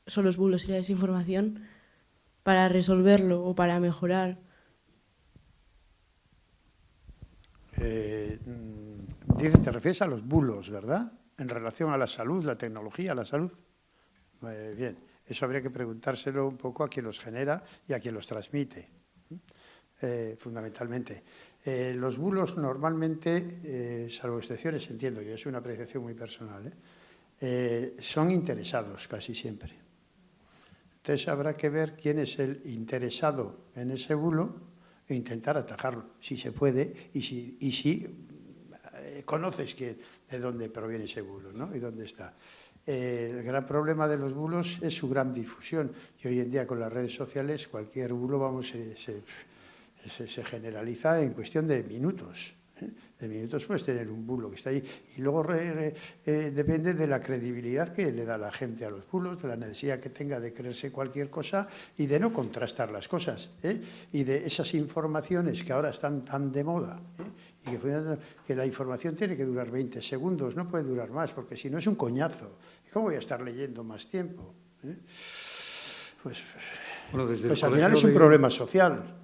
son los bulos y la desinformación, para resolverlo o para mejorar. Te refieres a los bulos, ¿verdad? En relación a la salud, la tecnología, la salud. Bien, eso habría que preguntárselo un poco a quien los genera y a quien los transmite, fundamentalmente. Los bulos normalmente, salvo excepciones, entiendo, y es una apreciación muy personal, son interesados casi siempre. Entonces habrá que ver quién es el interesado en ese bulo e intentar atajarlo, si se puede, y si conoces de dónde proviene ese bulo, ¿no?, y dónde está. El gran problema de los bulos es su gran difusión, y hoy en día con las redes sociales cualquier bulo se generaliza en cuestión de minutos. De minutos puedes tener un bulo que está ahí, y luego depende de la credibilidad que le da la gente a los bulos, de la necesidad que tenga de creerse cualquier cosa y de no contrastar las cosas, y de esas informaciones que ahora están tan de moda, y que la información tiene que durar 20 segundos, no puede durar más, porque si no es un coñazo. ¿Cómo voy a estar leyendo más tiempo? Pues al final es un problema social.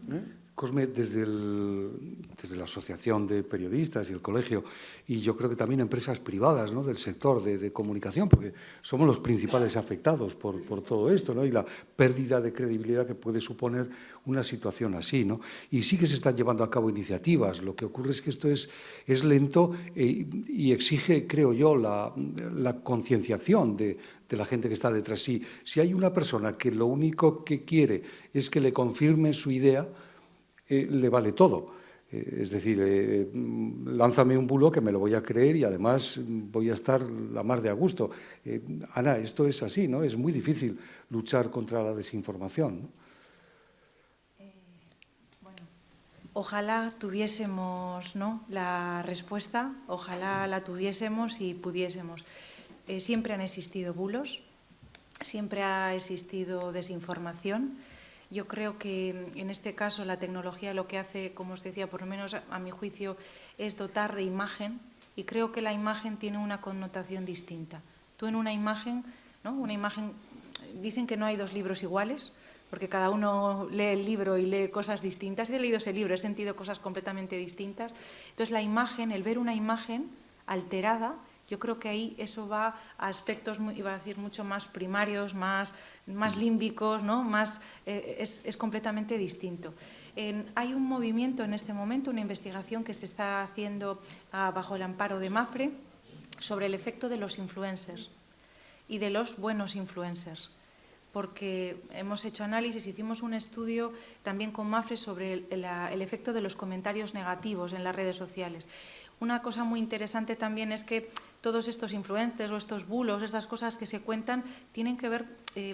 Cosme, desde la Asociación de Periodistas y el Colegio, y yo creo que también empresas privadas, ¿no?, del sector de comunicación, porque somos los principales afectados por todo esto, ¿no?, y la pérdida de credibilidad que puede suponer una situación así, ¿no? Y sí que se están llevando a cabo iniciativas. Lo que ocurre es que esto es lento y exige, creo yo, la concienciación de la gente que está detrás. Si hay una persona que lo único que quiere es que le confirmen su idea, le vale todo. Es decir, lánzame un bulo que me lo voy a creer y además voy a estar la mar de a gusto. Ana, esto es así, ¿no? Es muy difícil luchar contra la desinformación, ¿no? Ojalá tuviésemos, ¿no?, la respuesta, ojalá la tuviésemos y pudiésemos. Siempre han existido bulos, siempre ha existido desinformación. Yo creo que en este caso la tecnología lo que hace, como os decía, por lo menos a mi juicio, es dotar de imagen, y creo que la imagen tiene una connotación distinta. Tú en una imagen, ¿no?, dicen que no hay dos libros iguales, porque cada uno lee el libro y lee cosas distintas. He leído ese libro, he sentido cosas completamente distintas. Entonces la imagen, el ver una imagen alterada, yo creo que ahí eso va a aspectos, iba a decir, mucho más primarios, más límbicos, ¿no?, es completamente distinto. Hay un movimiento en este momento, una investigación que se está haciendo bajo el amparo de MAFRE sobre el efecto de los influencers y de los buenos influencers, porque hemos hecho análisis, hicimos un estudio también con MAFRE sobre el efecto de los comentarios negativos en las redes sociales. Una cosa muy interesante también es que todos estos influencers o estos bulos, estas cosas que se cuentan, tienen que ver,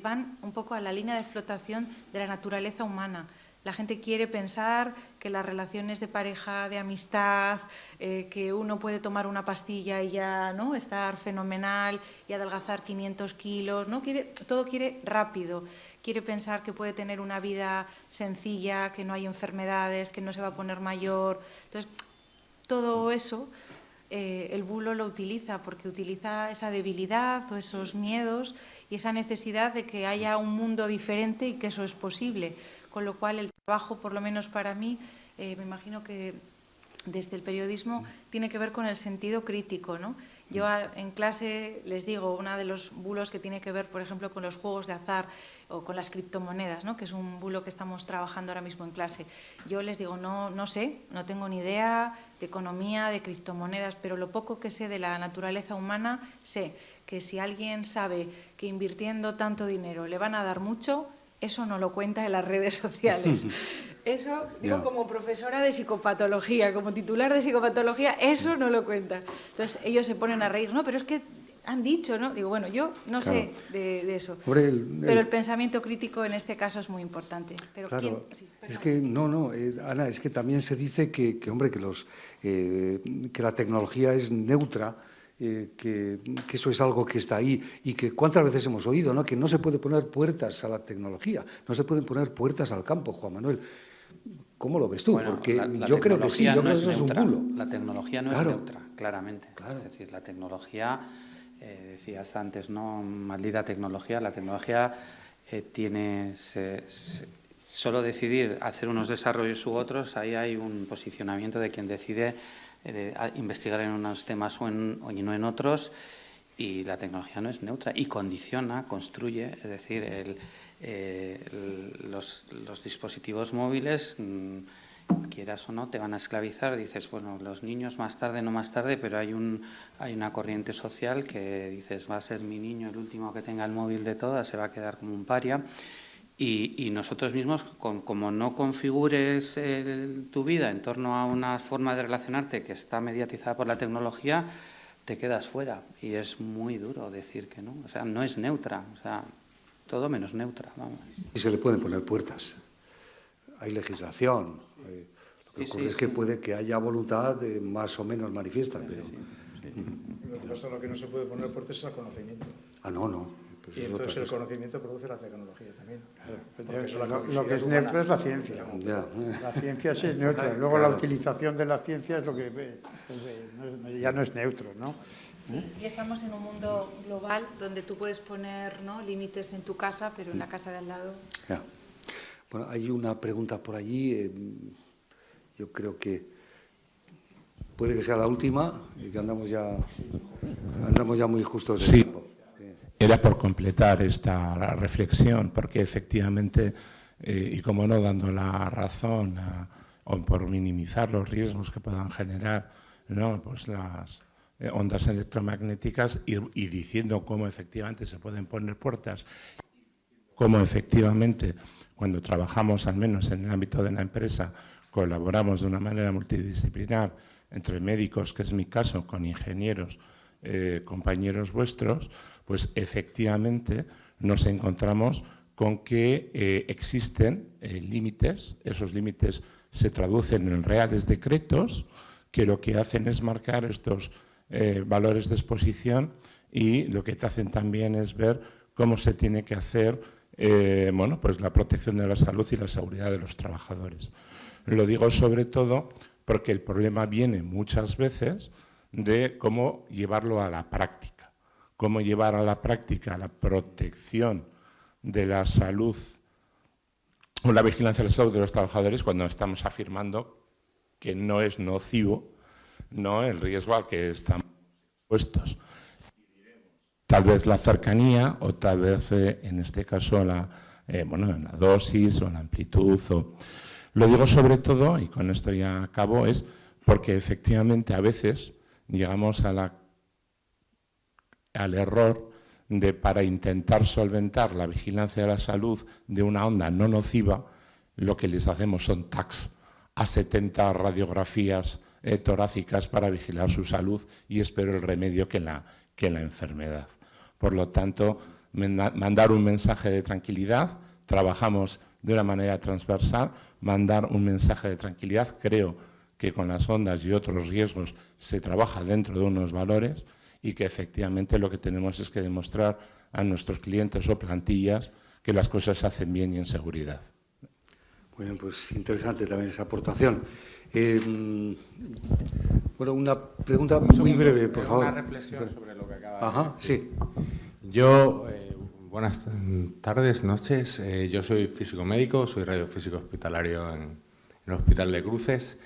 van un poco a la línea de flotación de la naturaleza humana. La gente quiere pensar que las relaciones de pareja, de amistad, que uno puede tomar una pastilla y ya, ¿no?, estar fenomenal y adelgazar 500 kilos, ¿no? Todo quiere rápido. Quiere pensar que puede tener una vida sencilla, que no hay enfermedades, que no se va a poner mayor. Entonces, todo eso el bulo lo utiliza, porque utiliza esa debilidad o esos miedos y esa necesidad de que haya un mundo diferente y que eso es posible. Con lo cual el trabajo, por lo menos para mí, me imagino que desde el periodismo tiene que ver con el sentido crítico, ¿no? Yo en clase les digo, uno de los bulos que tiene que ver, por ejemplo, con los juegos de azar o con las criptomonedas, ¿no? Que es un bulo que estamos trabajando ahora mismo en clase. Yo les digo, no sé, no tengo ni idea de economía, de criptomonedas, pero lo poco que sé de la naturaleza humana, sé que si alguien sabe que invirtiendo tanto dinero le van a dar mucho, eso no lo cuenta en las redes sociales. Eso, digo, como profesora de psicopatología, como titular de psicopatología, eso no lo cuenta. Entonces ellos se ponen a reír, no, pero es que han dicho, ¿no? Digo, bueno, yo no sé de eso, pero el pensamiento crítico en este caso es muy importante. Pero claro, es que Ana, es que también se dice que la tecnología es neutra, que eso es algo que está ahí y que cuántas veces hemos oído, ¿no? Que no se puede poner puertas a la tecnología, no se pueden poner puertas al campo, Juan Manuel. ¿Cómo lo ves tú? Bueno, porque la yo creo que sí, yo creo que eso es un bulo. La tecnología no es neutra, claramente. Es decir, la tecnología, decías antes, ¿no? Maldita tecnología. La tecnología tiene... solo decidir hacer unos desarrollos u otros, ahí hay un posicionamiento de quien decide investigar en unos temas o no en otros, y la tecnología no es neutra y condiciona, construye, es decir, los dispositivos móviles, quieras o no, te van a esclavizar. Dices, bueno, los niños más tarde, no más tarde, pero hay una corriente social que dices, va a ser mi niño el último que tenga el móvil de todas, se va a quedar como un paria. Y nosotros mismos, como no configures tu vida en torno a una forma de relacionarte que está mediatizada por la tecnología, te quedas fuera. Y es muy duro decir que no. O sea, no es neutra. O sea, todo menos neutra, vamos. Y se le pueden poner puertas. Hay legislación. Lo que ocurre es que puede que haya voluntad más o menos manifiesta. Pero... Lo que pasa es que no se puede poner puertas es al conocimiento. No. Pues y entonces el conocimiento produce la tecnología también. Lo que es neutro es la ciencia. La ciencia sí es neutra. Luego la utilización de la ciencia es lo que ya no es neutro, ¿no? Sí, y estamos en un mundo global donde tú puedes poner, ¿no?, límites en tu casa, pero en la casa de al lado... Ya. Bueno, hay una pregunta por allí. Yo creo que puede que sea la última, y que andamos ya muy justos de tiempo. Era por completar esta reflexión, porque efectivamente, y como no dando la razón o por minimizar los riesgos que puedan generar, ¿no?, pues las ondas electromagnéticas y diciendo cómo efectivamente se pueden poner puertas, cómo efectivamente cuando trabajamos, al menos en el ámbito de la empresa, colaboramos de una manera multidisciplinar entre médicos, que es mi caso, con ingenieros, compañeros vuestros, pues efectivamente nos encontramos con que existen límites. Esos límites se traducen en reales decretos que lo que hacen es marcar estos valores de exposición, y lo que te hacen también es ver cómo se tiene que hacer pues la protección de la salud y la seguridad de los trabajadores. Lo digo sobre todo porque el problema viene muchas veces de cómo llevarlo a la práctica, cómo llevar a la práctica la protección de la salud o la vigilancia de la salud de los trabajadores cuando estamos afirmando que no es nocivo, ¿no?, el riesgo al que estamos expuestos. Tal vez la cercanía o tal vez, en este caso, la dosis o la amplitud. Lo digo sobre todo, y con esto ya acabo, es porque efectivamente a veces llegamos al error de, para intentar solventar la vigilancia de la salud de una onda no nociva, lo que les hacemos son tags a 70 radiografías torácicas para vigilar su salud, y es peor el remedio que la enfermedad. Por lo tanto, mandar un mensaje de tranquilidad, trabajamos de una manera transversal, mandar un mensaje de tranquilidad. Creo que con las ondas y otros riesgos se trabaja dentro de unos valores, y que efectivamente lo que tenemos es que demostrar a nuestros clientes o plantillas que las cosas se hacen bien y en seguridad. Muy bien, pues interesante también esa aportación. Bueno, una pregunta muy breve, por favor. Una reflexión sobre lo que acaba de Sí. decir. Yo, buenas tardes, noches. Yo soy físico médico, soy radiofísico hospitalario en el Hospital de Cruces.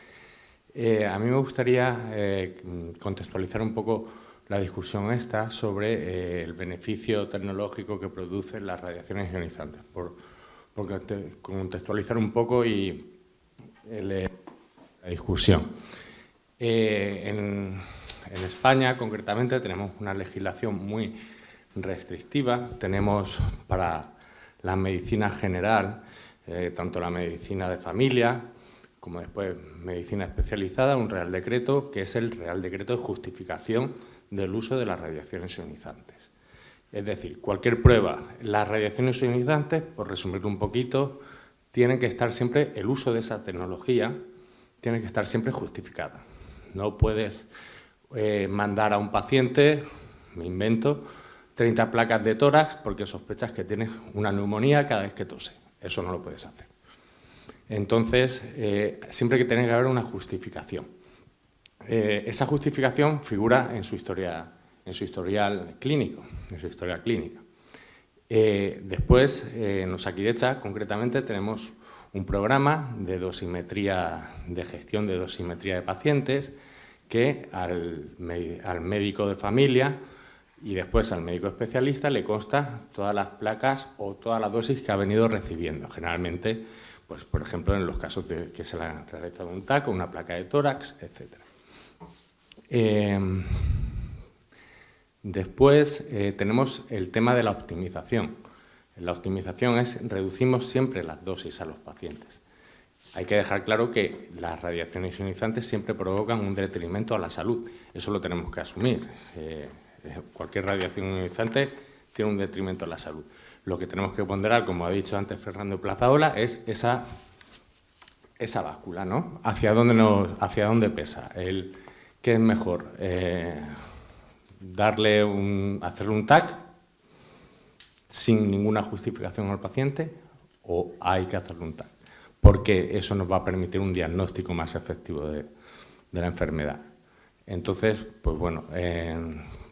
A mí me gustaría contextualizar un poco la discusión esta sobre el beneficio tecnológico que producen las radiaciones ionizantes, por contextualizar un poco la discusión. En España, concretamente, tenemos una legislación muy restrictiva. Tenemos para la medicina general, tanto la medicina de familia como después medicina especializada, un Real Decreto que es el Real Decreto de justificación del uso de las radiaciones ionizantes. Es decir, cualquier prueba, las radiaciones ionizantes, por resumirlo un poquito, tienen que estar siempre, el uso de esa tecnología tiene que estar siempre justificada. No puedes mandar a un paciente, me invento, 30 placas de tórax porque sospechas que tienes una neumonía cada vez que tose. Eso no lo puedes hacer. Entonces, siempre que tiene que haber una justificación. Esa justificación figura en su historial clínico, Después, en Osakidetza, concretamente, tenemos un programa de dosimetría, de gestión de dosimetría de pacientes, que al médico de familia y después al médico especialista le consta todas las placas o todas las dosis que ha venido recibiendo. Generalmente, pues, por ejemplo, en los casos de que se le ha realizado un TAC o una placa de tórax, etc. Después tenemos el tema de la optimización. La optimización es reducimos siempre las dosis a los pacientes. Hay que dejar claro que las radiaciones ionizantes siempre provocan un detrimento a la salud. Eso lo tenemos que asumir. Cualquier radiación ionizante tiene un detrimento a la salud. Lo que tenemos que ponderar, como ha dicho antes Fernando Plazaola, es esa báscula, ¿no? ¿Hacia dónde pesa? ¿Qué es mejor? ¿Hacerle un TAC sin ninguna justificación al paciente o hay que hacerle un TAC? Porque eso nos va a permitir un diagnóstico más efectivo de la enfermedad. Entonces, pues bueno,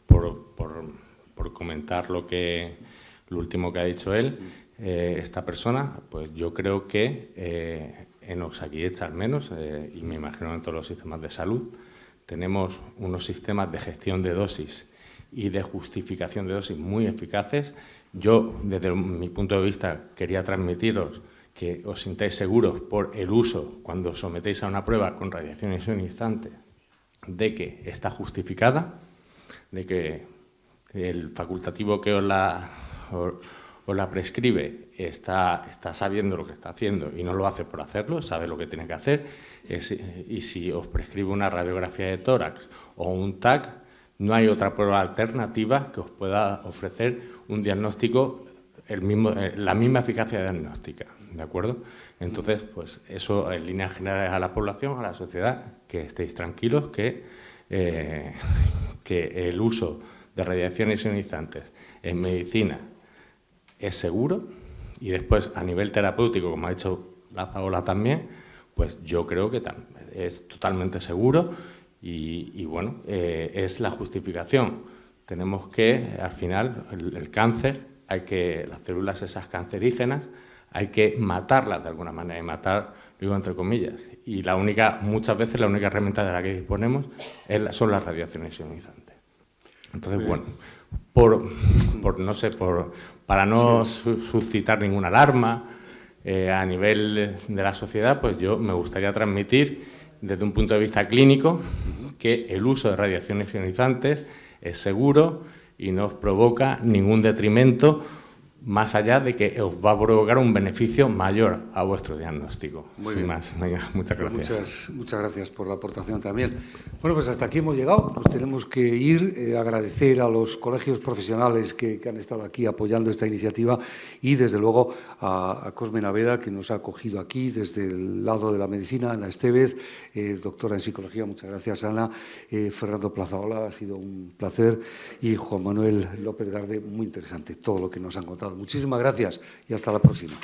por comentar lo último que ha dicho él, esta persona, pues yo creo que en Osakidetza al menos, y me imagino en todos los sistemas de salud, tenemos unos sistemas de gestión de dosis y de justificación de dosis muy eficaces. Yo, desde mi punto de vista, quería transmitiros que os sintáis seguros por el uso, cuando os sometéis a una prueba con radiación ionizante, de que está justificada, de que el facultativo que os la prescribe está sabiendo lo que está haciendo y no lo hace por hacerlo, sabe lo que tiene que hacer. Y si os prescribe una radiografía de tórax o un TAC, no hay otra prueba alternativa que os pueda ofrecer un diagnóstico, la misma eficacia diagnóstica, ¿de acuerdo? Entonces, pues eso en líneas generales a la población, a la sociedad, que estéis tranquilos que el uso de radiaciones ionizantes en medicina es seguro, y después a nivel terapéutico, como ha dicho Plazaola también, pues yo creo que es totalmente seguro y bueno, es la justificación. Tenemos que, al final, el cáncer, las células esas cancerígenas, hay que matarlas de alguna manera, y matar, digo entre comillas, y muchas veces la única herramienta de la que disponemos son las radiaciones ionizantes. Entonces, bueno, para no suscitar ninguna alarma a nivel de la sociedad, pues yo me gustaría transmitir desde un punto de vista clínico que el uso de radiaciones ionizantes es seguro y no os provoca ningún detrimento, más allá de que os va a provocar un beneficio mayor a vuestro diagnóstico. Muy Sin bien. más. Venga, muchas gracias. Muchas gracias por la aportación también. Bueno, pues hasta aquí hemos llegado. Nos tenemos que ir. Agradecer a los colegios profesionales que han estado aquí apoyando esta iniciativa y, desde luego, a Cosme Naveda, que nos ha acogido aquí desde el lado de la medicina, Ana Estevez, doctora en psicología. Muchas gracias, Ana. Fernando Plazaola, ha sido un placer. Y Juan Manuel López Garde, muy interesante todo lo que nos han contado. Muchísimas gracias y hasta la próxima.